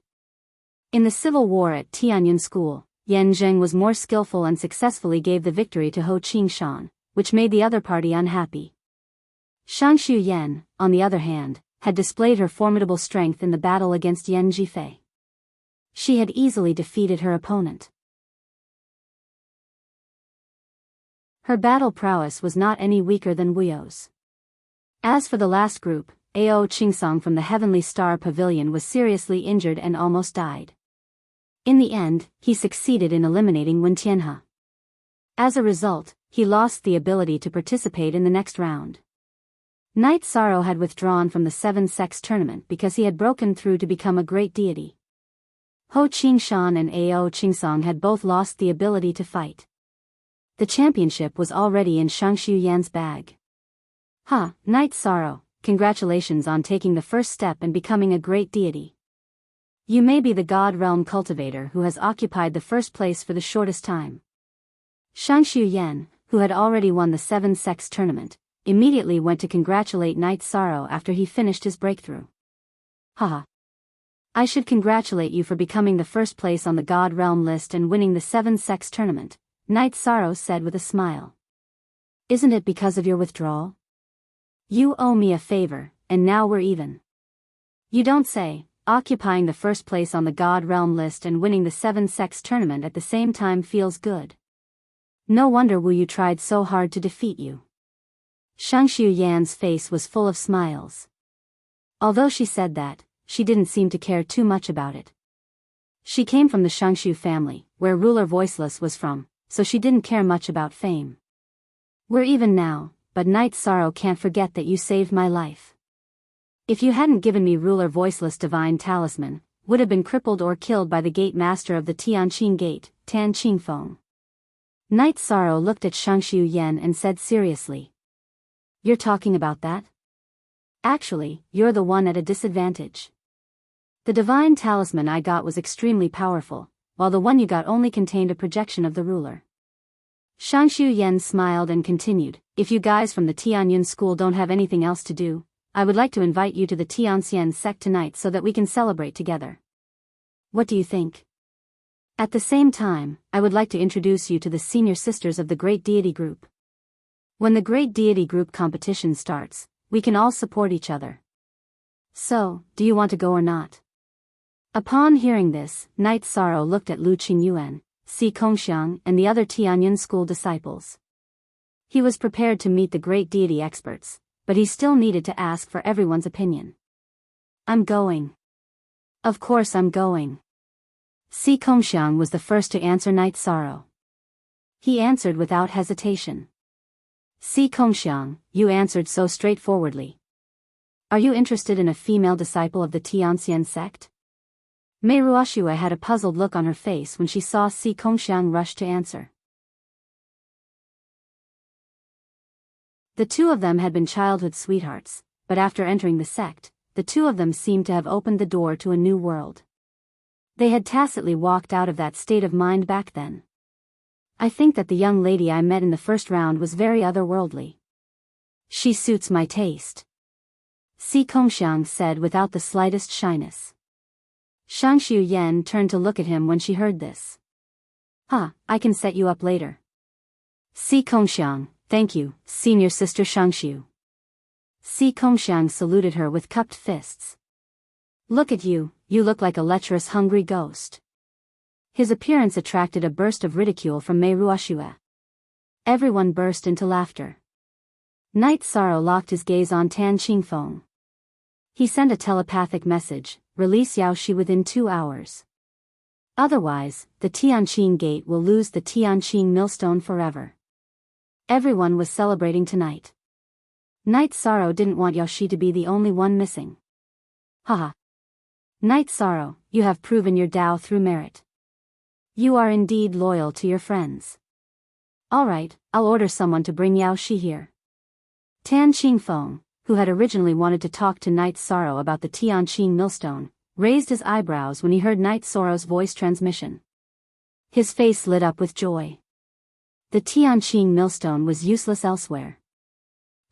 In the civil war at Tianyun School, Yan Zheng was more skillful and successfully gave the victory to Ho Qingshan, which made the other party unhappy. Shangshu Yan, on the other hand, had displayed her formidable strength in the battle against Yan Jifei. She had easily defeated her opponent. Her battle prowess was not any weaker than Wu Yu's. As for the last group, Ao Qingsong from the Heavenly Star Pavilion was seriously injured and almost died. In the end, he succeeded in eliminating Wen Tianhe. As a result, he lost the ability to participate in the next round. Night Sorrow had withdrawn from the seven-sex tournament because he had broken through to become a great deity. Ho Qingshan and Ao Qingsong had both lost the ability to fight. The championship was already in Shangshu Yan's bag. Night Sorrow, congratulations on taking the first step and becoming a great deity. You may be the God Realm cultivator who has occupied the first place for the shortest time. Shangshu Yan, who had already won the seven-sex tournament, immediately went to congratulate Night Sorrow after he finished his breakthrough. I should congratulate you for becoming the first place on the God Realm list and winning the seven-sex tournament, Night Sorrow said with a smile. Isn't it because of your withdrawal? You owe me a favor, and now we're even. You don't say. Occupying the first place on the God Realm list and winning the seven-sex tournament at the same time feels good. No wonder Wu Yu tried so hard to defeat you. Shangshu Yan's face was full of smiles. Although she said that, she didn't seem to care too much about it. She came from the Shangshu family, where ruler Voiceless was from, so she didn't care much about fame. We're even now, but Night Sorrow can't forget that you saved my life. If you hadn't given me ruler Voiceless divine talisman, would have been crippled or killed by the gate master of the Tianqing gate, Tan Qingfeng. Night Sorrow looked at Shangshu Yan and said seriously. You're talking about that? Actually, you're the one at a disadvantage. The divine talisman I got was extremely powerful, while the one you got only contained a projection of the ruler. Shangshu Yan smiled and continued, if you guys from the Tianyun school don't have anything else to do, I would like to invite you to the Tianxian sect tonight so that we can celebrate together. What do you think? At the same time, I would like to introduce you to the senior sisters of the Great Deity Group. When the Great Deity Group competition starts, we can all support each other. So, do you want to go or not? Upon hearing this, Night Sorrow looked at Lu Qingyuan, Si Kongxiang and the other Tianyun school disciples. He was prepared to meet the Great Deity experts, but he still needed to ask for everyone's opinion. I'm going. Of course I'm going. Si Kongxiang was the first to answer Night Sorrow. He answered without hesitation. Si Kongxiang, you answered so straightforwardly. Are you interested in a female disciple of the Tianxian sect? Mei Ruoxue had a puzzled look on her face when she saw Si Kongxiang rush to answer. The two of them had been childhood sweethearts, but after entering the sect, the two of them seemed to have opened the door to a new world. They had tacitly walked out of that state of mind back then. I think that the young lady I met in the first round was very otherworldly. She suits my taste. Si Kongxiang said without the slightest shyness. Shangshu Yan turned to look at him when she heard this. I can set you up later. Si Kongxiang, thank you, senior sister Shangshu. Si Kongxiang saluted her with cupped fists. Look at you, you look like a lecherous hungry ghost. His appearance attracted a burst of ridicule from Mei Ruoxue. Everyone burst into laughter. Night Sorrow locked his gaze on Tan Qingfeng. He sent a telepathic message, release Yao Shi within 2 hours. Otherwise, the Tianqing gate will lose the Tianqing millstone forever. Everyone was celebrating tonight. Night Sorrow didn't want Yao Shi to be the only one missing. Night Sorrow, you have proven your Tao through merit. You are indeed loyal to your friends. Alright, I'll order someone to bring Yao Shi here. Tan Qingfeng, who had originally wanted to talk to Night Sorrow about the Tianqing millstone, raised his eyebrows when he heard Night Sorrow's voice transmission. His face lit up with joy. The Tianqing millstone was useless elsewhere.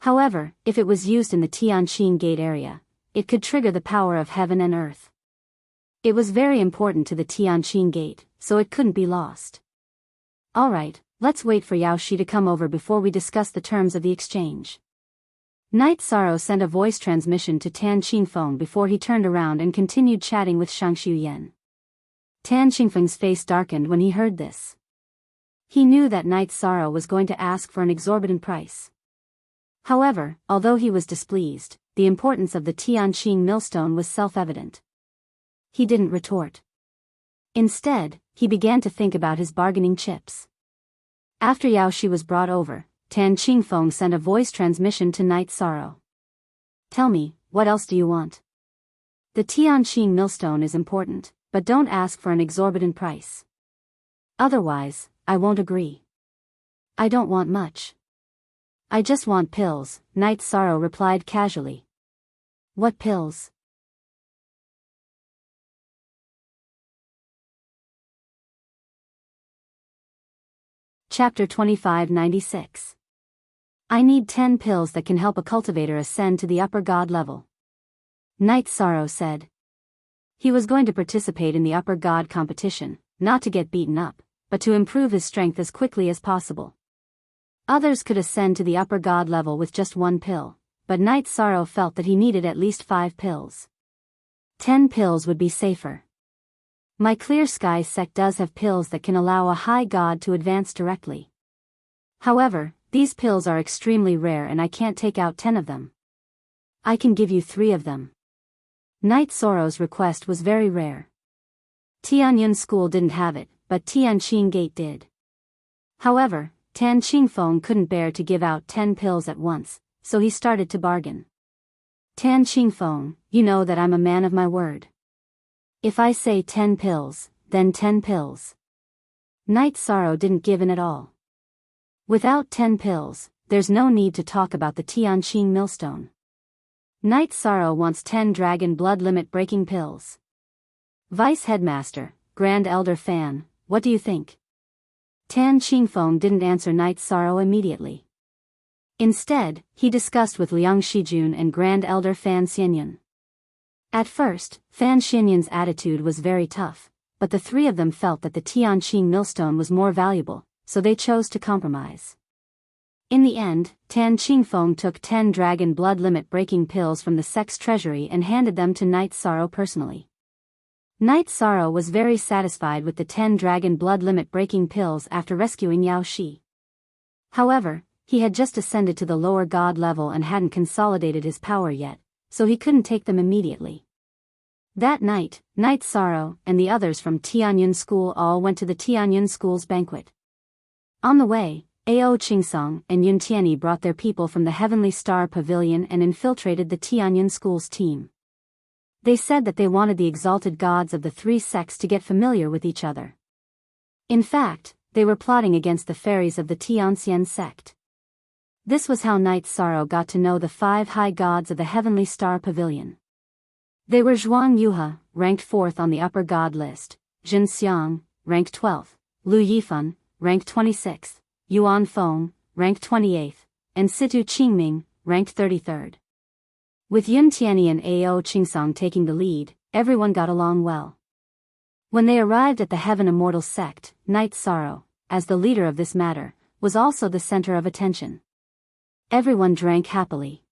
However, if it was used in the Tianqing gate area, it could trigger the power of heaven and earth. It was very important to the Tianqing gate, so it couldn't be lost. Alright, let's wait for Yao Shi to come over before we discuss the terms of the exchange. Night Sorrow sent a voice transmission to Tan Qingfeng before he turned around and continued chatting with Shangshu Yan. Tan Qingfeng's face darkened when he heard this. He knew that Night Sorrow was going to ask for an exorbitant price. However, although he was displeased, the importance of the Tianqing millstone was self-evident. He didn't retort. Instead, he began to think about his bargaining chips. After Yao Shi was brought over, Tan Qingfeng sent a voice transmission to Night Sorrow. Tell me, what else do you want? The Tianqing millstone is important, but don't ask for an exorbitant price. Otherwise, I won't agree. I don't want much. I just want pills, Night Sorrow replied casually. What pills? Chapter 2596. I need 10 pills that can help a cultivator ascend to the upper god level. Night Sorrow said. He was going to participate in the upper god competition, not to get beaten up, but to improve his strength as quickly as possible. Others could ascend to the upper god level with just 1 pill, but Night Sorrow felt that he needed at least 5 pills. 10 pills would be safer. My Clear Sky sect does have pills that can allow a high god to advance directly. However, these pills are extremely rare and I can't take out 10 of them. I can give you 3 of them. Night Sorrow's request was very rare. Tianyun School didn't have it, but Tianqing Gate did. However, Tan Qingfeng couldn't bear to give out 10 pills at once, so he started to bargain. Tan Qingfeng, you know that I'm a man of my word. If I say 10 pills, then 10 pills. Night Sorrow didn't give in at all. Without 10 pills, there's no need to talk about the Tianqing millstone. Night Sorrow wants 10 dragon blood limit breaking pills. Vice Headmaster, Grand Elder Fan, what do you think? Tan Qingfeng didn't answer Night Sorrow immediately. Instead, he discussed with Liang Shijun and Grand Elder Fan Xianyun. At first, Fan Xianyun's attitude was very tough, but the 3 of them felt that the Tianqing millstone was more valuable, so they chose to compromise. In the end, Tan Qingfeng took 10 dragon blood limit breaking pills from the sect's treasury and handed them to Night Sorrow personally. Night Sorrow was very satisfied with the 10 dragon blood limit breaking pills after rescuing Yao Shi. However, he had just ascended to the lower god level and hadn't consolidated his power yet, so he couldn't take them immediately. That night, Night Sorrow and the others from Tianyun School all went to the Tianyun School's banquet. On the way, Ao Qingsong and Yun Tianyi brought their people from the Heavenly Star Pavilion and infiltrated the Tianyun School's team. They said that they wanted the exalted gods of the 3 sects to get familiar with each other. In fact, they were plotting against the fairies of the Tianxian sect. This was how Night Sorrow got to know the 5 high gods of the Heavenly Star Pavilion. They were Zhuang Yuhe, ranked 4th on the upper god list, Jin Xiang, ranked 12th, Lu Yifan, ranked 26th, Yuan Feng, ranked 28th, and Situ Qingming, ranked 33rd. With Yun Tianyi and Ao Qingsong taking the lead, everyone got along well. When they arrived at the Heaven Immortal sect, Night Sorrow, as the leader of this matter, was also the center of attention. Everyone drank happily.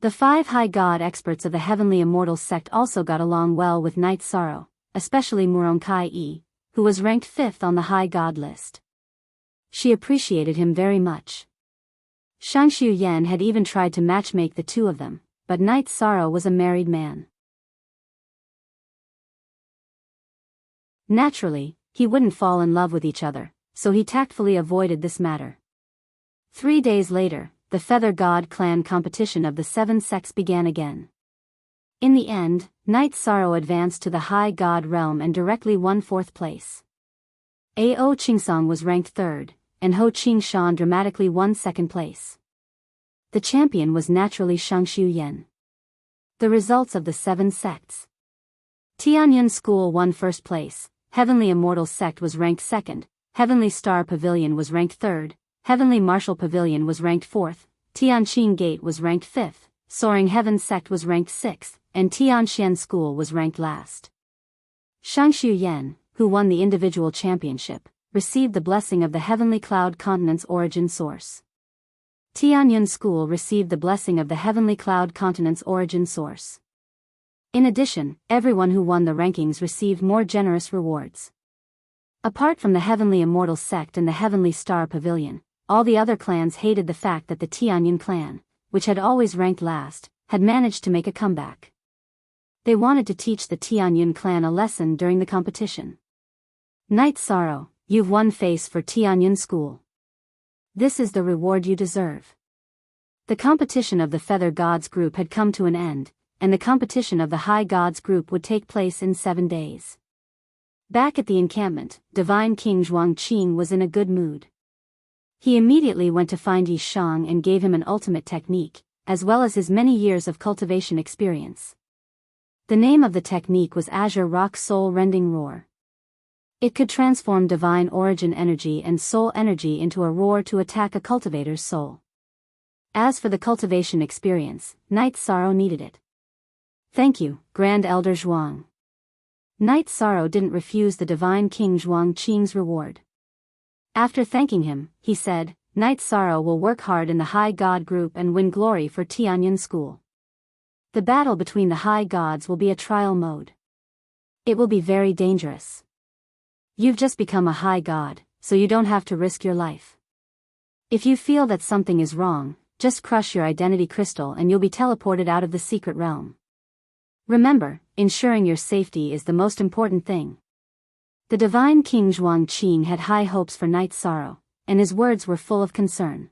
The 5 high god experts of the Heavenly Immortal sect also got along well with Night Sorrow, especially Murong Kai-yi, who was ranked 5th on the high god list. She appreciated him very much. Shangshu Yan had even tried to matchmake the 2 of them, but Night Sorrow was a married man. Naturally, he wouldn't fall in love with each other, so he tactfully avoided this matter. 3 days later, the Feather God clan competition of the 7 sects began again. In the end, Night Sorrow advanced to the high god realm and directly won 4th place. Ao Qingsong was ranked 3rd, and Ho Qingshan dramatically won 2nd place. The champion was naturally Shangshu Yan. The results of the 7 sects. Tianyun School won 1st place, Heavenly Immortal sect was ranked 2nd, Heavenly Star Pavilion was ranked 3rd, Heavenly Martial Pavilion was ranked 4th, Tianqing Gate was ranked 5th, Soaring Heaven sect was ranked 6th, and Tianxian School was ranked last. Shangshu Yan, who won the individual championship, received the blessing of the Heavenly Cloud Continent's origin source. Tianyun School received the blessing of the Heavenly Cloud Continent's origin source. In addition, everyone who won the rankings received more generous rewards. Apart from the Heavenly Immortal sect and the Heavenly Star Pavilion, all the other clans hated the fact that the Tianyun clan, which had always ranked last, had managed to make a comeback. They wanted to teach the Tianyun clan a lesson during the competition. Night Sorrow, you've won face for Tianyun School. This is the reward you deserve. The competition of the Feather Gods group had come to an end, and the competition of the High Gods group would take place in 7 days. Back at the encampment, Divine King Zhuangqing was in a good mood. He immediately went to find Yi Shang and gave him an ultimate technique, as well as his many years of cultivation experience. The name of the technique was Azure Rock Soul Rending Roar. It could transform divine origin energy and soul energy into a roar to attack a cultivator's soul. As for the cultivation experience, Night Sorrow needed it. Thank you, Grand Elder Zhuang. Night Sorrow didn't refuse the Divine King Zhuangqing's reward. After thanking him, he said, Night Sorrow will work hard in the High God group and win glory for Tianyun School. The battle between the High Gods will be a trial mode. It will be very dangerous. You've just become a High God, so you don't have to risk your life. If you feel that something is wrong, just crush your identity crystal and you'll be teleported out of the secret realm. Remember, ensuring your safety is the most important thing. The Divine King Zhuangqing had high hopes for Night Sorrow, and his words were full of concern.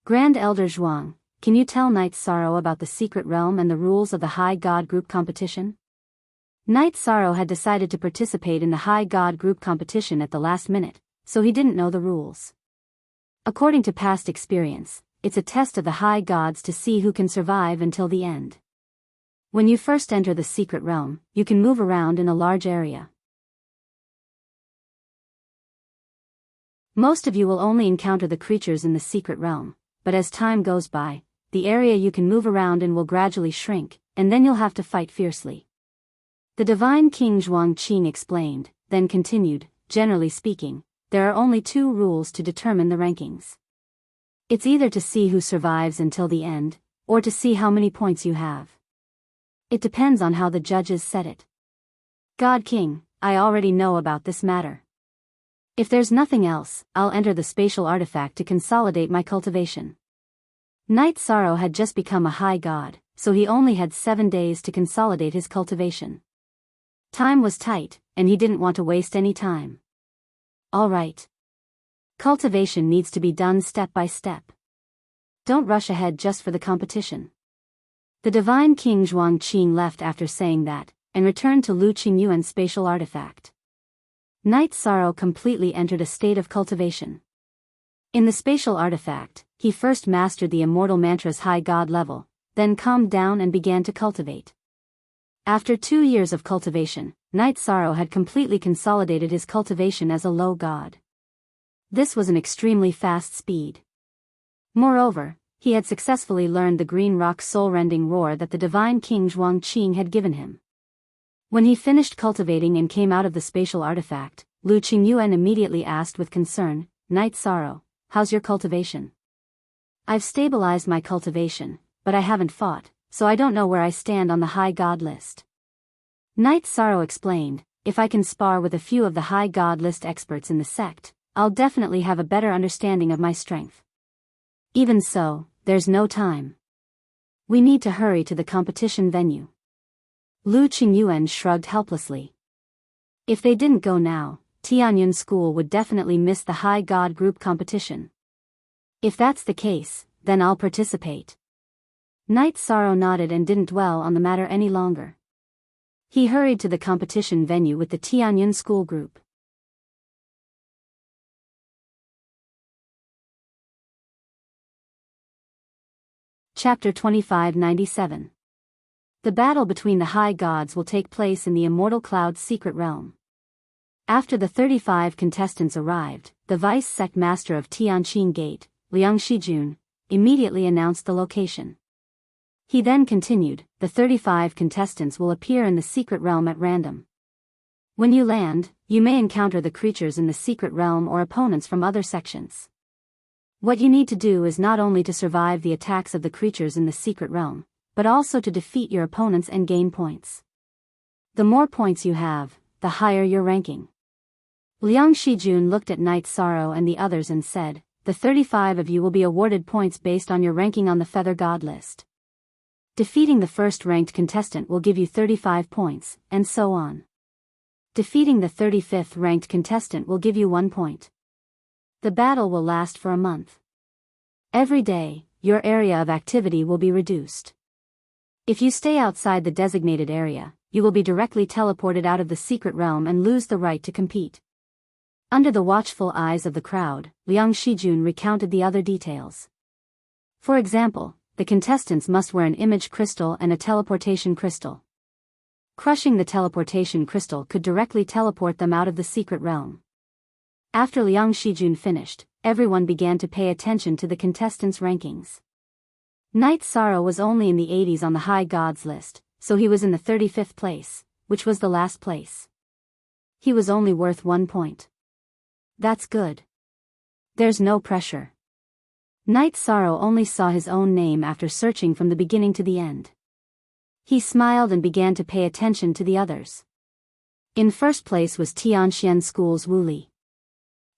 Grand Elder Zhuang, can you tell Night Sorrow about the secret realm and the rules of the High God group competition? Night Sorrow had decided to participate in the High God group competition at the last minute, so he didn't know the rules. According to past experience, it's a test of the High Gods to see who can survive until the end. When you first enter the secret realm, you can move around in a large area. Most of you will only encounter the creatures in the secret realm, but as time goes by, the area you can move around in will gradually shrink, and then you'll have to fight fiercely. The Divine King Zhuangqing explained, then continued, generally speaking, there are only 2 rules to determine the rankings. It's either to see who survives until the end, or to see how many points you have. It depends on how the judges set it. God King, I already know about this matter. If there's nothing else, I'll enter the spatial artifact to consolidate my cultivation. Night Sorrow had just become a High God, so he only had 7 days to consolidate his cultivation. Time was tight, and he didn't want to waste any time. All right. Cultivation needs to be done step by step. Don't rush ahead just for the competition. The Divine King Zhuangqing left after saying that, and returned to Lu Qingyuan's spatial artifact. Night Sorrow completely entered a state of cultivation. In the spatial artifact, he first mastered the immortal mantra's High God level, then calmed down and began to cultivate. After 2 years of cultivation, Night Sorrow had completely consolidated his cultivation as a low god. This was an extremely fast speed. Moreover, he had successfully learned the green rock soul-rending roar that the Divine King Zhuangqing had given him. When he finished cultivating and came out of the spatial artifact, Lu Qingyuan immediately asked with concern, Night Sorrow, how's your cultivation? I've stabilized my cultivation, but I haven't fought, so I don't know where I stand on the High God list. Night Sorrow explained, if I can spar with a few of the High God list experts in the sect, I'll definitely have a better understanding of my strength. Even so, there's no time. We need to hurry to the competition venue. Lu Qingyuan shrugged helplessly. If they didn't go now, Tianyun School would definitely miss the High God group competition. If that's the case, then I'll participate. Night Sorrow nodded and didn't dwell on the matter any longer. He hurried to the competition venue with the Tianyun School group. Chapter 2597. The battle between the High Gods will take place in the Immortal Cloud's secret realm. After the 35 contestants arrived, the vice sect master of Tianqing Gate, Liang Shijun, immediately announced the location. He then continued, the 35 contestants will appear in the secret realm at random. When you land, you may encounter the creatures in the secret realm or opponents from other sections. What you need to do is not only to survive the attacks of the creatures in the secret realm, but also to defeat your opponents and gain points. The more points you have, the higher your ranking. Liang Shijun looked at Night Sorrow and the others and said, the 35 of you will be awarded points based on your ranking on the Feather God list. Defeating the first-ranked contestant will give you 35 points, and so on. Defeating the 35th ranked contestant will give you 1 point. The battle will last for a month. Every day, your area of activity will be reduced. If you stay outside the designated area, you will be directly teleported out of the secret realm and lose the right to compete. Under the watchful eyes of the crowd, Liang Shijun recounted the other details. For example, the contestants must wear an image crystal and a teleportation crystal. Crushing the teleportation crystal could directly teleport them out of the secret realm. After Liang Shijun finished, everyone began to pay attention to the contestants' rankings. Night Sorrow was only in the 80s on the high gods list, so he was in the 35th place, which was the last place. He was only worth 1 point. That's good. There's no pressure. Night Sorrow only saw his own name after searching from the beginning to the end. He smiled and began to pay attention to the others. In first place was Tianxian School's Wu Li.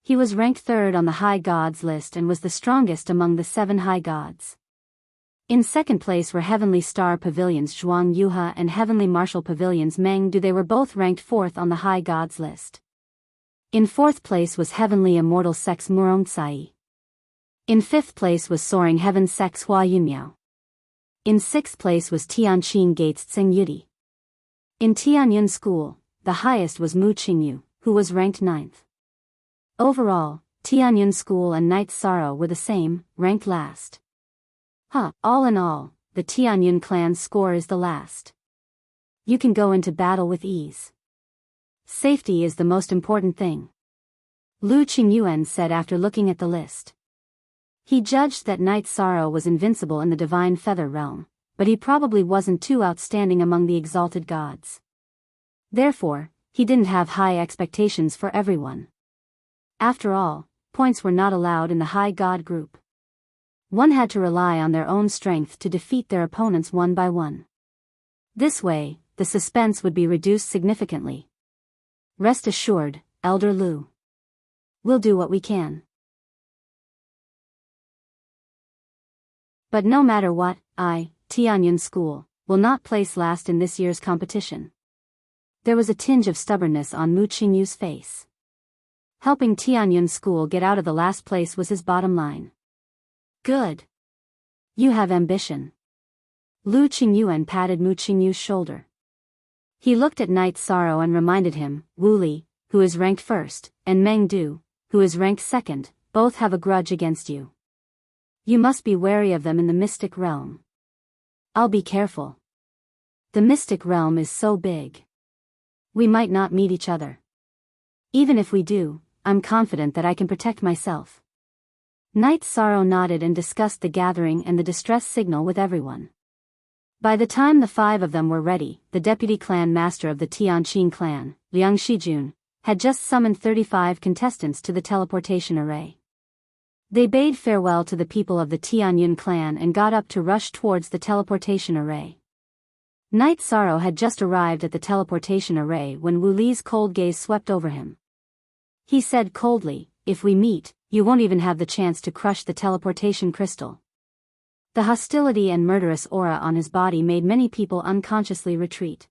He was ranked 3rd on the high gods list and was the strongest among the 7 high gods. In second place were Heavenly Star Pavilion's Zhuang Yuhe and Heavenly Martial Pavilion's Meng Du. They were both ranked 4th on the high gods list. In 4th place was Heavenly Immortal Sex Murong Tsai. In 5th place was Soaring Heaven Sex Hua Yunmiao. In 6th place was Tianqing Gates Tseng Yudi. In Tianyun School, the highest was Mu Qingyu, who was ranked 9th. Overall, Tianyun School and Night Sorrow were the same, ranked last. All in all, the Tianyun clan's score is the last. You can go into battle with ease. Safety is the most important thing. Lu Qingyuan said after looking at the list. He judged that Night Sorrow was invincible in the Divine Feather realm, but he probably wasn't too outstanding among the exalted gods. Therefore, he didn't have high expectations for everyone. After all, points were not allowed in the high god group. One had to rely on their own strength to defeat their opponents one by one. This way, the suspense would be reduced significantly. Rest assured, Elder Lu. We'll do what we can. But no matter what, Tianyun School, will not place last in this year's competition. There was a tinge of stubbornness on Mu Qingyu's face. Helping Tianyun School get out of the last place was his bottom line. Good. You have ambition. Lu Qingyuan patted Mu Qingyu's shoulder. He looked at Night Sorrow and reminded him, Wu Li, who is ranked 1st, and Meng Du, who is ranked 2nd, both have a grudge against you. You must be wary of them in the mystic realm. I'll be careful. The mystic realm is so big. We might not meet each other. Even if we do, I'm confident that I can protect myself. Night Sorrow nodded and discussed the gathering and the distress signal with everyone. By the time the 5 of them were ready, the deputy clan master of the Tianqing clan, Liang Shijun, had just summoned 35 contestants to the teleportation array. They bade farewell to the people of the Tianyun clan and got up to rush towards the teleportation array. Night Sorrow had just arrived at the teleportation array when Wu Li's cold gaze swept over him. He said coldly, if we meet, you won't even have the chance to crush the teleportation crystal. The hostility and murderous aura on his body made many people unconsciously retreat.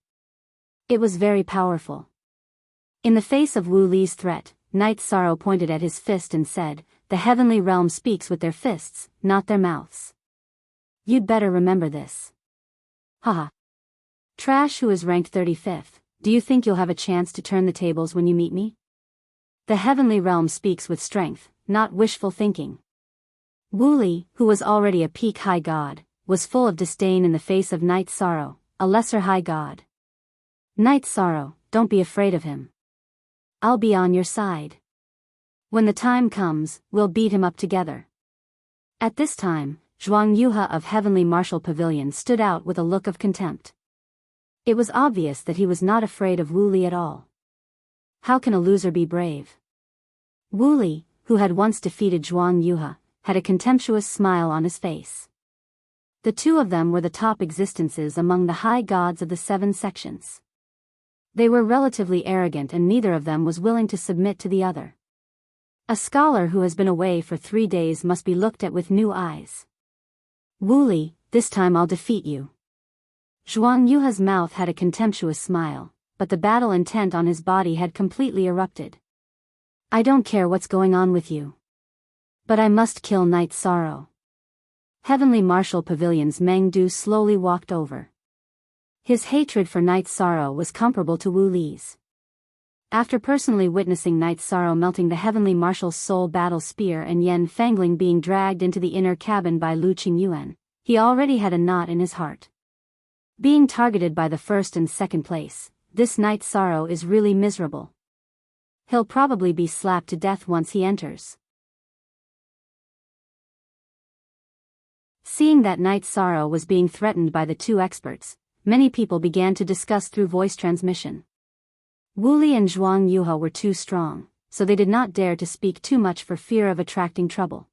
It was very powerful. In the face of Wu Li's threat, Night Sorrow pointed at his fist and said, the heavenly realm speaks with their fists, not their mouths. You'd better remember this. Haha. Trash, who is ranked 35th, do you think you'll have a chance to turn the tables when you meet me? The heavenly realm speaks with strength, not wishful thinking. Wu Li, who was already a peak high god, was full of disdain in the face of Night Sorrow, a lesser high god. Night Sorrow, don't be afraid of him. I'll be on your side. When the time comes, we'll beat him up together. At this time, Zhuang Yuhe of Heavenly Martial Pavilion stood out with a look of contempt. It was obvious that he was not afraid of Wu Li at all. How can a loser be brave? Wu Li, who had once defeated Zhuang Yuhe, had a contemptuous smile on his face. The 2 of them were the top existences among the high gods of the 7 sections. They were relatively arrogant and neither of them was willing to submit to the other. A scholar who has been away for 3 days must be looked at with new eyes. Wu Li, this time I'll defeat you. Zhuang Yuhe's mouth had a contemptuous smile, but the battle intent on his body had completely erupted. I don't care what's going on with you. But I must kill Night Sorrow. Heavenly Martial Pavilion's Meng Du slowly walked over. His hatred for Night Sorrow was comparable to Wu Li's. After personally witnessing Night Sorrow melting the Heavenly Marshal's soul battle spear and Yan Fangling being dragged into the inner cabin by Lu Qingyuan, he already had a knot in his heart. Being targeted by the first and second place, this Night Sorrow is really miserable. He'll probably be slapped to death once he enters. Seeing that Night Sorrow was being threatened by the two experts, many people began to discuss through voice transmission. Wu Li and Zhuang Yuhe were too strong, so they did not dare to speak too much for fear of attracting trouble.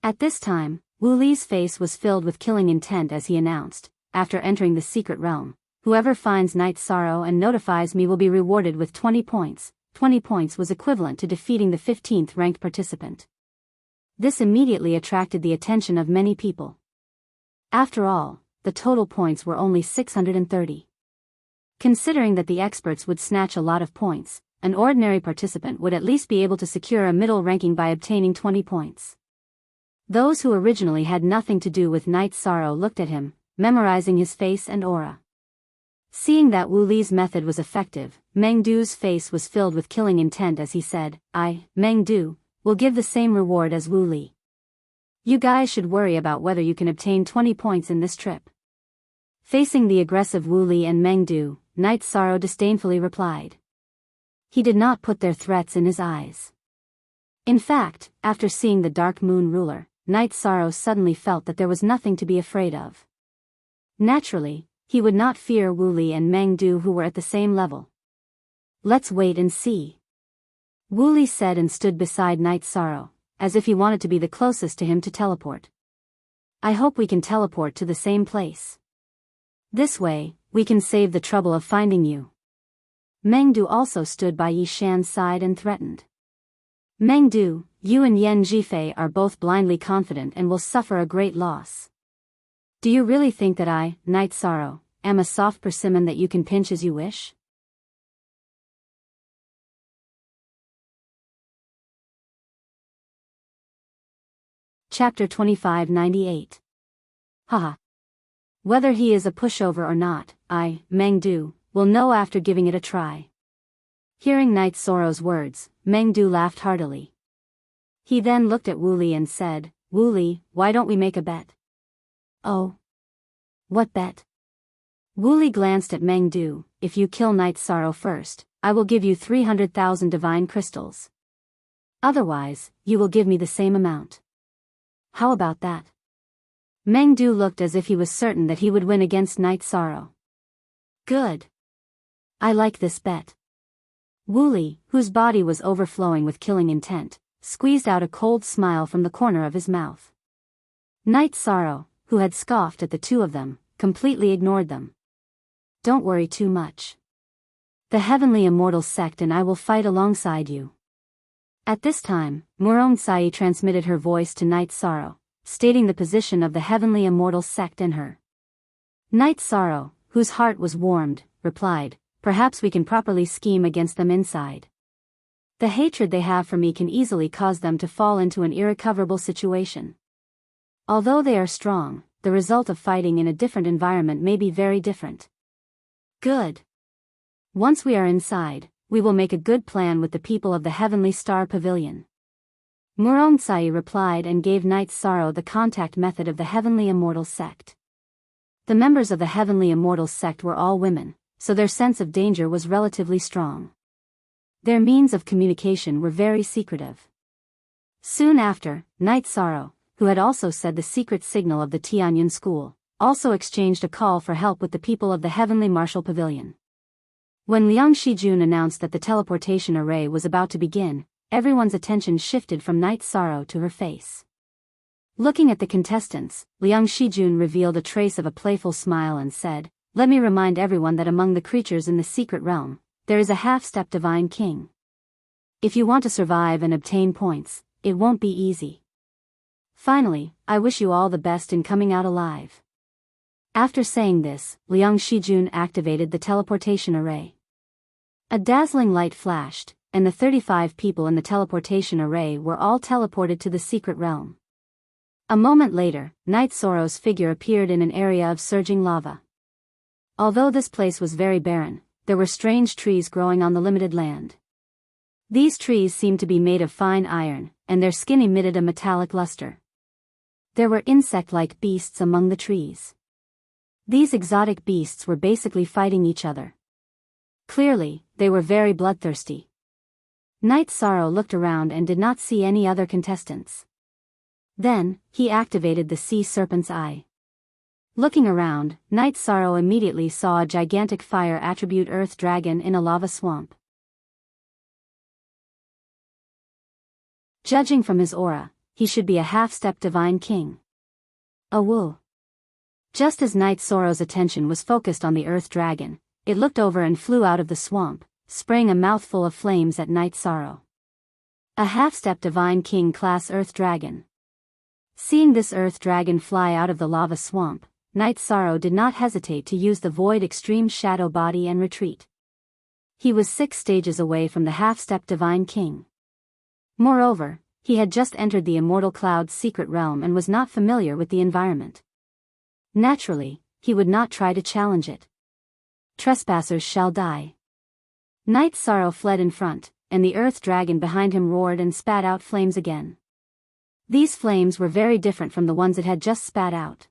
At this time, Wu Li's face was filled with killing intent as he announced, after entering the secret realm, "Whoever finds Night Sorrow and notifies me will be rewarded with 20 points. 20 points was equivalent to defeating the 15th ranked participant. This immediately attracted the attention of many people. After all, the total points were only 630. Considering that the experts would snatch a lot of points, an ordinary participant would at least be able to secure a middle ranking by obtaining 20 points. Those who originally had nothing to do with Night Sorrow looked at him, memorizing his face and aura. Seeing that Wu Li's method was effective, Meng Du's face was filled with killing intent as he said, "I, Meng Du, will give the same reward as Wu Li. You guys should worry about whether you can obtain 20 points in this trip." Facing the aggressive Wu Li and Meng Du, Night Sorrow disdainfully replied. He did not put their threats in his eyes. In fact, after seeing the Dark Moon Ruler, Night Sorrow suddenly felt that there was nothing to be afraid of. Naturally, he would not fear Wu Li and Meng Du who were at the same level. "Let's wait and see," Wu Li said and stood beside Night Sorrow, as if he wanted to be the closest to him to teleport. "I hope we can teleport to the same place. This way, we can save the trouble of finding you." Meng Du also stood by Yi Shan's side and threatened. "Meng Du, you and Yan Zhifei are both blindly confident and will suffer a great loss. Do you really think that I, Night Sorrow, am a soft persimmon that you can pinch as you wish?" Chapter 2598. Haha. Whether he is a pushover or not, I, Meng Du, will know after giving it a try. Hearing Night Sorrow's words, Meng Du laughed heartily. He then looked at Wu Li and said, "Wu Li, why don't we make a bet?" "Oh. What bet?" Wu Li glanced at Meng Du. "If you kill Night Sorrow first, I will give you 300,000 divine crystals. Otherwise, you will give me the same amount. How about that?" Meng Du looked as if he was certain that he would win against Night Sorrow. "Good. I like this bet." Wu Li, whose body was overflowing with killing intent, squeezed out a cold smile from the corner of his mouth. Night Sorrow, who had scoffed at the two of them, completely ignored them. "Don't worry too much. The Heavenly Immortal Sect and I will fight alongside you." At this time, Murong Sai transmitted her voice to Night Sorrow, stating the position of the Heavenly Immortal Sect and her. Night Sorrow, whose heart was warmed, replied, "Perhaps we can properly scheme against them inside. The hatred they have for me can easily cause them to fall into an irrecoverable situation. Although they are strong, the result of fighting in a different environment may be very different." "Good. Once we are inside, we will make a good plan with the people of the Heavenly Star Pavilion." Murong Sai replied and gave Night Sorrow the contact method of the Heavenly Immortal Sect. The members of the Heavenly Immortal Sect were all women, so their sense of danger was relatively strong. Their means of communication were very secretive. Soon after, Night Sorrow, who had also said the secret signal of the Tianyun school, also exchanged a call for help with the people of the Heavenly Martial Pavilion. When Liang Shijun announced that the teleportation array was about to begin, everyone's attention shifted from Night Sorrow to her face. Looking at the contestants, Liang Shijun revealed a trace of a playful smile and said, "Let me remind everyone that among the creatures in the secret realm, there is a half-step divine king. If you want to survive and obtain points, it won't be easy. Finally, I wish you all the best in coming out alive." After saying this, Liang Shijun activated the teleportation array. A dazzling light flashed, and the 35 people in the teleportation array were all teleported to the secret realm. A moment later, Night Sorrow's figure appeared in an area of surging lava. Although this place was very barren, there were strange trees growing on the limited land. These trees seemed to be made of fine iron, and their skin emitted a metallic luster. There were insect-like beasts among the trees. These exotic beasts were basically fighting each other. Clearly, they were very bloodthirsty. Night Sorrow looked around and did not see any other contestants. Then, he activated the sea serpent's eye. Looking around, Night Sorrow immediately saw a gigantic fire attribute earth dragon in a lava swamp. Judging from his aura, he should be a half-step divine king. Woo. Just as Night Sorrow's attention was focused on the earth dragon, it looked over and flew out of the swamp, spraying a mouthful of flames at Night Sorrow. A half-step divine king class earth dragon. Seeing this earth dragon fly out of the lava swamp, Night Sorrow did not hesitate to use the void extreme shadow body and retreat. He was 6 stages away from the half-step divine king. Moreover, he had just entered the immortal cloud's secret realm and was not familiar with the environment. Naturally, he would not try to challenge it. Trespassers shall die. Night Sorrow fled in front, and the earth dragon behind him roared and spat out flames again. These flames were very different from the ones it had just spat out.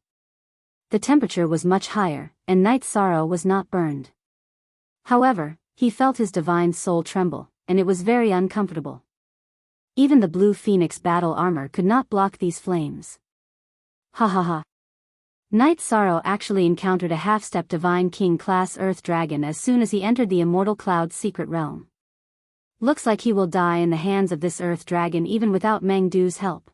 The temperature was much higher, and Night Sorrow was not burned. However, he felt his divine soul tremble, and it was very uncomfortable. Even the blue phoenix battle armor could not block these flames. Ha ha ha. Night Sorrow actually encountered a half-step divine king class earth dragon as soon as he entered the immortal cloud's secret realm. Looks like he will die in the hands of this earth dragon even without Meng Du's help.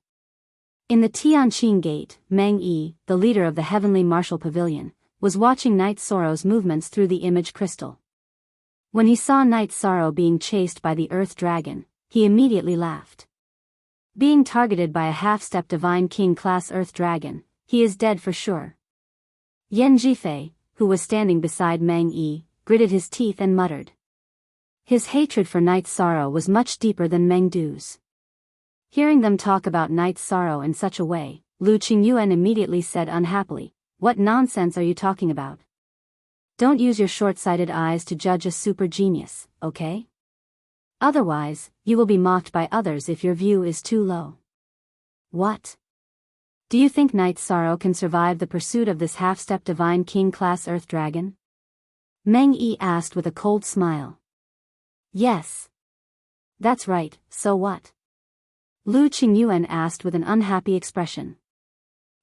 In the Tianqing Gate, Meng Yi, the leader of the Heavenly Martial Pavilion, was watching Night Sorrow's movements through the image crystal. When he saw Night Sorrow being chased by the earth dragon, he immediately laughed. Being targeted by a half-step divine king class earth dragon, he is dead for sure. Yan Jifei, who was standing beside Meng Yi, gritted his teeth and muttered. His hatred for Night Sorrow was much deeper than Meng Du's. Hearing them talk about Night Sorrow in such a way, Lu Qingyuan immediately said unhappily, "What nonsense are you talking about? Don't use your short-sighted eyes to judge a super genius, okay? Otherwise, you will be mocked by others if your view is too low." What? Do you think Night Sorrow can survive the pursuit of this half-step divine king-class earth dragon? Meng Yi asked with a cold smile. Yes. That's right, so what? Lu Qingyuan asked with an unhappy expression.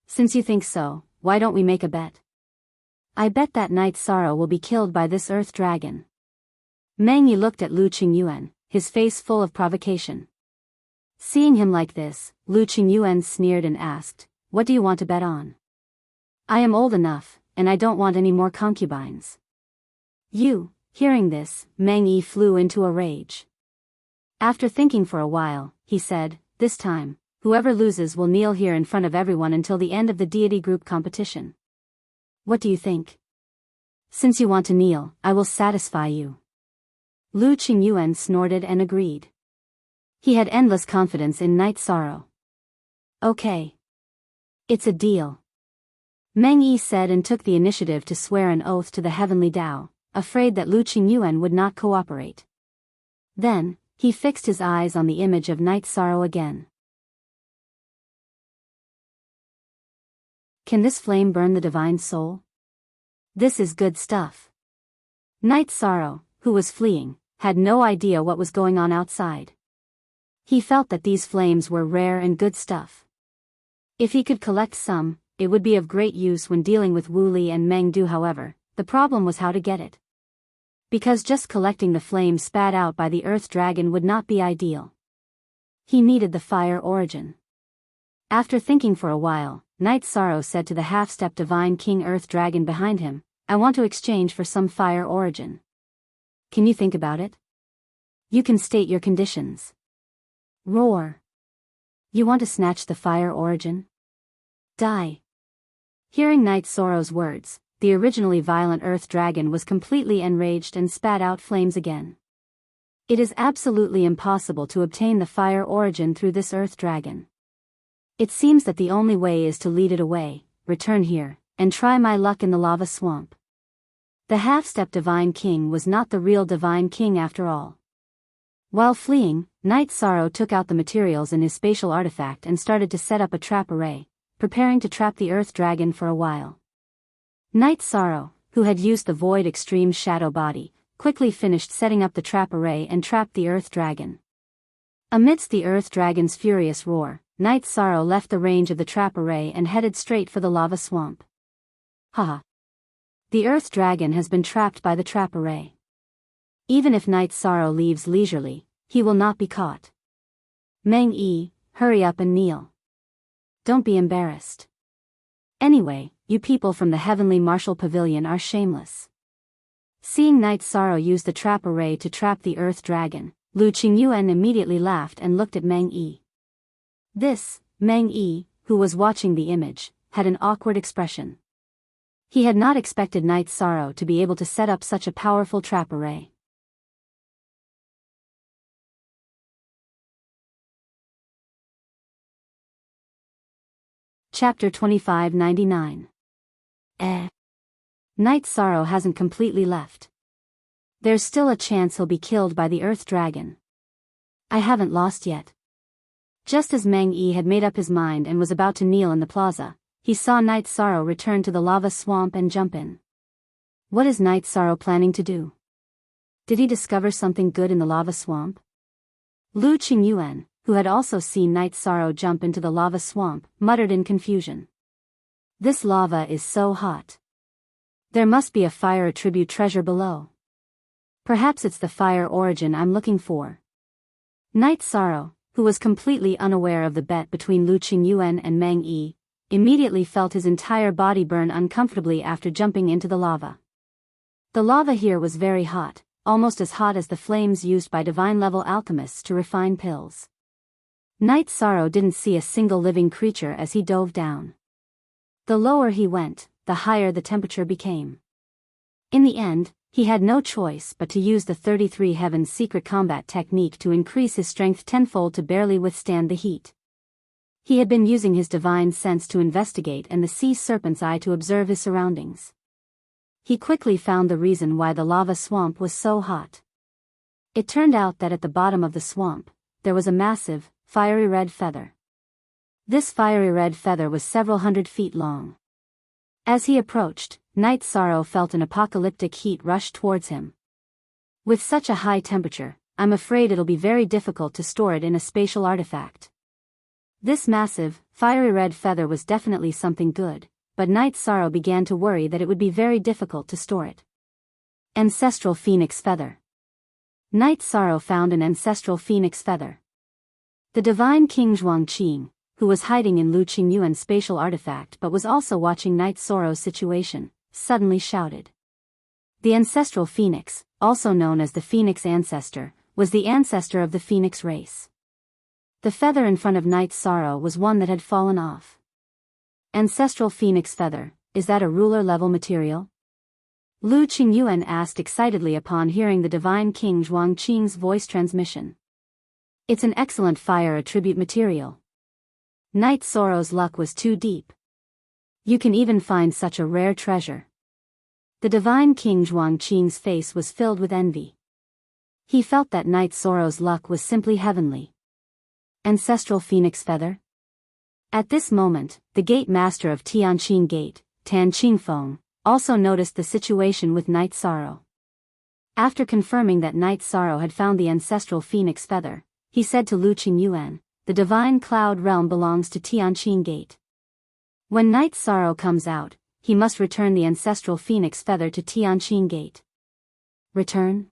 Since you think so, why don't we make a bet? I bet that Night Sorrow will be killed by this earth dragon. Meng Yi looked at Lu Qingyuan, his face full of provocation. Seeing him like this, Lu Qingyuan sneered and asked, "What do you want to bet on?" "I am old enough, and I don't want any more concubines." Hearing this, Meng Yi flew into a rage. After thinking for a while, he said, "This time, whoever loses will kneel here in front of everyone until the end of the deity group competition. What do you think? Since you want to kneel, I will satisfy you." Lu Qingyuan snorted and agreed. He had endless confidence in Night Sorrow. "Okay. It's a deal." Meng Yi said and took the initiative to swear an oath to the heavenly Tao, afraid that Lu Qingyuan would not cooperate. Then, he fixed his eyes on the image of Night Sorrow again. Can this flame burn the divine soul? This is good stuff. Night Sorrow, who was fleeing, had no idea what was going on outside. He felt that these flames were rare and good stuff. If he could collect some, it would be of great use when dealing with Wu Li and Meng Du. However, the problem was how to get it. Because just collecting the flame spat out by the earth dragon would not be ideal. He needed the fire origin. After thinking for a while, Night Sorrow said to the half-step divine king earth dragon behind him, "I want to exchange for some fire origin. Can you think about it? You can state your conditions." Roar. You want to snatch the fire origin? Die. Hearing Night Sorrow's words, the originally violent earth dragon was completely enraged and spat out flames again. It is absolutely impossible to obtain the fire origin through this earth dragon. It seems that the only way is to lead it away, return here, and try my luck in the lava swamp. The half-step Divine King was not the real Divine King after all. While fleeing, Night Sorrow took out the materials in his spatial artifact and started to set up a trap array, preparing to trap the Earth Dragon for a while. Night Sorrow, who had used the Void Extreme Shadow Body, quickly finished setting up the trap array and trapped the Earth Dragon. Amidst the Earth Dragon's furious roar, Night Sorrow left the range of the trap array and headed straight for the lava swamp. Haha. The Earth Dragon has been trapped by the trap array. Even if Night Sorrow leaves leisurely, he will not be caught. Meng-Yi, hurry up and kneel. Don't be embarrassed. Anyway, you people from the Heavenly Martial Pavilion are shameless. Seeing Night Sorrow use the trap array to trap the Earth Dragon, Lu Qingyuan immediately laughed and looked at Meng-Yi. This, Meng-Yi, who was watching the image, had an awkward expression. He had not expected Night Sorrow to be able to set up such a powerful trap array. Chapter 2599. Night Sorrow hasn't completely left. There's still a chance he'll be killed by the Earth Dragon. I haven't lost yet. Just as Meng-Yi had made up his mind and was about to kneel in the plaza, he saw Night Sorrow return to the lava swamp and jump in. What is Night Sorrow planning to do? Did he discover something good in the lava swamp? Lu Qingyuan, who had also seen Night Sorrow jump into the lava swamp, muttered in confusion. This lava is so hot. There must be a fire attribute treasure below. Perhaps it's the fire origin I'm looking for. Night Sorrow, who was completely unaware of the bet between Lu Qingyuan and Meng-Yi, immediately felt his entire body burn uncomfortably after jumping into the lava. The lava here was very hot, almost as hot as the flames used by divine-level alchemists to refine pills. Night Sorrow didn't see a single living creature as he dove down. The lower he went, the higher the temperature became. In the end, he had no choice but to use the 33 Heavens secret combat technique to increase his strength tenfold to barely withstand the heat. He had been using his divine sense to investigate and the sea serpent's eye to observe his surroundings. He quickly found the reason why the lava swamp was so hot. It turned out that at the bottom of the swamp, there was a massive, fiery red feather. This fiery red feather was several hundred feet long. As he approached, Night Sorrow felt an apocalyptic heat rush towards him. With such a high temperature, I'm afraid it'll be very difficult to store it in a spatial artifact. This massive, fiery red feather was definitely something good, but Night Sorrow began to worry that it would be very difficult to store it. Ancestral Phoenix Feather. Night Sorrow found an ancestral phoenix feather. The Divine King Zhuangqing, who was hiding in Lu Qingyuan's spatial artifact but was also watching Night Sorrow's situation, suddenly shouted. The ancestral phoenix, also known as the Phoenix Ancestor, was the ancestor of the Phoenix race. The feather in front of Night Sorrow was one that had fallen off. Ancestral Phoenix Feather, is that a ruler-level material? Lu Qingyuan asked excitedly upon hearing the Divine King Zhuangqing's voice transmission. It's an excellent fire attribute material. Night Sorrow's luck was too deep. You can even find such a rare treasure. The Divine King Zhuangqing's face was filled with envy. He felt that Night Sorrow's luck was simply heavenly. Ancestral Phoenix Feather? At this moment, the gate master of Tianqing Gate, Tan Qingfeng, also noticed the situation with Night Sorrow. After confirming that Night Sorrow had found the ancestral phoenix feather, he said to Lu Qingyuan, the divine cloud realm belongs to Tianqing Gate. When Night Sorrow comes out, he must return the ancestral phoenix feather to Tianqing Gate. Return?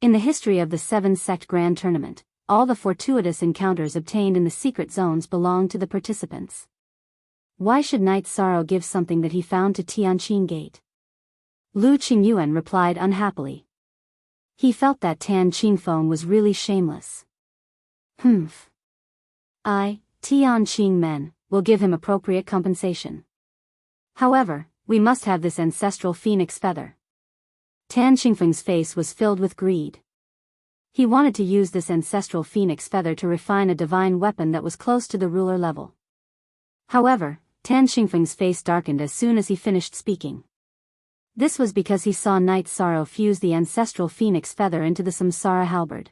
In the history of the Seven Sect Grand Tournament, all the fortuitous encounters obtained in the secret zones belong to the participants. Why should Night Sorrow give something that he found to Tianqing Gate? Lu Qingyuan replied unhappily. He felt that Tan Qingfeng was really shameless. I, Tianqing men, will give him appropriate compensation. However, we must have this ancestral phoenix feather. Tan Qingfeng's face was filled with greed. He wanted to use this ancestral phoenix feather to refine a divine weapon that was close to the ruler level. However, Tan Xingfeng's face darkened as soon as he finished speaking. This was because he saw Night Sorrow fuse the ancestral phoenix feather into the samsara halberd.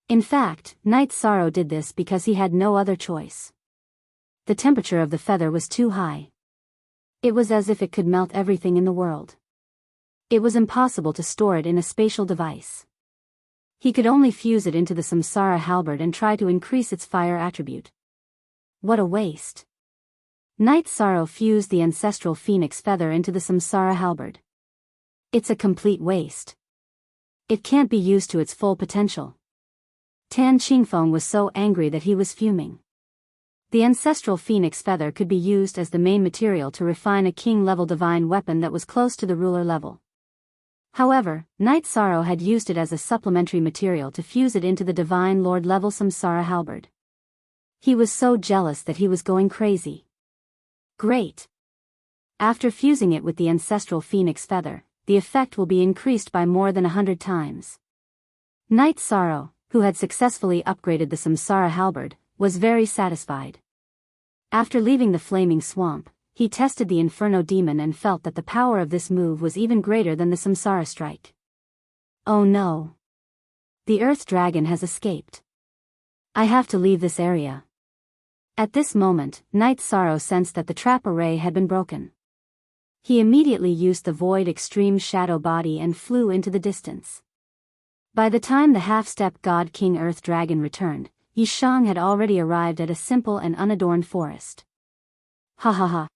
In fact, Night Sorrow did this because he had no other choice. The temperature of the feather was too high. It was as if it could melt everything in the world. It was impossible to store it in a spatial device. He could only fuse it into the samsara halberd and try to increase its fire attribute. What a waste! Night Sorrow fused the ancestral phoenix feather into the samsara halberd. It's a complete waste. It can't be used to its full potential. Tan Xingfeng was so angry that he was fuming. The ancestral phoenix feather could be used as the main material to refine a king-level divine weapon that was close to the ruler level. However, Night Sorrow had used it as a supplementary material to fuse it into the divine lord-level samsara halberd. He was so jealous that he was going crazy. Great! After fusing it with the ancestral phoenix feather, the effect will be increased by more than 100 times. Night Sorrow, who had successfully upgraded the samsara halberd, was very satisfied. After leaving the flaming swamp, he tested the Inferno demon and felt that the power of this move was even greater than the samsara strike. Oh no! The earth dragon has escaped. I have to leave this area. At this moment, Night Sorrow sensed that the trap array had been broken. He immediately used the void extreme shadow body and flew into the distance. By the time the half-step god king earth dragon returned, Yishang had already arrived at a simple and unadorned forest. Ha ha ha.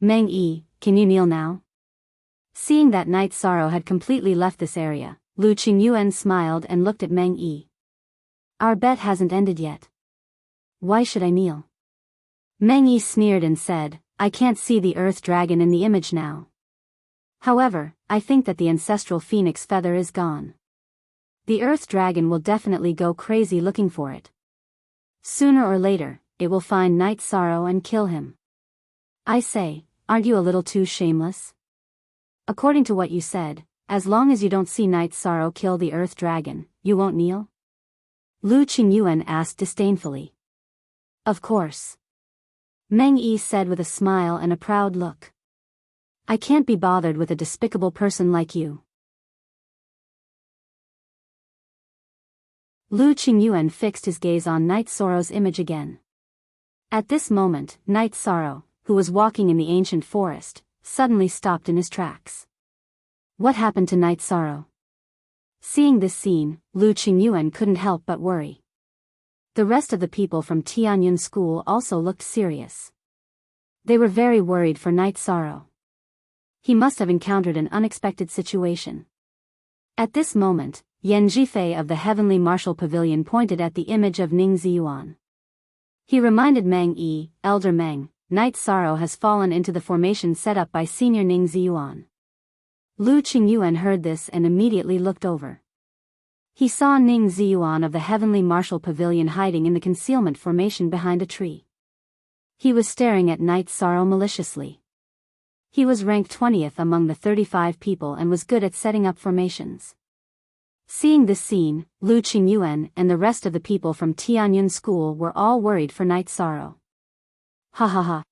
Meng Yi, can you kneel now? Seeing that Night Sorrow had completely left this area, Lu Qingyuan smiled and looked at Meng Yi. Our bet hasn't ended yet. Why should I kneel? Meng Yi sneered and said, I can't see the earth dragon in the image now. However, I think that the ancestral phoenix feather is gone. The earth dragon will definitely go crazy looking for it. Sooner or later, it will find Night Sorrow and kill him. I say, aren't you a little too shameless? According to what you said, as long as you don't see Night Sorrow kill the earth dragon, you won't kneel? Lu Qingyuan asked disdainfully. Of course. Meng Yi said with a smile and a proud look. I can't be bothered with a despicable person like you. Lu Qingyuan fixed his gaze on Night Sorrow's image again. At this moment, Night Sorrow, who was walking in the ancient forest, suddenly stopped in his tracks. What happened to Night Sorrow? Seeing this scene, Lu Qingyuan couldn't help but worry. The rest of the people from Tianyun School also looked serious. They were very worried for Night Sorrow. He must have encountered an unexpected situation. At this moment, Yan Zhifei of the Heavenly Martial Pavilion pointed at the image of Ning Ziyuan. He reminded Meng Yi, Elder Meng, Night Sorrow has fallen into the formation set up by Senior Ning Ziyuan. Lu Qingyuan heard this and immediately looked over. He saw Ning Ziyuan of the Heavenly Martial Pavilion hiding in the concealment formation behind a tree. He was staring at Night Sorrow maliciously. He was ranked 20th among the 35 people and was good at setting up formations. Seeing this scene, Lu Qingyuan and the rest of the people from Tianyun School were all worried for Night Sorrow. Ha ha ha.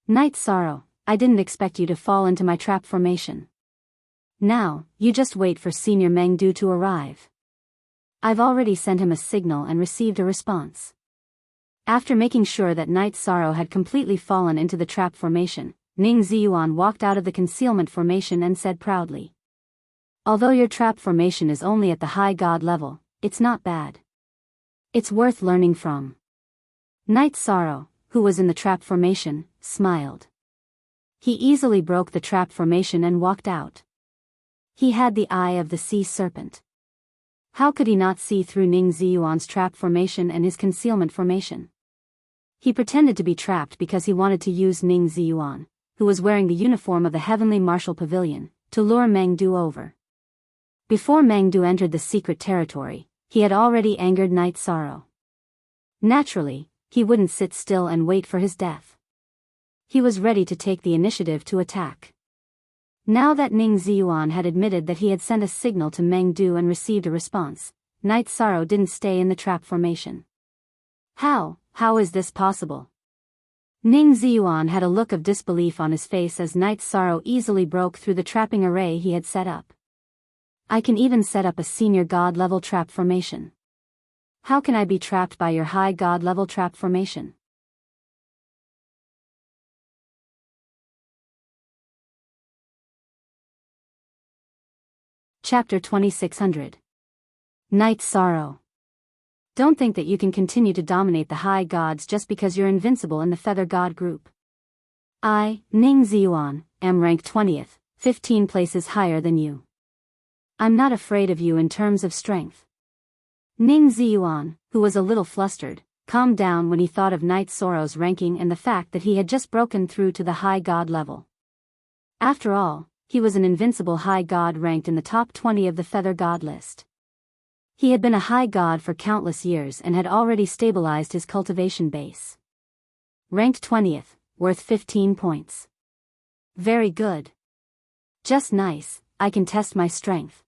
Night Sorrow, I didn't expect you to fall into my trap formation. Now, you just wait for Senior Meng Du to arrive. I've already sent him a signal and received a response. After making sure that Night Sorrow had completely fallen into the trap formation, Ning Ziyuan walked out of the concealment formation and said proudly. Although your trap formation is only at the high god level, it's not bad. It's worth learning from. Night Sorrow, who was in the trap formation, smiled. He easily broke the trap formation and walked out. He had the eye of the sea serpent. How could he not see through Ning Ziyuan's trap formation and his concealment formation? He pretended to be trapped because he wanted to use Ning Ziyuan, who was wearing the uniform of the Heavenly Martial Pavilion, to lure Meng Du over. Before Meng Du entered the secret territory, he had already angered Night Sorrow. Naturally, he wouldn't sit still and wait for his death. He was ready to take the initiative to attack. Now that Ning Ziyuan had admitted that he had sent a signal to Meng Du and received a response, Night Sorrow didn't stay in the trap formation. How is this possible? Ning Ziyuan had a look of disbelief on his face as Night Sorrow easily broke through the trapping array he had set up. I can even set up a senior god level trap formation. How can I be trapped by your high god level trap formation? Chapter 2600. Night Sorrow. Don't think that you can continue to dominate the high gods just because you're invincible in the Feather God group. I, Ning Ziyuan, am ranked 20th, 15 places higher than you. I'm not afraid of you in terms of strength. Ning Ziyuan, who was a little flustered, calmed down when he thought of Night Sorrow's ranking and the fact that he had just broken through to the high god level. After all, he was an invincible high god ranked in the top 20 of the Feather God list. He had been a high god for countless years and had already stabilized his cultivation base. Ranked 20th, worth 15 points. Very good. Just nice, I can test my strength.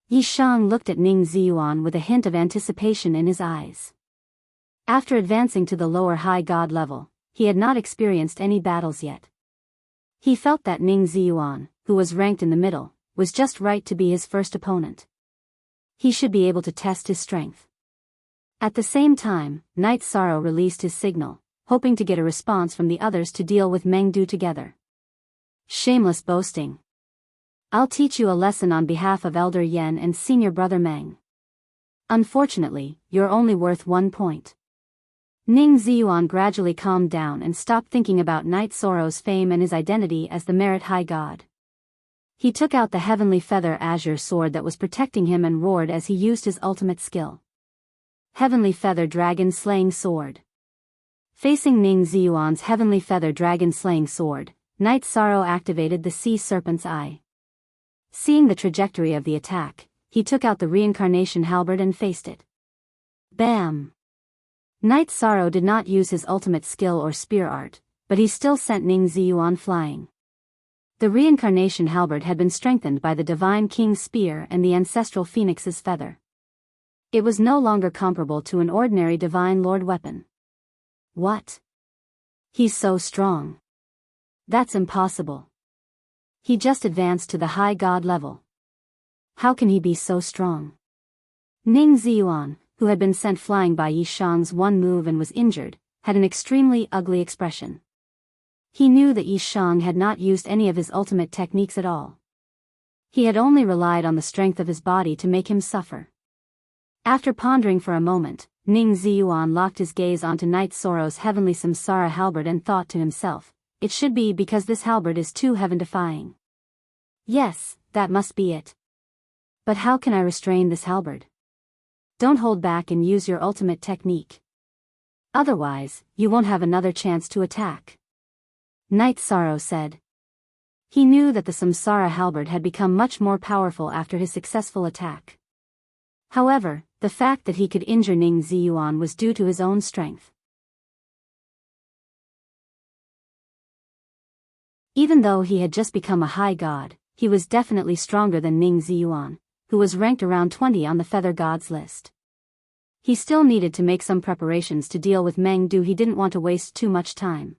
Yi Shang looked at Ning Ziyuan with a hint of anticipation in his eyes. After advancing to the lower high god level, he had not experienced any battles yet. He felt that Ning Ziyuan, who was ranked in the middle, was just right to be his first opponent. He should be able to test his strength. At the same time, Night Sorrow released his signal, hoping to get a response from the others to deal with Meng Du together. Shameless boasting. I'll teach you a lesson on behalf of Elder Yen and Senior Brother Meng. Unfortunately, you're only worth 1 point. Ning Ziyuan gradually calmed down and stopped thinking about Night Sorrow's fame and his identity as the Merit High God. He took out the Heavenly Feather Azure sword that was protecting him and roared as he used his ultimate skill. Heavenly Feather Dragon Slaying Sword. Facing Ning Ziyuan's Heavenly Feather Dragon Slaying Sword, Night Sorrow activated the Sea Serpent's Eye. Seeing the trajectory of the attack, he took out the Reincarnation Halberd and faced it. Bam! Night Sorrow did not use his ultimate skill or spear art, but he still sent Ning Ziyuan flying. The Reincarnation Halberd had been strengthened by the Divine King's Spear and the Ancestral Phoenix's Feather. It was no longer comparable to an ordinary Divine Lord weapon. What? He's so strong. That's impossible. He just advanced to the high god level. How can he be so strong? Ning Ziyuan, who had been sent flying by Yi Shang's one move and was injured, had an extremely ugly expression. He knew that Yi Shang had not used any of his ultimate techniques at all. He had only relied on the strength of his body to make him suffer. After pondering for a moment, Ning Ziyuan locked his gaze onto Night Sorrow's Heavenly Samsara Halberd and thought to himself, it should be because this halberd is too heaven-defying. Yes, that must be it. But how can I restrain this halberd? Don't hold back and use your ultimate technique. Otherwise, you won't have another chance to attack. Night Sorrow said. He knew that the Samsara halberd had become much more powerful after his successful attack. However, the fact that he could injure Ning Ziyuan was due to his own strength. Even though he had just become a high god, he was definitely stronger than Ning Ziyuan, who was ranked around 20 on the Feather Gods list. He still needed to make some preparations to deal with Meng Du. He didn't want to waste too much time.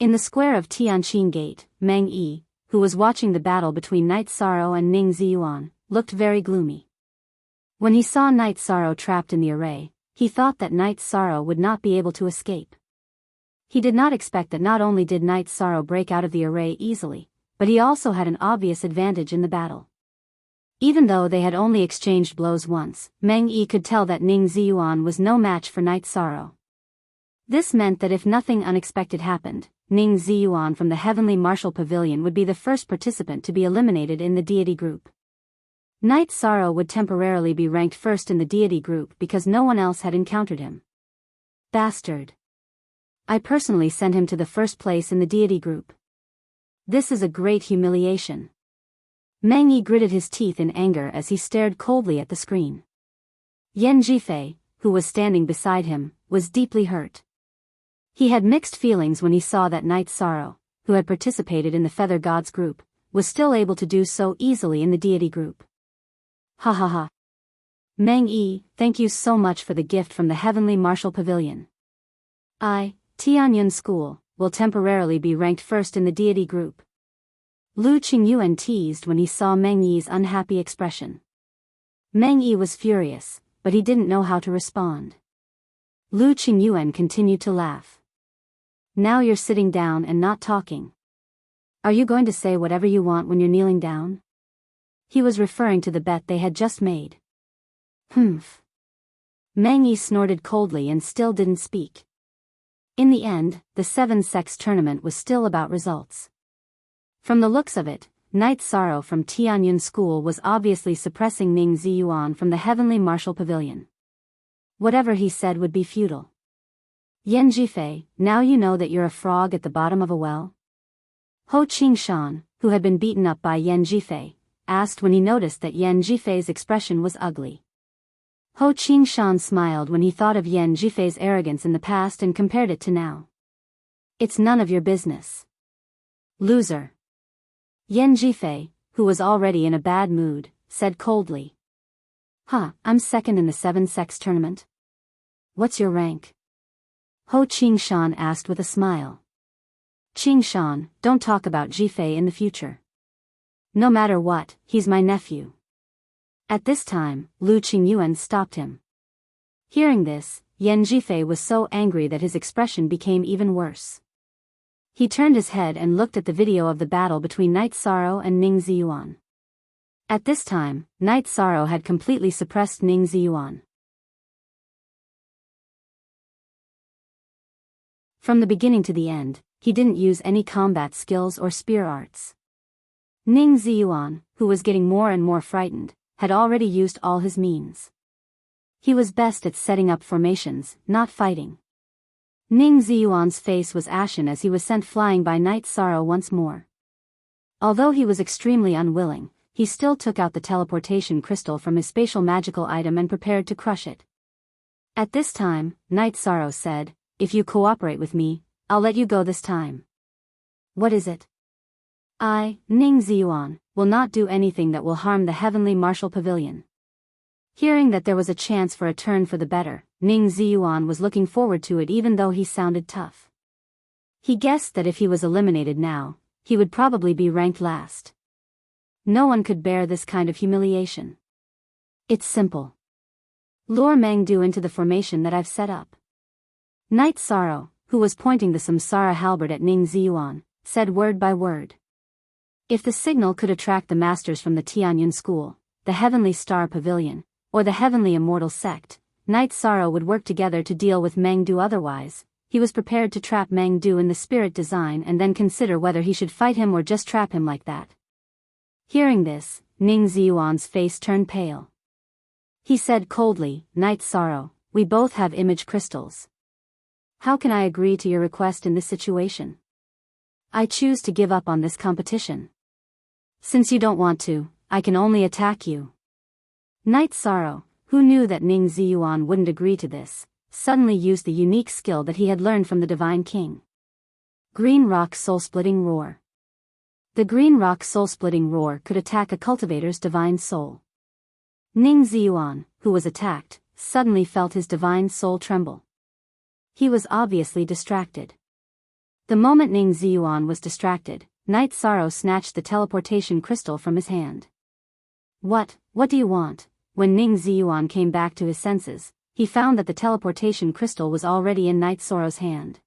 In the square of Tianqing Gate, Meng Yi, who was watching the battle between Night Sorrow and Ning Ziyuan, looked very gloomy. When he saw Night Sorrow trapped in the array, he thought that Night Sorrow would not be able to escape. He did not expect that not only did Night Sorrow break out of the array easily, but he also had an obvious advantage in the battle. Even though they had only exchanged blows once, Meng Yi could tell that Ning Ziyuan was no match for Night Sorrow. This meant that if nothing unexpected happened, Ning Ziyuan from the Heavenly Martial Pavilion would be the first participant to be eliminated in the deity group. Night Sorrow would temporarily be ranked first in the deity group because no one else had encountered him. Bastard. I personally sent him to the first place in the deity group. This is a great humiliation. Meng Yi gritted his teeth in anger as he stared coldly at the screen. Yan Jifei, who was standing beside him, was deeply hurt. He had mixed feelings when he saw that Night Sorrow, who had participated in the Feather Gods group, was still able to do so easily in the deity group. Ha ha ha. Meng Yi, thank you so much for the gift from the Heavenly Martial Pavilion. Tianyun School, will temporarily be ranked first in the deity group. Lu Qingyuan teased when he saw Meng Yi's unhappy expression. Meng Yi was furious, but he didn't know how to respond. Lu Qingyuan continued to laugh. Now you're sitting down and not talking. Are you going to say whatever you want when you're kneeling down? He was referring to the bet they had just made. Humph. Meng Yi snorted coldly and still didn't speak. In the end, the 7-sex tournament was still about results. From the looks of it, Knight Sorrow from Tianyun School was obviously suppressing Ning Ziyuan from the Heavenly Martial Pavilion. Whatever he said would be futile. Yan Jifei, now you know that you're a frog at the bottom of a well? Ho Qingshan, who had been beaten up by Yan Jifei, asked when he noticed that Yan Jifei's expression was ugly. Ho Qingshan smiled when he thought of Yan Jifei's arrogance in the past and compared it to now. It's none of your business. Loser. Yan Jifei, who was already in a bad mood, said coldly. I'm second in the 7-sex tournament. What's your rank? Ho Qingshan asked with a smile. Qingshan, don't talk about Jifei in the future. No matter what, he's my nephew. At this time, Lu Qingyuan stopped him. Hearing this, Yan Jifei was so angry that his expression became even worse. He turned his head and looked at the video of the battle between Knight Sorrow and Ning Ziyuan. At this time, Knight Sorrow had completely suppressed Ning Ziyuan. From the beginning to the end, he didn't use any combat skills or spear arts. Ning Ziyuan, who was getting more and more frightened, had already used all his means. He was best at setting up formations, not fighting. Ning Ziyuan's face was ashen as he was sent flying by Knight Sorrow once more. Although he was extremely unwilling, he still took out the teleportation crystal from his spatial magical item and prepared to crush it. At this time, Knight Sorrow said, "If you cooperate with me, I'll let you go this time." What is it? Ning Ziyuan, will not do anything that will harm the Heavenly Martial Pavilion. Hearing that there was a chance for a turn for the better, Ning Ziyuan was looking forward to it even though he sounded tough. He guessed that if he was eliminated now, he would probably be ranked last. No one could bear this kind of humiliation. It's simple. Lure Mengdu into the formation that I've set up. Knight Sorrow, who was pointing the Samsara halberd at Ning Ziyuan, said word by word. If the signal could attract the masters from the Tianyun School, the Heavenly Star Pavilion, or the Heavenly Immortal Sect, Knight Sorrow would work together to deal with Mengdu. Otherwise, he was prepared to trap Mengdu in the spirit design and then consider whether he should fight him or just trap him like that. Hearing this, Ning Ziyuan's face turned pale. He said coldly, "Knight Sorrow, we both have image crystals. How can I agree to your request in this situation? I choose to give up on this competition. Since you don't want to, I can only attack you." Knight Sorrow, who knew that Ning Ziyuan wouldn't agree to this, suddenly used the unique skill that he had learned from the Divine King. Green Rock Soul-Splitting Roar. The Green Rock Soul-Splitting Roar could attack a cultivator's divine soul. Ning Ziyuan, who was attacked, suddenly felt his divine soul tremble. He was obviously distracted. The moment Ning Ziyuan was distracted, Knight Sorrow snatched the teleportation crystal from his hand. What do you want?" When Ning Ziyuan came back to his senses, he found that the teleportation crystal was already in Knight Sorrow's hand.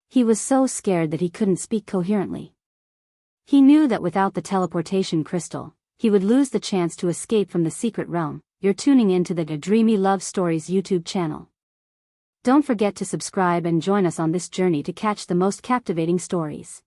He was so scared that he couldn't speak coherently. He knew that without the teleportation crystal, he would lose the chance to escape from the secret realm. You're tuning into the Dreamy Love Stories YouTube channel. Don't forget to subscribe and join us on this journey to catch the most captivating stories.